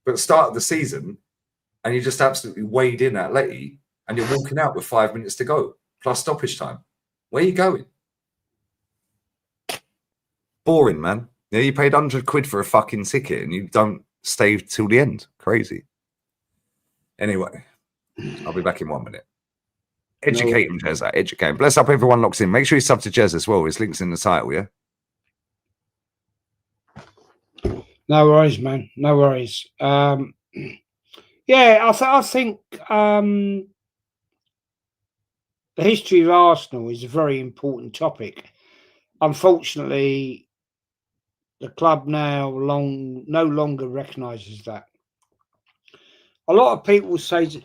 But at the start of the season, and you just absolutely wade in at Letty, and you're walking out with 5 minutes to go plus stoppage time. Where are you going? Boring, man. Yeah, you paid £100 for a fucking ticket and you don't stay till the end. Crazy. Anyway, I'll be back in 1 minute. Educate him, Jez. Educate him. Bless up everyone locks in. Make sure you sub to Jez as well. His link's in the title, yeah? No worries, man. No worries. Yeah, I think the history of Arsenal is a very important topic. Unfortunately, the club now no longer recognises that. A lot of people say,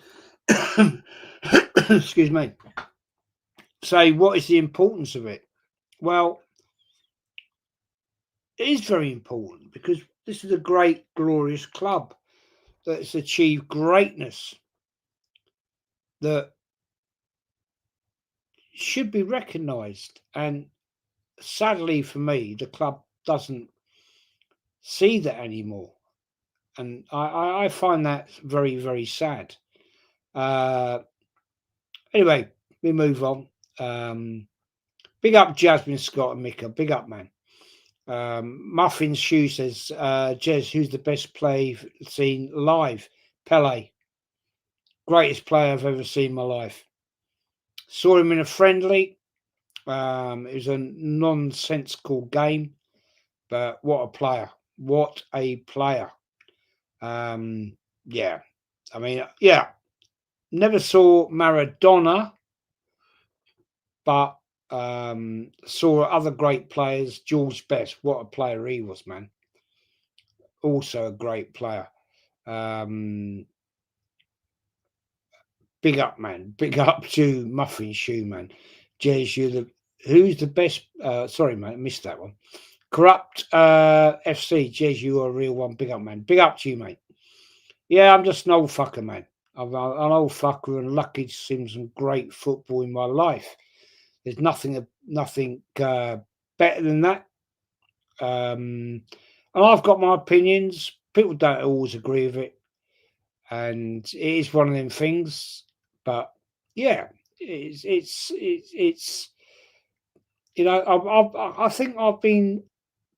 excuse me, say, what is the importance of it? Well, it is very important because this is a great, glorious club that's achieved greatness that should be recognised. And sadly for me, the club doesn't see that anymore. And I find that very, very sad. Anyway, we move on. Big up Jasmine Scott and Mika. Big up, man. Muffin Shoe says, Jez, who's the best player you've seen live? Pele. Greatest player I've ever seen in my life. Saw him in a friendly. It was a nonsensical game, but what a player. What a player. Yeah. I mean, yeah. Never saw Maradona, but saw other great players. George Best, what a player he was, man. Also a great player. Big up, man. Big up to Muffin Shoe, man. Jez, who's the best? Sorry, man, I missed that one. Corrupt FC, Jez, you are a real one. Big up, man. Big up to you, mate. Yeah, I'm just an old fucker, man. I'm an old fucker and lucky to see some great football in my life. There's nothing better than that. And I've got my opinions. People don't always agree with it, and it is one of them things. But yeah, it's you know, I think I've been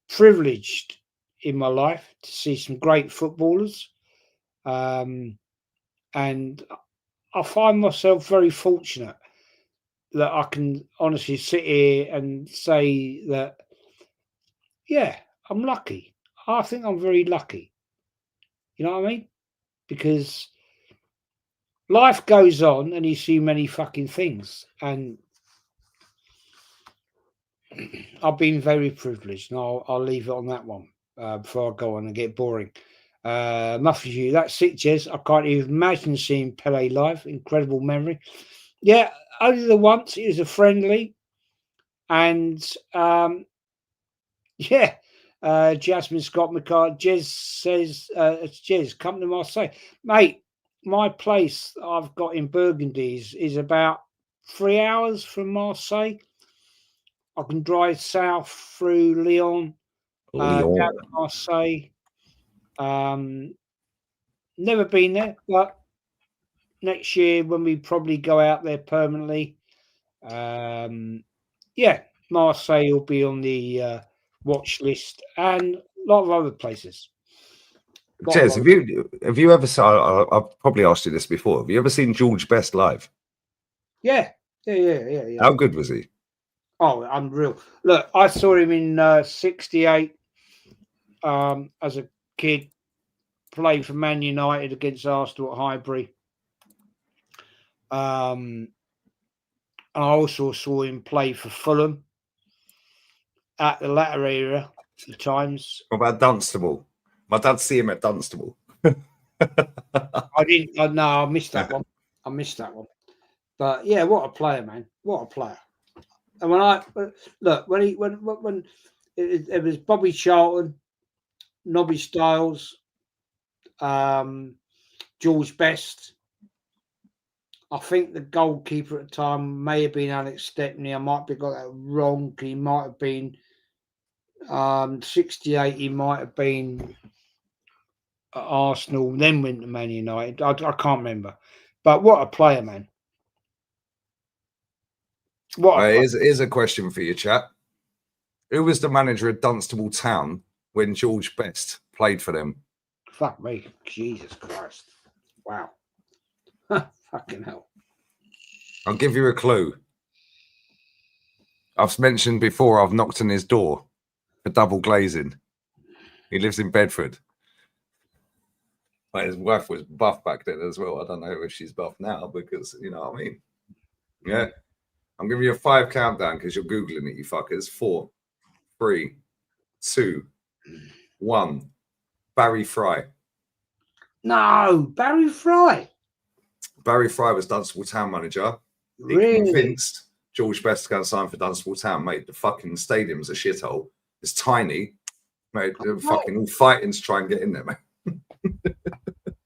privileged in my life to see some great footballers, and I find myself very fortunate that I can honestly sit here and say that, yeah, I'm lucky. I think I'm very lucky. You know what I mean? Because life goes on and you see many fucking things. And I've been very privileged. And I'll leave it on that one before I go on and get boring. Muffy you, that's it, Jez. I can't even imagine seeing Pele live. Incredible memory. Yeah, only the once. It was a friendly. And yeah, Jasmine Scott McCart. Jez says, it's Jez, come to Marseille. Mate, my place I've got in Burgundy is about 3 hours from Marseille. I can drive south through Lyon, down to Marseille. Never been there, but next year when we probably go out there permanently, yeah, Marseille will be on the watch list and a lot of other places. Jez, have you ever seen? I've probably asked you this before. Have you ever seen George Best live? Yeah. How good was he? Oh, unreal. Look, I saw him in 68 as a kid, play for Man United against Arsenal at Highbury. I also saw him play for Fulham at the latter era of times. What about Dunstable? My dad see him at Dunstable. I didn't. No, I missed that one. But yeah, what a player, man! What a player. And when it was Bobby Charlton, Nobby Stiles, George Best. I think the goalkeeper at the time may have been Alex Stepney. I might have got that wrong. He might have been 68. He might have been at Arsenal, then went to Man United. I can't remember. But what a player, man. Here's a question for you, chat. Who was the manager of Dunstable Town when George Best played for them? Fuck me. Jesus Christ. Wow. Fucking hell. I'll give you a clue. I've mentioned before I've knocked on his door for double glazing. He lives in Bedford. His wife was buff back then as well. I don't know if she's buff now because, you know what I mean? Yeah. I'm giving you a 5 countdown because you're Googling it, you fuckers. 4, 3, 2, 1. Barry Fry. No, Barry Fry. Barry Fry was Dunstable Town manager. He convinced George Best to go and sign for Dunstable Town. Mate, the fucking stadium's a shithole. It's tiny. Mate, they're fucking all fighting to try and get in there, mate.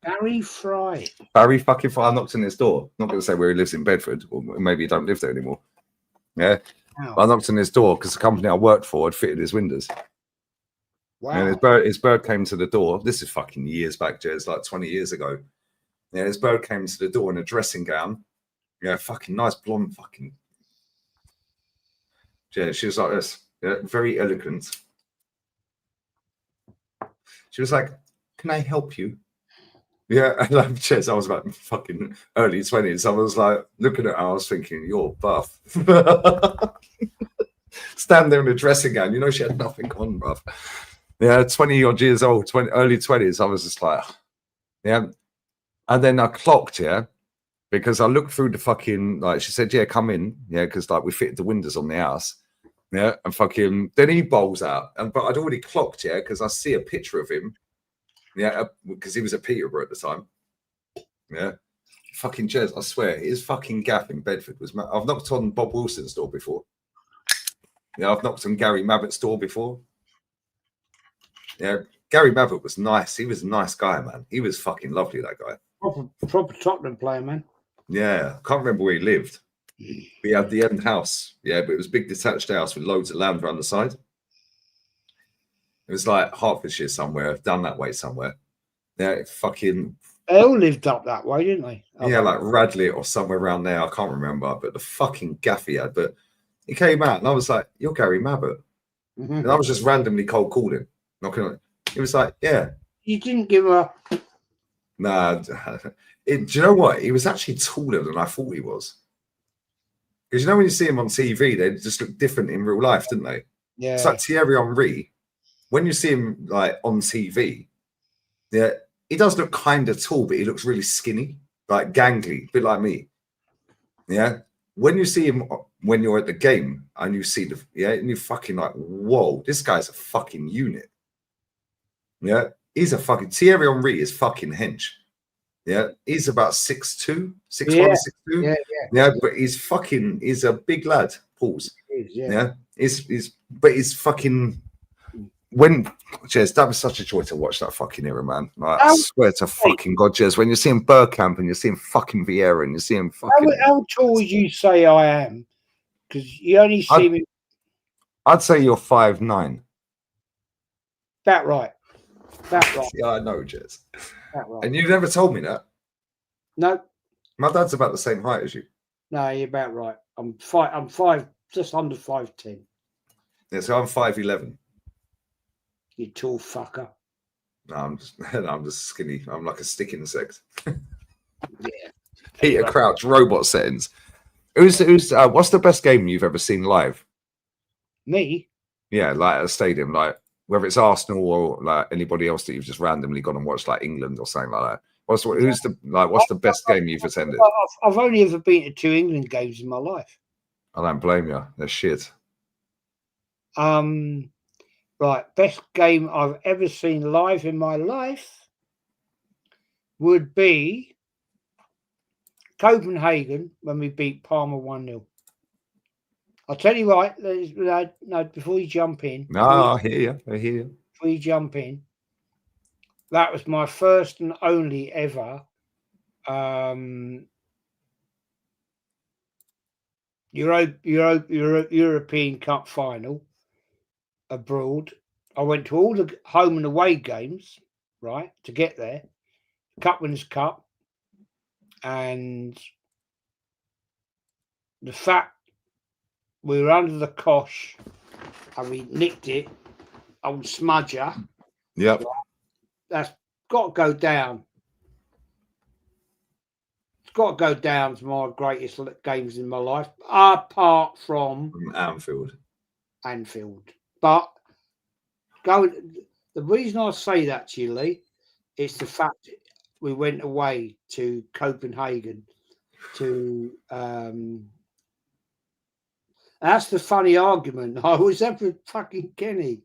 Barry Fry. Barry fucking Fry. I knocked on his door. Not going to say where he lives in Bedford, or maybe he don't live there anymore. Yeah. Wow. I knocked on his door because the company I worked for had fitted his windows. Wow. And his bird came to the door. This is fucking years back, Jez, like 20 years ago. Yeah, his bird came to the door in a dressing gown. Yeah, fucking nice blonde fucking. Yeah, she was like this. Yeah, very elegant. She was like, "Can I help you?" Yeah, and I was about fucking early 20s. I was like looking at her, I was thinking, "You're buff." Stand there in a dressing gown. You know, she had nothing on, bruv. Yeah, 20 odd years old, early 20s. I was just like, yeah. And then I clocked, yeah, because I looked through the fucking, like, she said, "Yeah, come in." Yeah, because like we fitted the windows on the house. Yeah, and fucking, then he bowls out. But I'd already clocked, yeah, because I see a picture of him. Yeah, because he was at Peterborough at the time. Yeah. Fucking Jez, I swear, his fucking gaff in Bedford was. I've knocked on Bob Wilson's door before. Yeah, I've knocked on Gary Mabbott's door before. Yeah, Gary Mabbott was nice. He was a nice guy, man. He was fucking lovely, that guy. Proper Tottenham player, man. Yeah, I can't remember where he lived. We had the end house. Yeah, but it was a big detached house with loads of land around the side. It was like Hertfordshire somewhere, down that way somewhere. Yeah, fucking. They all lived up that way, didn't they? Yeah, like Radley or somewhere around there. I can't remember, but the fucking gaff he had. But he came out and I was like, "You're Gary Mabbott." And I was just randomly cold calling, knocking on it. He was like, "Yeah." You didn't give a. Nah. Do you know what? He was actually taller than I thought he was. Because you know when you see him on TV, they just look different in real life, didn't they? Yeah. It's like Thierry Henry. When you see him like on TV, yeah, he does look kind of tall, but he looks really skinny, like gangly, a bit like me. Yeah. When you see him when you're at the game and you see and you're fucking like, whoa, this guy's a fucking unit. Yeah. He's a fucking Thierry Henry is fucking hench. Yeah. He's about 6'2", 6'1", 6'2". Yeah, but he's a big lad, Paul's. Yeah. He's fucking. Jez, that was such a joy to watch that fucking era, man. Like, I swear to fucking God, Jez, when you're seeing Bergkamp and you're seeing fucking Vieira and you're seeing fucking. How tall would you say I am? Because you only see me. I'd say you're 5'9". That right. Yeah, I know, Jez. That right. And you never told me that. No. My dad's about the same height as you. No, you're about right. I'm five, just under 5'10". Yeah, so I'm 5'11". You tall fucker. No, I'm just skinny. I'm like a stick insect. Yeah. Peter Crouch, robot settings. What's the best game you've ever seen live? Me? Yeah, like at a stadium, like whether it's Arsenal or like anybody else that you've just randomly gone and watched, like England or something like that. What's the best game you've attended? I've only ever been to 2 England games in my life. I don't blame you. They're shit. Right, best game I've ever seen live in my life would be Copenhagen when we beat Parma 1-0. I'll tell you right, no, before you jump in. No, I hear you. I hear you. Before you jump in, that was my first and only ever European Cup final abroad. I went to all the home and away games, right, to get there. Cup Winners' Cup, and the fact we were under the cosh and we nicked it, old smudger. Yep. That's got to go down. It's got to go down to my greatest games in my life, apart from Anfield. But the reason I say that to you, Lee, is the fact we went away to Copenhagen to that's the funny argument I always have with fucking Kenny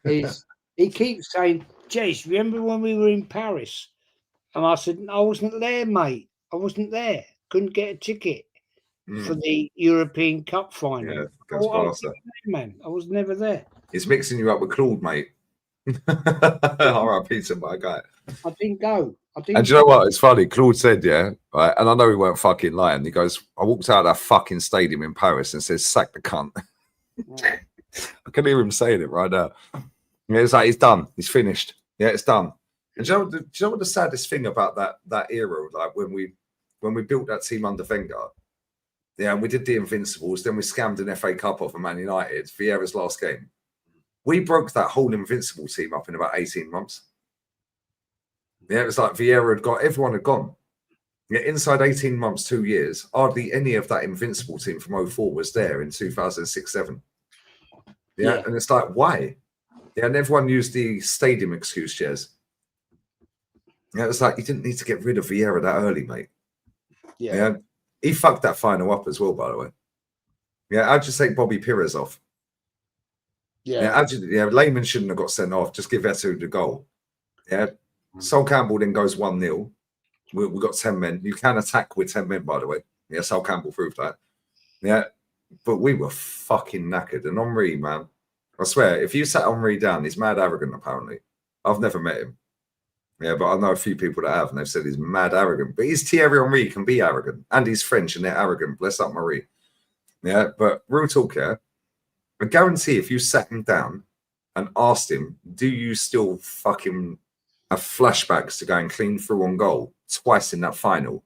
is he keeps saying, Jace, remember when we were in Paris? And I said, I wasn't there, mate. I wasn't there. Couldn't get a ticket for the European Cup final. Yeah, man, I was never there. He's mixing you up with Claude, mate. R.I.P. to my guy. I didn't go. And do you know what? It's funny. Claude said, yeah, right, and I know he weren't fucking lying. He goes, I walked out of that fucking stadium in Paris and says, sack the cunt. Yeah. I can hear him saying it right now. Yeah, it's like, he's done. He's finished. Yeah, it's done. And do you know what the saddest thing about that era, like when we built that team under Wenger, yeah, and we did the Invincibles, then we scammed an FA Cup off of Man United, Vieira's last game. We broke that whole Invincible team up in about 18 months. Yeah, it was like Vieira everyone had gone. Yeah, inside 18 months, 2 years, hardly any of that Invincible team from 04 was there in 2006-07. Yeah, and it's like, why? Yeah, and everyone used the stadium excuse, Jez. Yeah, it's like, you didn't need to get rid of Vieira that early, mate. Yeah. He fucked that final up as well, by the way. Yeah, I'd just take Bobby Pires off. Yeah, Lehman shouldn't have got sent off. Just give Etu the goal. Yeah. Sol Campbell then goes 1-0. We've got 10 men. You can attack with 10 men, by the way. Yeah, Sol Campbell proved that. Yeah, but we were fucking knackered. And Henry, man, I swear, if you sat Henry down, he's mad arrogant, apparently. I've never met him. Yeah, but I know a few people that have, and they've said he's mad arrogant. But he's Thierry Henry, can be arrogant. And he's French, and they're arrogant. Bless up Marie. Yeah, but real talk here. I guarantee if you sat him down and asked him, do you still fucking have flashbacks to going clean through on goal twice in that final?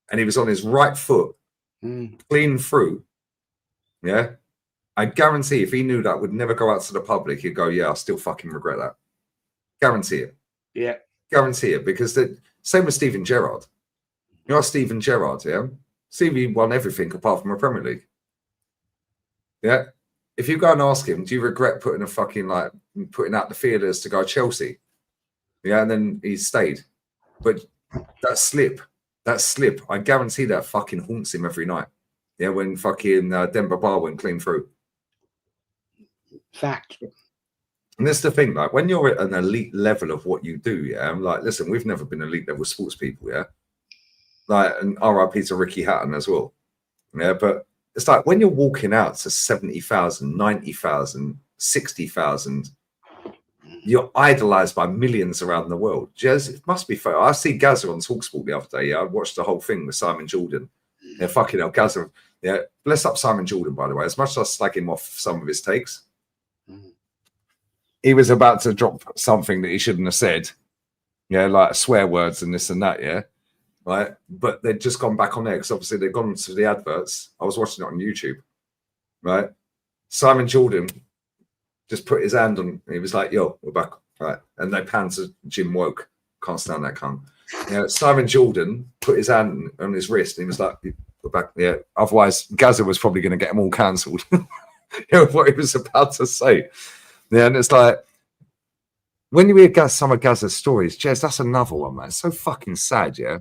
And he was on his right foot, clean through. Yeah. I guarantee if he knew that would never go out to the public, he'd go, yeah, I still fucking regret that. Guarantee it. Yeah. Guarantee it. Because same with Steven Gerrard. You know Steven Gerrard, yeah? Stevie won everything apart from a Premier League. Yeah. If you go and ask him, do you regret putting out the feelers to go Chelsea? Yeah, and then he stayed. But that slip, I guarantee that fucking haunts him every night. Yeah, when fucking Demba Ba went clean through. Fact. And that's the thing, like when you're at an elite level of what you do, yeah, I'm like, listen, we've never been elite level sports people, yeah. Like, and RIP to Ricky Hatton as well. Yeah, but it's like when you're walking out to 70,000, 90,000, 60,000, you're idolized by millions around the world. Jez, it must be fair. I see Gaza on TalkSport the other day. Yeah, I watched the whole thing with Simon Jordan. Yeah, fucking hell, Gaza. Yeah, bless up Simon Jordan, by the way. As much as I slag him off some of his takes, he was about to drop something that he shouldn't have said. Yeah, like swear words and this and that. Yeah, right. But they'd just gone back on there because obviously they'd gone to the adverts. I was watching it on YouTube. Right, Simon Jordan just put his hand on. He was like, "Yo, we're back. Right. And they pan to Jim Woke. Can't stand that cunt. Simon Jordan put his hand on his wrist and he was like, go back. Yeah. Otherwise, Gaza was probably going to get them all cancelled. What he was about to say. Yeah. And it's like, when you hear some of Gaza's stories, Jez, that's another one, man. It's so fucking sad, yeah?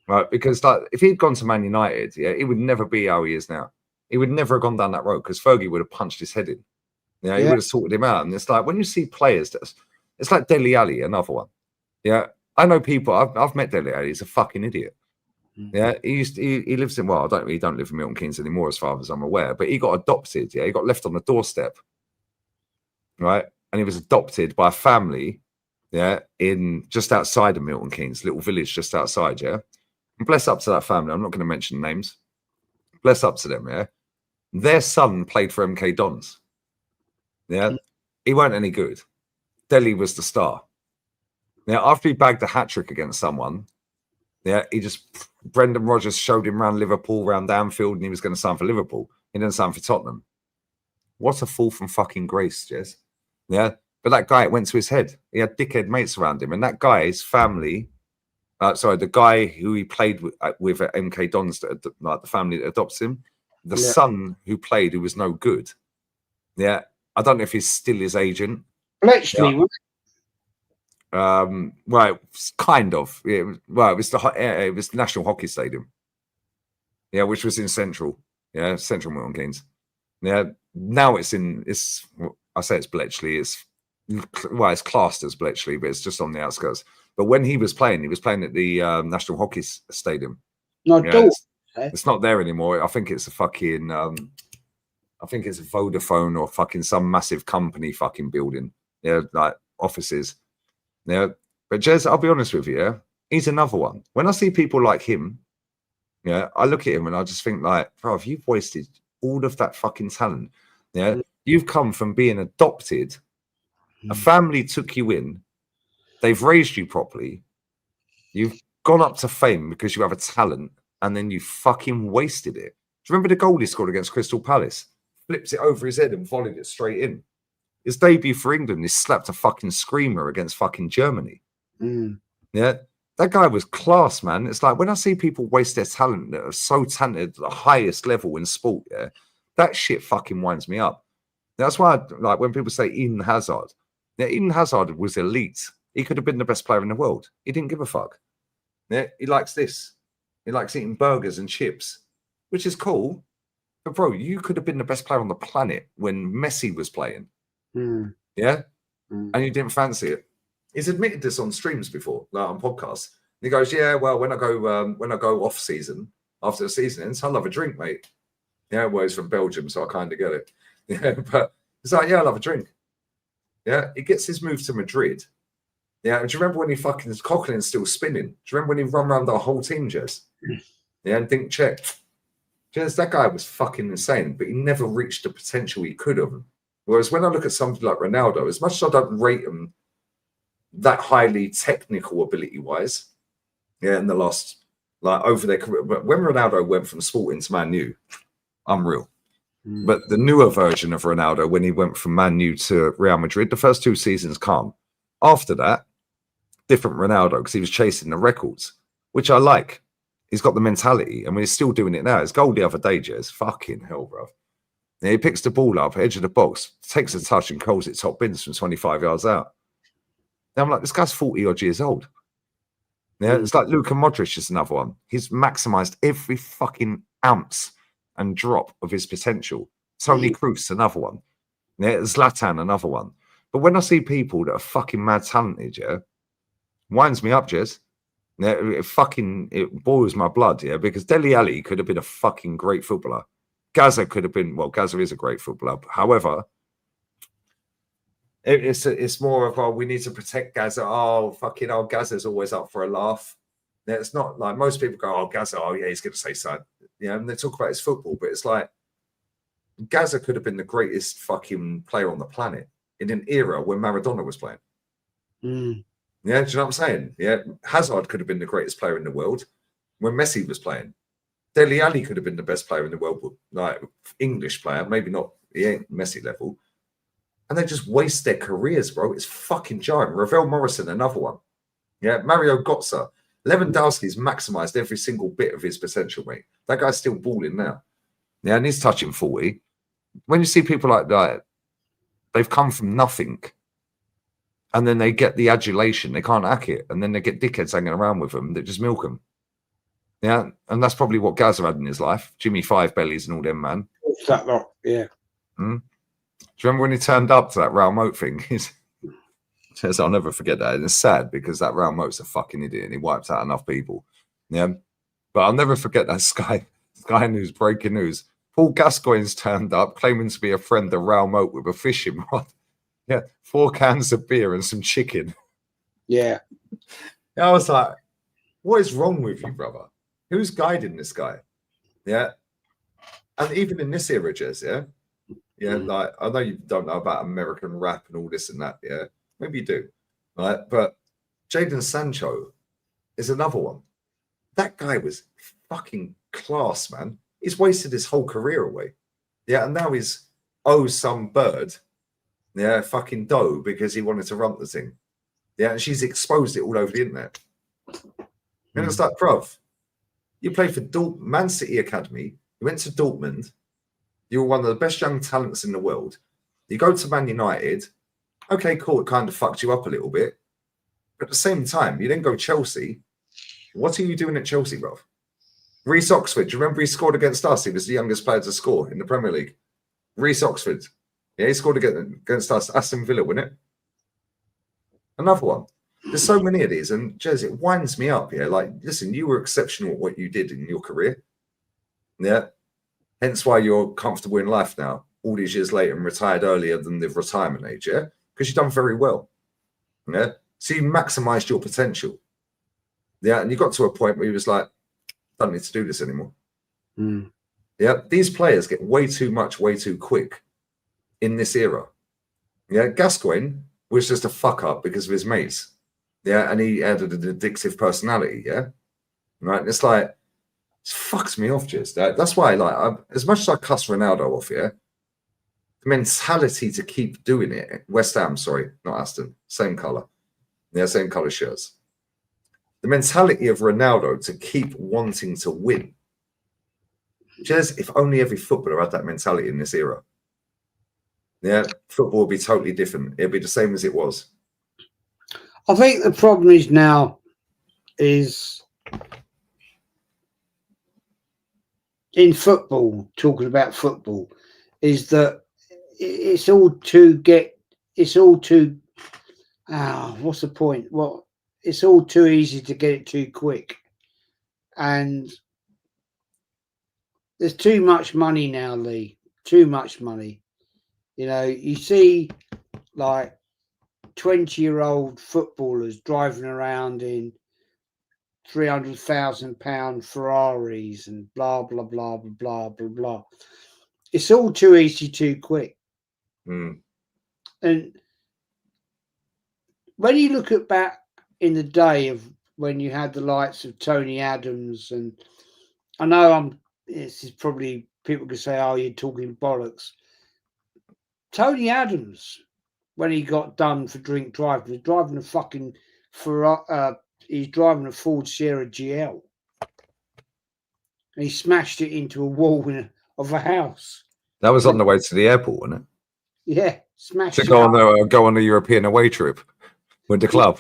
Right? Because like, if he'd gone to Man United, yeah, he would never be how he is now. He would never have gone down that road because Fergie would have punched his head in. Yeah, he would have sorted him out. And it's like, when you see players, it's like Dele Alli, another one. Yeah, I know people. I've met Dele Alli. He's a fucking idiot. Yeah, he lives in, well, he don't live in Milton Keynes anymore, as far as I'm aware. But he got adopted. Yeah, he got left on the doorstep. Right, and he was adopted by a family. Yeah, in just outside of Milton Keynes, little village just outside. Yeah, and bless up to that family. I'm not going to mention names. Bless up to them. Yeah, their son played for MK Dons. Yeah, he weren't any good. Dele was the star. Now, after he bagged a hat-trick against someone, yeah, Brendan Rodgers showed him around Liverpool, around Anfield, and he was going to sign for Liverpool. He didn't sign for Tottenham. What a fall from fucking grace, Jez. Yeah, but that guy, it went to his head. He had dickhead mates around him, and that guy's family, the guy who he played with at MK Dons, like the family that adopts him, the son who played, who was no good. Yeah, I don't know if he's still his agent. Bletchley, well, kind of. It was the National Hockey Stadium. Yeah, which was in Central. Yeah, Central Milton Keynes. Yeah, now I say it's Bletchley. It's classed as Bletchley, but it's just on the outskirts. But when he was playing at the National Hockey Stadium. It's not there anymore. I think it's a fucking. I think it's a Vodafone or fucking some massive company fucking building. Yeah, like offices. Yeah, but Jez, I'll be honest with you. Yeah? He's another one. When I see people like him, yeah, I look at him and I just think like, bro, if you've wasted all of that fucking talent, yeah, you've come from being adopted, a family took you in, they've raised you properly, you've gone up to fame because you have a talent, and then you fucking wasted it. Do you remember the goal he scored against Crystal Palace? Flips it over his head and volleyed it straight in. His debut for England, he slapped a fucking screamer against fucking Germany. Yeah, that guy was class, man. It's like when I see people waste their talent that are so talented at the highest level in sport, yeah, that shit fucking winds me up. That's why, like, when people say Eden Hazard, yeah, Eden Hazard was elite. He could have been the best player in the world. He didn't give a fuck. Yeah, he likes this. He likes eating burgers and chips, which is cool. But bro, you could have been the best player on the planet when Messi was playing. Yeah, and you didn't fancy it. He's admitted this on streams before, like on podcasts. And he goes, "Yeah, well, when I go off season after the season ends, I love a drink, mate." Yeah, well, he's from Belgium, so I kind of get it. Yeah, but it's like, yeah, I love a drink. Yeah, he gets his move to Madrid. Yeah, do you remember when he fucking Coughlin's still spinning? Do you remember when he run around the whole team, Jez? Yeah, and didn't check. Jez, that guy was fucking insane, but he never reached the potential he could have. Whereas when I look at somebody like Ronaldo, as much as I don't rate him that highly technical ability-wise, yeah, in the last, like, over their career, but when Ronaldo went from Sporting to Man U, unreal. But the newer version of Ronaldo, when he went from Man U to Real Madrid, the first 2 seasons, calm. After that, different Ronaldo, because he was chasing the records, which I like. He's got the mentality, and he's still doing it now. His goal the other day, Jez, fucking hell, bro. He picks the ball up, edge of the box, takes a touch and calls it top bins from 25 yards out. Now I'm like, this guy's 40 odd years old. Yeah, it's like Luka Modric is another one. He's maximized every fucking ounce and drop of his potential. Tony Kroos, another one. Yeah, Zlatan, another one. But when I see people that are fucking mad talented, yeah, winds me up, Jez. Yeah, it boils my blood, yeah, because Dele Alli could have been a fucking great footballer. Gaza could have been, well, Gaza is a great footballer. However, it's more of, oh, we need to protect Gaza. Oh, fucking hell, Gaza's always up for a laugh. Yeah, it's not like most people go, oh, Gaza, oh, yeah, he's going to say something. Yeah, and they talk about his football, but it's like Gaza could have been the greatest fucking player on the planet in an era when Maradona was playing. Yeah, do you know what I'm saying? Yeah, Hazard could have been the greatest player in the world when Messi was playing. Dele Alli could have been the best player in the world, like English player, maybe not, he ain't Messi level. and they just waste their careers, bro. It's fucking jarring. Ravel Morrison, another one. Yeah, Mario Götze. Lewandowski's maximised every single bit of his potential, mate. That guy's still balling now. Yeah, and he's touching 40. When you see people like that, they've come from nothing. And then they get the adulation. They can't hack it. And then they get dickheads hanging around with them that just milk them. Yeah, and that's probably what Gazza had in his life. Jimmy Five Bellies and all them, man. What's that lot? Yeah. Hmm? Do you remember when he turned up to that Raul Moat thing? Says, I'll never forget that. And it's sad because that Raul Moat's a fucking idiot and he wipes out enough people. Yeah. But I'll never forget that Sky News breaking news. Paul Gascoigne's turned up claiming to be a friend of Raul Moat with a fishing rod. Yeah. 4 cans of beer and some chicken. Yeah. I was like, what is wrong with you, brother? Who's guiding this guy? Yeah. And even in this era, Jez, yeah. Yeah, like I know you don't know about American rap and all this and that, yeah. Maybe you do, right? But Jadon Sancho is another one. That guy was fucking class, man. He's wasted his whole career away. Yeah, and now he's some bird, yeah, fucking dough because he wanted to run the thing. Yeah, and she's exposed it all over the internet. And it's like, bruv, you played for Man City Academy, you went to Dortmund. You were one of the best young talents in the world. You go to Man United. Okay, cool. It kind of fucked you up a little bit. But at the same time, you then go Chelsea. What are you doing at Chelsea, bro? Reece Oxford. Do you remember he scored against us? He was the youngest player to score in the Premier League. Reece Oxford. Yeah, he scored against us. Aston Villa, wasn't it? Another one. There's so many of these. And, Jez, it winds me up. Yeah, like, listen, you were exceptional at what you did in your career. Yeah. Hence why you're comfortable in life now, all these years later, and retired earlier than the retirement age, yeah? Because you've done very well. Yeah. So you maximized your potential. Yeah. And you got to a point where you was like, don't need to do this anymore. Yeah. These players get way too much, way too quick in this era. Yeah. Gascoigne was just a fuck up because of his mates. Yeah. And he had an addictive personality. Yeah. Right. And it's like, it fucks me off, just that's why, like, as much as I cuss Ronaldo off, yeah, the mentality to keep doing it. West Ham, sorry, not Aston, same color, yeah, same color shirts. The mentality of Ronaldo to keep wanting to win. Jez, if only every footballer had that mentality in this era, yeah, football would be totally different. It'd be the same as it was. I think the problem is now is. In football, talking about football, is that it's all too what's the point? Well, it's all too easy to get it too quick. And there's too much money now, Lee. Too much money. You know, you see like 20-year-old footballers driving around in £300,000 Ferraris and blah blah blah blah blah blah blah. It's all too easy, too quick. And when you look at back in the day of when you had the likes of Tony Adams, and I know this is probably people could say, "Oh, you're talking bollocks." Tony Adams, when he got done for drink driving, was driving a fucking he's driving a Ford Sierra GL. And he smashed it into a wall of a house. That was on the way to the airport, wasn't it? Yeah, smashed to go on a European away trip with the club.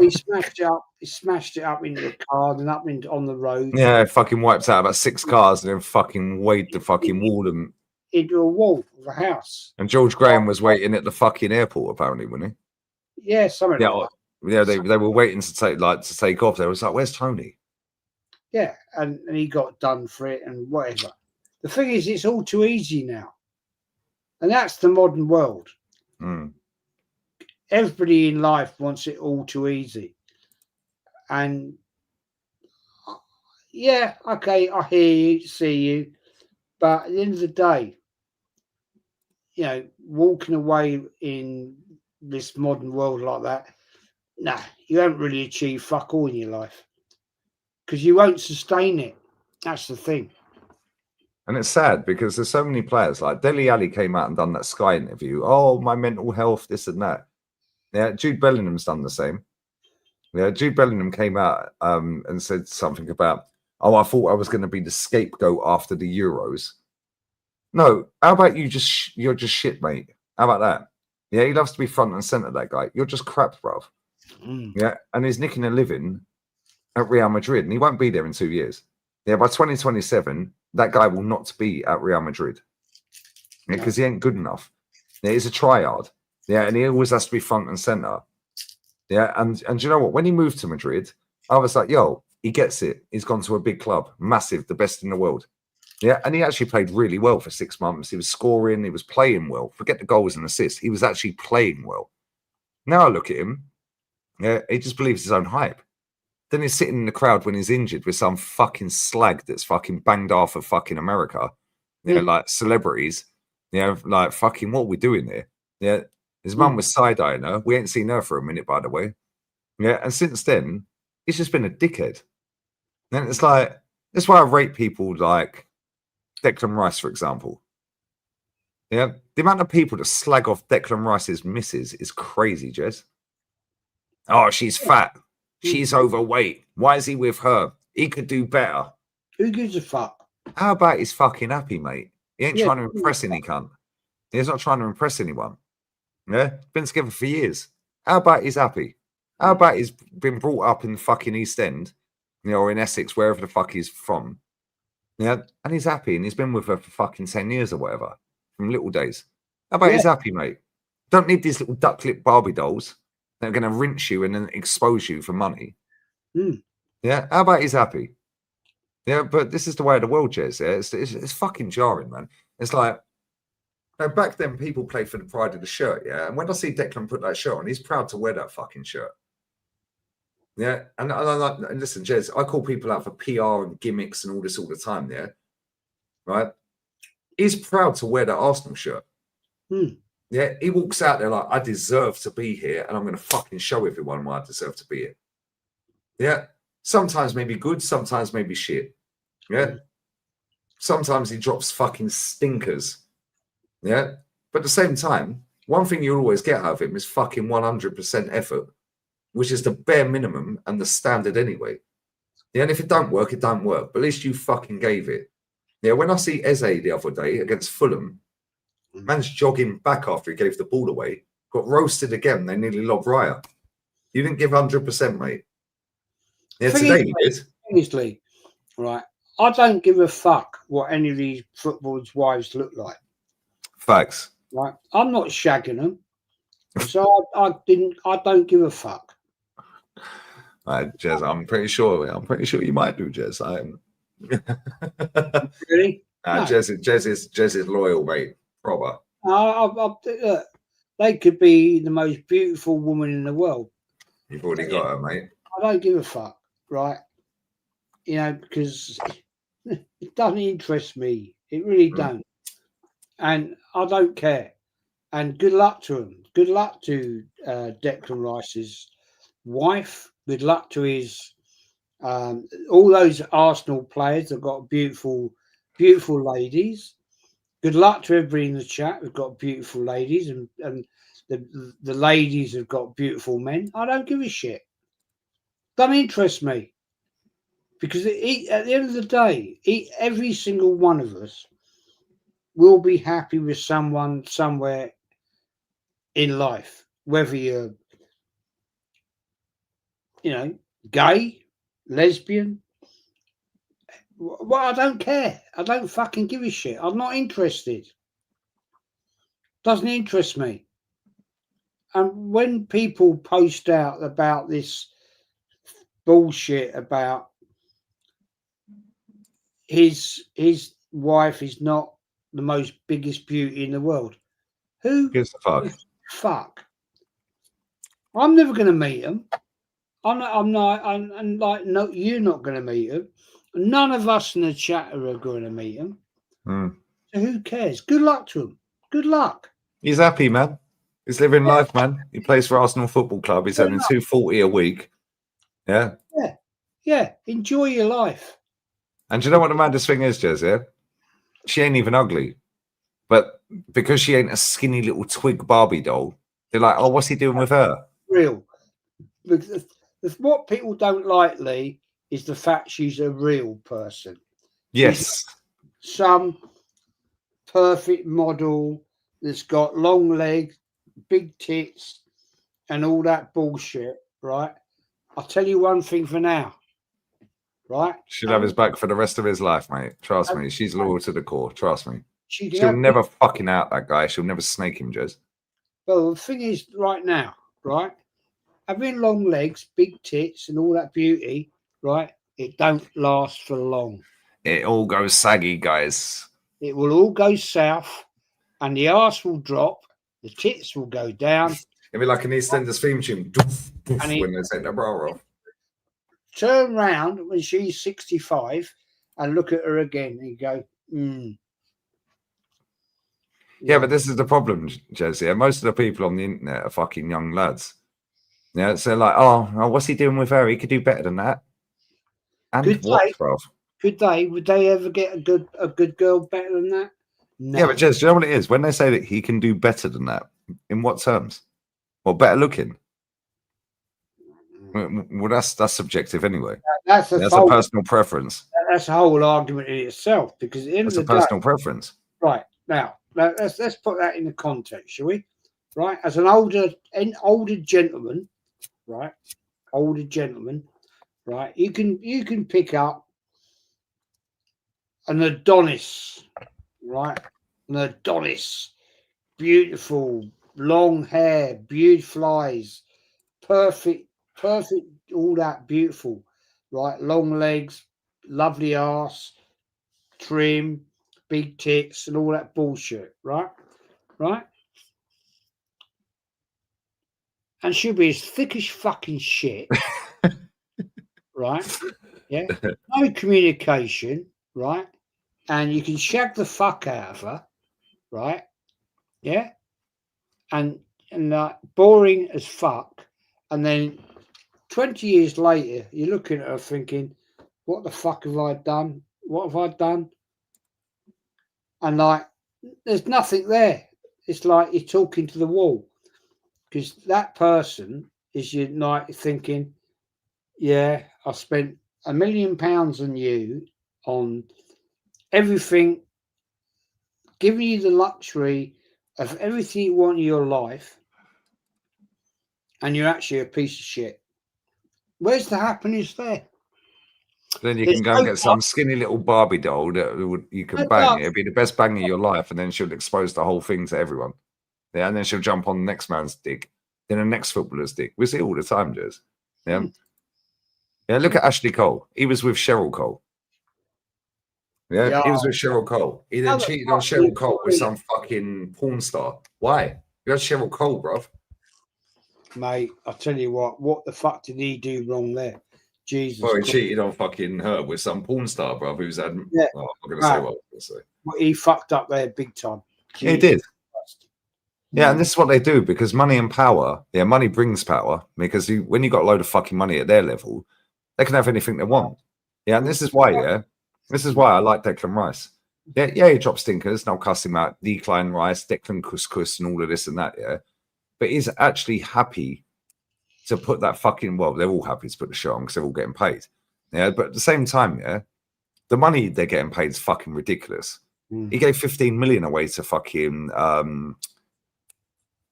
He smashed it up. He smashed it up into a car and up on the road. Yeah, fucking wiped out about 6 cars and then fucking weighed the fucking wall and into a wall of a house. And George Graham was waiting at the fucking airport, apparently, wasn't he? Yeah, something like that. Yeah, they were waiting to take off. They was like, "Where's Tony?" Yeah, and he got done for it and whatever. The thing is, it's all too easy now, and that's the modern world. Everybody in life wants it all too easy, and yeah, okay, I hear you, see you, but at the end of the day, you know, walking away in this modern world like that, nah, you haven't really achieved fuck all in your life because you won't sustain it. That's the thing. And it's sad because there's so many players. Like Dele Alli came out and done that Sky interview. Oh, my mental health, this and that. Yeah, Jude Bellingham's done the same. Yeah, Jude Bellingham came out and said something about, oh, I thought I was going to be the scapegoat after the Euros. No, how about you're just shit, mate. How about that? Yeah, he loves to be front and centre, that guy. You're just crap, bruv. Yeah, and he's nicking a living at Real Madrid, and he won't be there in 2 years. Yeah, by 2027, that guy will not be at Real Madrid. Yeah, because he ain't good enough. Yeah, he's a tryhard. Yeah, and he always has to be front and centre. Yeah, and you know what? When he moved to Madrid, I was like, yo, he gets it. He's gone to a big club, massive, the best in the world. Yeah, and he actually played really well for 6 months. He was scoring, he was playing well. Forget the goals and assists. He was actually playing well. Now I look at him, yeah, he just believes his own hype. Then he's sitting in the crowd when he's injured with some fucking slag that's fucking banged off of fucking America. You know, like celebrities. You know, like fucking what are we doing there? Yeah. His mum was side-eyeing her. We ain't seen her for a minute, by the way. Yeah, and since then, he's just been a dickhead. And it's like, that's why I rate people like Declan Rice, for example. Yeah, the amount of people that slag off Declan Rice's missus is crazy, Jez. Oh, she's fat. She's overweight. Why is he with her? He could do better. Who gives a fuck? How about he's fucking happy, mate? He ain't trying to impress any cunt. He's not trying to impress anyone. Yeah, been together for years. How about he's happy? How about he's been brought up in fucking East End, you know, or in Essex, wherever the fuck he's from. Yeah, and he's happy, and he's been with her for fucking 10 years or whatever, from little days. How about he's happy, mate? Don't need these little duck-lipped Barbie dolls that are going to rinse you and then expose you for money. Yeah, how about he's happy? Yeah, but this is the way of the world, Jez. Yeah, it's fucking jarring, man. It's like, back then, people played for the pride of the shirt, yeah? And when I see Declan put that shirt on, he's proud to wear that fucking shirt. Yeah, and listen, Jez, I call people out for PR and gimmicks and all this all the time, yeah? Right? He's proud to wear that Arsenal shirt. Yeah, he walks out there like, I deserve to be here, and I'm going to fucking show everyone why I deserve to be here. Yeah, sometimes maybe good, sometimes maybe shit. Yeah, sometimes he drops fucking stinkers. Yeah, but at the same time, one thing you'll always get out of him is fucking 100% effort, which is the bare minimum and the standard anyway. Yeah, and if it don't work, it don't work. But at least you fucking gave it. Yeah, when I see Eze the other day against Fulham, man's jogging back after he gave the ball away, got roasted again. They nearly lobbed Raya. You didn't give 100%, mate. Yeah, today you did. Honestly, right? I don't give a fuck what any of these footballers' wives look like. Facts. Right? I'm not shagging them, so I don't give a fuck. Jez, I'm pretty sure you might do, Jez. Really? No. Jez is loyal, mate. Proper. Look, they could be the most beautiful woman in the world. You've already got her, mate. I don't give a fuck, right? You know, because it doesn't interest me. It really don't. And I don't care. And good luck to him. Good luck to Declan Rice's wife. Good luck to his all those Arsenal players that got beautiful, beautiful ladies. Good luck to everybody in the chat who've got beautiful ladies, and the ladies have got beautiful men. I don't give a shit. Doesn't interest me. Because at the end of the day, every single one of us will be happy with someone somewhere in life, whether you're, you know, gay, lesbian. Well, I don't care. I don't fucking give a shit. I'm not interested. Doesn't interest me. And when people post out about this bullshit about his wife is not the most biggest beauty in the world, who gives a fuck? Fuck. I'm never going to meet him. I'm not. And like, no, you're not going to meet him. None of us in the chat are going to meet him. So who cares? Good luck to him. Good luck. He's happy, man. He's living life, man. He plays for Arsenal Football Club. He's earning $240 a week. Yeah. Yeah. Enjoy your life. And do you know what the maddest thing is, Jez? Yeah. she ain't even ugly. But because she ain't a skinny little twig Barbie doll, they're like, oh, what's he doing with her? Real. Because what people don't like, Lee, is the fact she's a real person. Yes. She's some perfect model that's got long legs, big tits, and all that bullshit, right? I'll tell you one thing for now, right? She'll have his back for the rest of his life, mate. Trust me. She's loyal to the core. Trust me. She'll never fucking out that guy. She'll never snake him, Jez. Well, the thing is, right now, right? Having long legs, big tits, and all that beauty, right? It don't last for long. It all goes saggy, guys. It will all go south, and the arse will drop, the tits will go down. It'll be like an EastEnders theme tune. And when they take the bra off. Turn round when she's 65 and look at her again and go, Yeah, but this is the problem, Jez. Yeah, most of the people on the internet are fucking young lads. Yeah, so like, oh, what's he doing with her? He could do better than that. And could what, bruv? Would they ever get a good girl better than that? No. Yeah, but Jez, do you know what it is? When they say that he can do better than that, in what terms? Well, better looking. Well, that's subjective anyway. That's a personal preference. That's a whole argument in itself, because at the end of the day, personal preference. Right now, let's put that in the context, shall we? Right, as an older gentleman, right, right, you can pick up an Adonis, right, beautiful, long hair, beautiful eyes, perfect, all that beautiful, right, long legs, lovely ass, trim, big tits, and all that bullshit, right? And she'll be as thick as fucking shit, right? Yeah, no communication, right? And you can shag the fuck out of her, right? Yeah, and boring as fuck. And then 20 years later, you're looking at her thinking, "What the fuck have I done? What have I done?" And like, there's nothing there. It's like you're talking to the wall, because that person is you like thinking, yeah, I spent £1 million on you, on everything, giving you the luxury of everything you want in your life, and you're actually a piece of shit. Where's the happiness there? Then you can go and get some skinny little Barbie doll that you can bang. It'll be the best bang of your life, and then she'll expose the whole thing to everyone. Yeah, and then she'll jump on the next man's dick, then the next footballer's dick. We see it all the time, Jez. Yeah. Yeah, look at Ashley Cole. He was with Cheryl Cole. Yeah, he was with Cheryl Cole. He then cheated on Cheryl Cole with some fucking porn star. Why? You had Cheryl Cole, bruv. Mate, I'll tell you what the fuck did he do wrong there? Jesus. Well, he cheated on fucking her with some porn star, bruv, who's had... Yeah. Oh, I'm going to say what I was going to say. Well, he fucked up there big time. Yeah, he did. Yeah, and this is what they do, because money and power, yeah, money brings power, because when you got a load of fucking money at their level, they can have anything they want. Yeah, and this is why, I like Declan Rice. Yeah, he drops stinkers, and I'll cuss him out, Declan Rice, Declan Couscous, and all of this and that, yeah. But he's actually happy to put that fucking, well, they're all happy to put the show on because they're all getting paid. Yeah, but at the same time, yeah, the money they're getting paid is fucking ridiculous. He gave 15 million away to fucking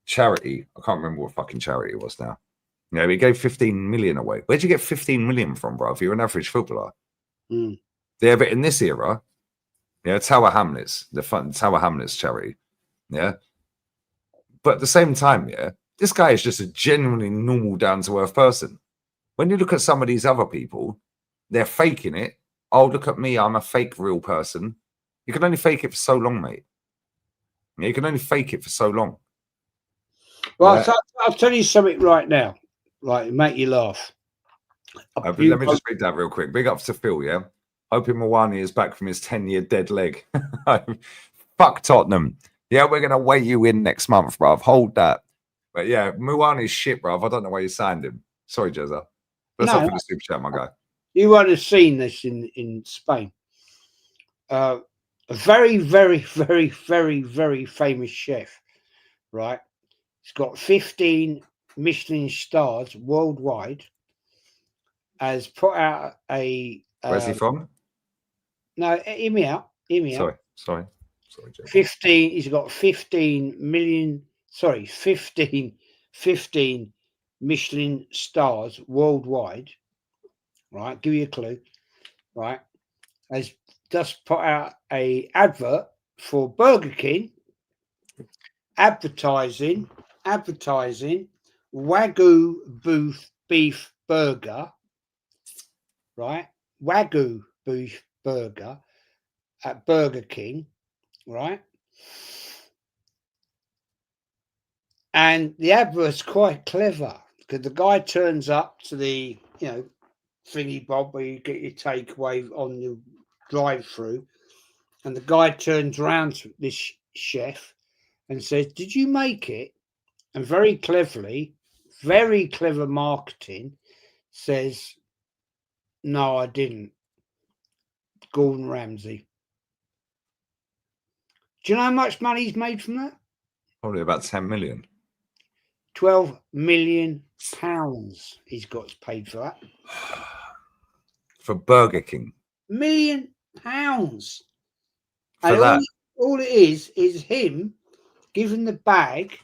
charity. I can't remember what fucking charity it was now. Yeah, he gave 15 million away. Where'd you get 15 million from, bro? If you're an average footballer. Yeah, but in this era, yeah, Tower Hamlets, the Tower Hamlets charity. Yeah. But at the same time, yeah, this guy is just a genuinely normal, down-to-earth person. When you look at some of these other people, they're faking it. Oh, look at me, I'm a fake real person. You can only fake it for so long, mate. Yeah, you can only fake it for so long. Well, yeah. I'll tell you something right now. Right, make you laugh. Let me just read that real quick. Big up to Phil, yeah? Hoping Mawani is back from his 10-year dead leg. Fuck Tottenham. Yeah, we're going to weigh you in next month, bruv. Hold that. But yeah, Mawani's shit, bruv. I don't know why you signed him. Sorry, Jezza. That's up for the super chat, my guy. You won't have seen this in Spain. a very, very, very, very, very famous chef, right? He's got 15 Michelin stars worldwide. Has put out a Where's he from? no, hear me out. Hear me out. Sorry, Jeff. 15. He's got 15 million. Sorry, 15 Michelin stars worldwide. Right, give you a clue. Right, has just put out a advert for Burger King, advertising Wagyu beef burger, right? Wagyu beef burger at Burger King, right? And the advert's quite clever because the guy turns up to the, thingy bob where you get your takeaway on the drive-through, and the guy turns around to this chef and says, "Did you make it?" And very cleverly, very clever marketing, says, "No, I didn't." Gordon Ramsay. Do you know how much money he's made from that? Probably about 10 million. 12 million pounds he's got paid for that. For Burger King. £1 million. For and that. all it is him giving the bag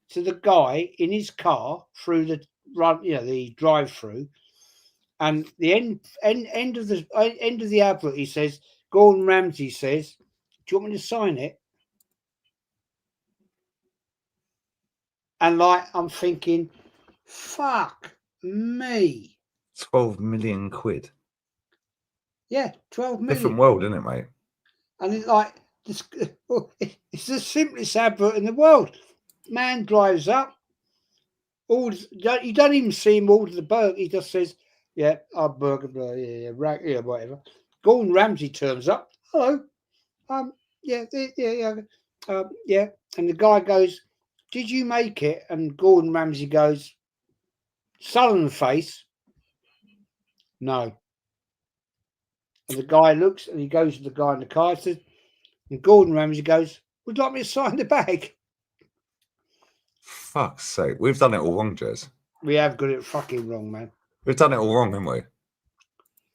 to the guy in his car through the the drive-through, and the end of the advert, he says, Gordon Ramsay says, "Do you want me to sign it?" And I'm thinking, fuck me. 12 million quid. Yeah, 12 million. Different world, isn't it, mate? And it's the simplest advert in the world. Man drives up, you don't even see him order the burger. He just says, "Yeah, our burger, yeah, whatever." Gordon Ramsay turns up. "Hello, yeah, yeah." And the guy goes, "Did you make it?" And Gordon Ramsay goes, sullen face, "No." And the guy looks and he goes to the guy in the car and says, and Gordon Ramsay goes, "Would you like me to sign the bag?" Fuck's sake. We've done it all wrong, Jez. We have got it fucking wrong, man. We've done it all wrong, haven't we?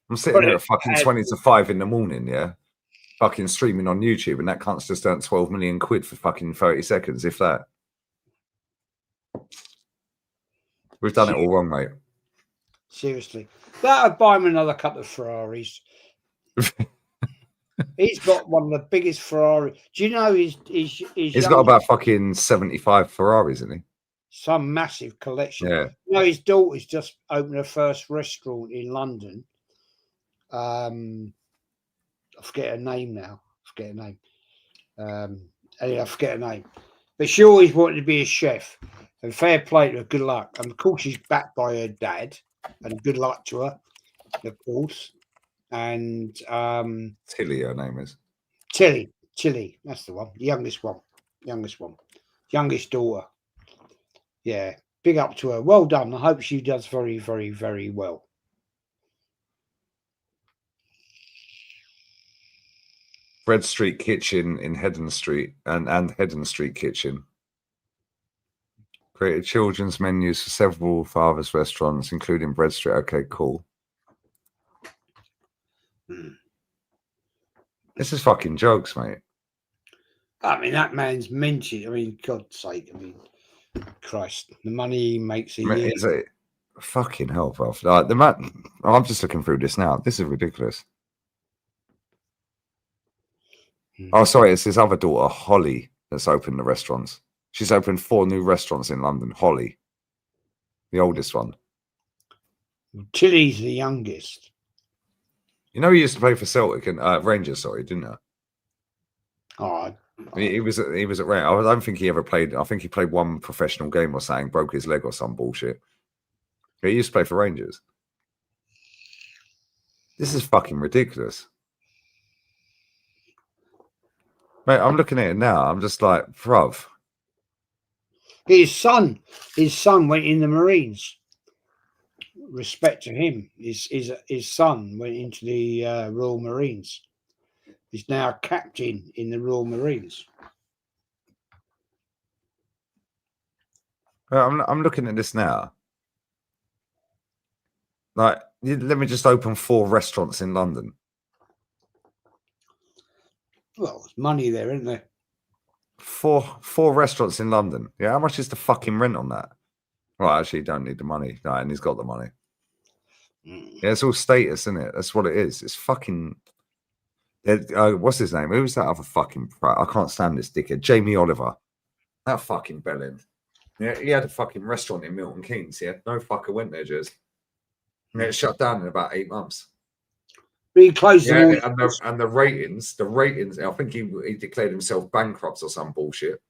I'm sitting here at fucking 20 to 5 in the morning, yeah? Fucking streaming on YouTube, and that cunt's just earned 12 million quid for fucking 30 seconds, if that. We've done it all wrong, mate. Seriously. That'll buy him another couple of Ferraris. He's got one of the biggest Ferrari. Do you know he's got about fucking 75 Ferraris, isn't he? Some massive collection. Yeah. You know, his daughter's just opened her first restaurant in London. I forget her name now. Anyway, I forget her name. But she always wanted to be a chef. And fair play to her, good luck. And of course, she's backed by her dad. And good luck to her, of course. And Tilly, her name is. Tilly, that's the one. The youngest daughter. Yeah, big up to her. Well done. I hope she does very, very, very well. Bread Street Kitchen in Hedden Street and Hedden Street Kitchen. Created children's menus for several fathers' restaurants, including Bread Street. Okay, cool. This is fucking jokes, mate. I mean, that man's minted. I mean, God's sake. I mean, Christ, the money he makes a year. Is it fucking hell, bro? Like, the man, I'm just looking through this now. This is ridiculous. Oh, sorry, it's his other daughter, Holly, that's opened the restaurants. She's opened 4 new restaurants in London. Holly, the oldest one. Tilly's the youngest. You know, he used to play for Celtic and Rangers, sorry, didn't he? Oh, he was at Rangers. I don't think he ever played. I think he played one professional game or something, broke his leg or some bullshit. He used to play for Rangers. This is fucking ridiculous. Mate, I'm looking at it now. I'm just like, bruv. His son went in the Marines. Respect to him. His son went into the Royal Marines. He's now a captain in the Royal Marines. I'm looking at this now. Like, let me just open 4 restaurants in London. Well, there's money there, isn't there? Four restaurants in London. Yeah, how much is the fucking rent on that? Well, actually, you don't need the money. No, and he's got the money. Yeah, it's all status, isn't it? That's what it is. It's fucking. What's his name? Who was that other fucking prat? I can't stand this dickhead. Jamie Oliver. That fucking bellend. Yeah, he had a fucking restaurant in Milton Keynes. Yeah, no fucker went there, just. And it shut down in about 8 months. But he closed them Yeah, all. and the ratings. I think he declared himself bankrupt or some bullshit.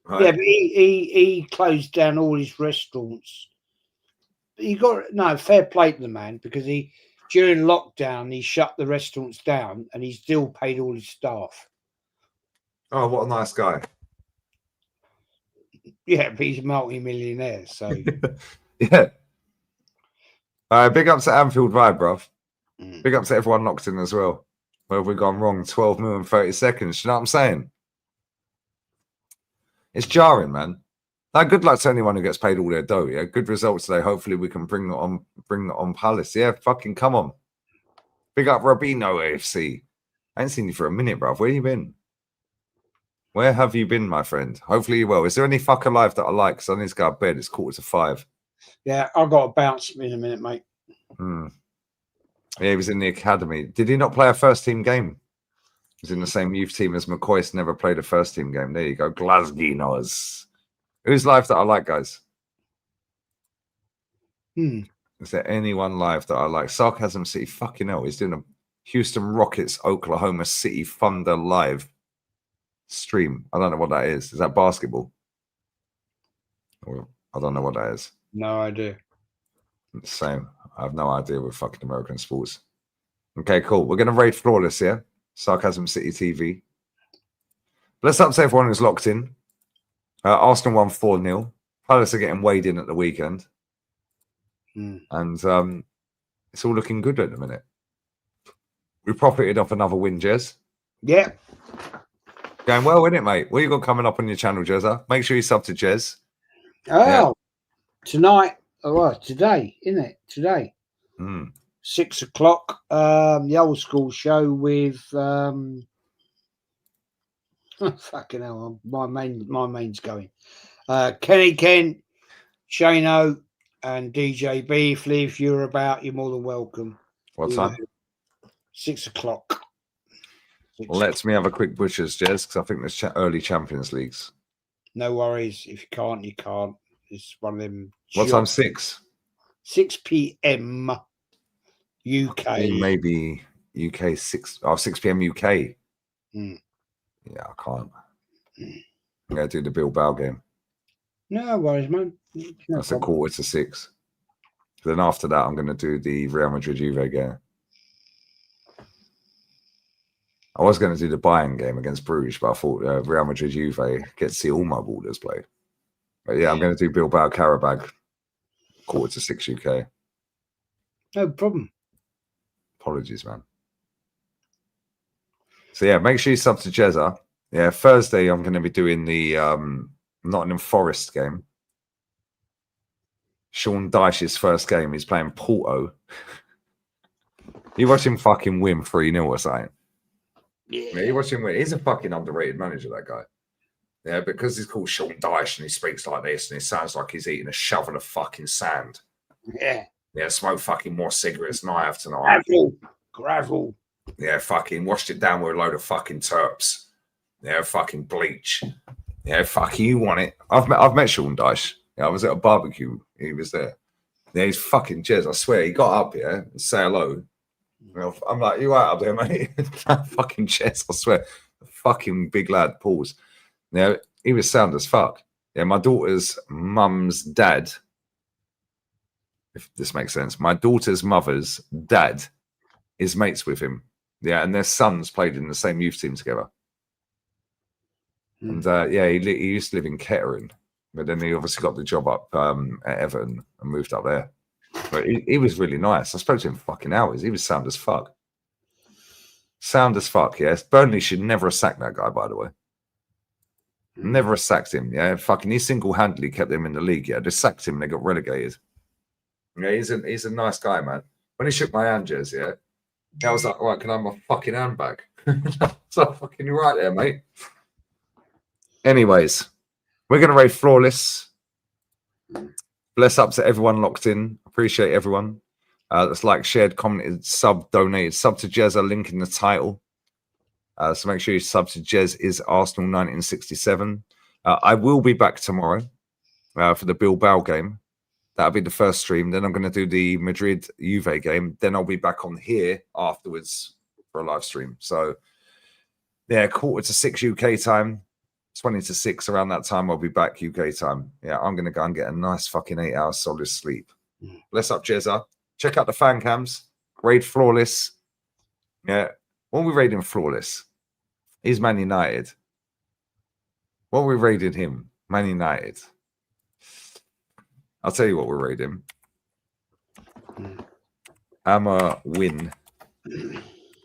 Right? Yeah, but he closed down all his restaurants. He got no fair play to the man, because he during lockdown he shut the restaurants down and he still paid all his staff. Oh, what a nice guy. Yeah, but he's a multi-millionaire, so Yeah. Big up to Anfield Vibe, bruv. Mm. Big up to everyone locked in as well. Where have we gone wrong? 12 mil in 30 seconds. You know what I'm saying? It's jarring, man. Now, good luck to anyone who gets paid all their dough. Yeah, good results today. Hopefully, we can bring that on Palace. Yeah, fucking come on. Big up Rabino AFC. I ain't seen you for a minute, bruv. Where you been? Where have you been, my friend? Hopefully you're well. Is there any fuck alive that I like? Because I need to go to bed. It's 4:45. yeah, I've got to bounce in a minute, mate. Yeah, he was in the academy. Did he not play a first team game? He was in the same youth team as McCoy's never played a first team game. There you go. Glasgow. Who's live that I like, guys? Is there anyone live that I like? Sarcasm City. Fucking hell. He's doing a Houston Rockets, Oklahoma City Thunder live stream. I don't know what that is. Is that basketball? I don't know what that is. No idea. Same. I have no idea with fucking American sports. Okay, cool. We're going to raid Flawless, yeah? Sarcasm City TV. Let's update everyone who's locked in. Arsenal won 4-0. Palace are getting weighed in at the weekend. And it's all looking good at the minute. We profited off another win, Jez. Yeah. Going well, isn't it, mate? What you got coming up on your channel, Jezza? Make sure you sub to Jez. Oh, tonight. Oh, well, today, isn't it? Today. 6 o'clock. The old school show with fucking hell, my main's going. Kenny Kent, Shano, and DJ Beefley. If you're about, you're more than welcome. What time? 6 o'clock. Let me have a quick butchers, Jez, because I think there's early Champions Leagues. No worries. If you can't, you can't. It's one of them. What time? 6? 6 p.m. UK. Maybe UK 6. Oh, 6 p.m. UK. Yeah, I can't. I'm going to do the Bilbao game. No worries, man. That's a 5:45. Then after that, I'm going to do the Real Madrid Juve game. I was going to do the Bayern game against Bruges, but I thought Real Madrid Juve get to see all my ballers play. But yeah, I'm going to do Bilbao Karabag 5:45 UK. No problem. Apologies, man. So yeah, make sure you sub to Jezza. Yeah, Thursday I'm going to be doing the Nottingham Forest game. Sean Dyche's first game. He's playing Porto. You watch him fucking win 3-0 or something. Yeah, you watch him win. He's a fucking underrated manager, that guy. Yeah, because he's called Sean Dyche and he speaks like this and it sounds like he's eating a shovel of fucking sand. Yeah. Yeah, smoke fucking more cigarettes than I have tonight. Gravel. Yeah, fucking washed it down with a load of fucking terps. Yeah, fucking bleach. Yeah, fuck you want it. I've met Sean Dyche. Yeah, I was at a barbecue. He was there. Yeah, he's fucking jizz. I swear, he got up here and say hello. I'm like, you out up there, mate? Fucking jizz, I swear. Fucking big lad, pause. Yeah, he was sound as fuck. Yeah, my daughter's mum's dad, if this makes sense, my daughter's mother's dad is mates with him. Yeah, and their sons played in the same youth team together. And yeah, he used to live in Kettering, but then he obviously got the job up at Everton and moved up there. But he was really nice. I spoke to him for fucking hours. He was sound as fuck. Sound as fuck, yes. Burnley should never have sacked that guy, by the way. Never have sacked him, yeah. Fucking he single-handedly kept them in the league, yeah. Just sacked him and they got relegated. Yeah, he's a nice guy, man. When he shook my hand, Jez, yeah, I was like, all right, can I have my fucking handbag? So fucking right there, mate. Anyways, we're gonna rate flawless. Bless up to everyone locked in. Appreciate everyone. That's like, shared, commented, sub, donated. Sub to Jez, a link in the title. So make sure you sub to Jez is Arsenal 1967. I will be back tomorrow for the Bilbao game. That'll be the first stream. Then I'm going to do the Madrid Juve game. Then I'll be back on here afterwards for a live stream. So, yeah, 5:45 UK time, 5:50 around that time. I'll be back UK time. Yeah, I'm going to go and get a nice fucking 8 hours solid sleep. Bless up, Jezza. Check out the fan cams. Raid flawless. Yeah. What are we raiding flawless? He's Man United. What are we raiding him? Man United. I'll tell you what we're raiding. Amma win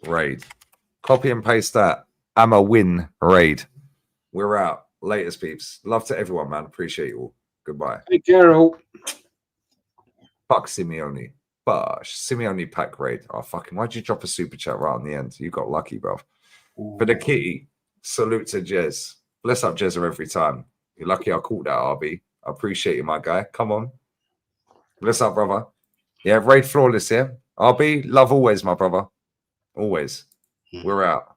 raid. Copy and paste that. Amma win raid. We're out. Latest peeps. Love to everyone, man. Appreciate you all. Goodbye. Hey, Carol. Fuck Simeone. Bosh. Simeone pack raid. Oh, fucking. Why'd you drop a super chat right on the end? You got lucky, bro. For the kitty, salute to Jez. Bless up Jezza every time. You're lucky I caught that, RB. I appreciate you, my guy. Come on. Bless up, brother. Yeah, raid flawless here. RB, love always, my brother. Always. We're out.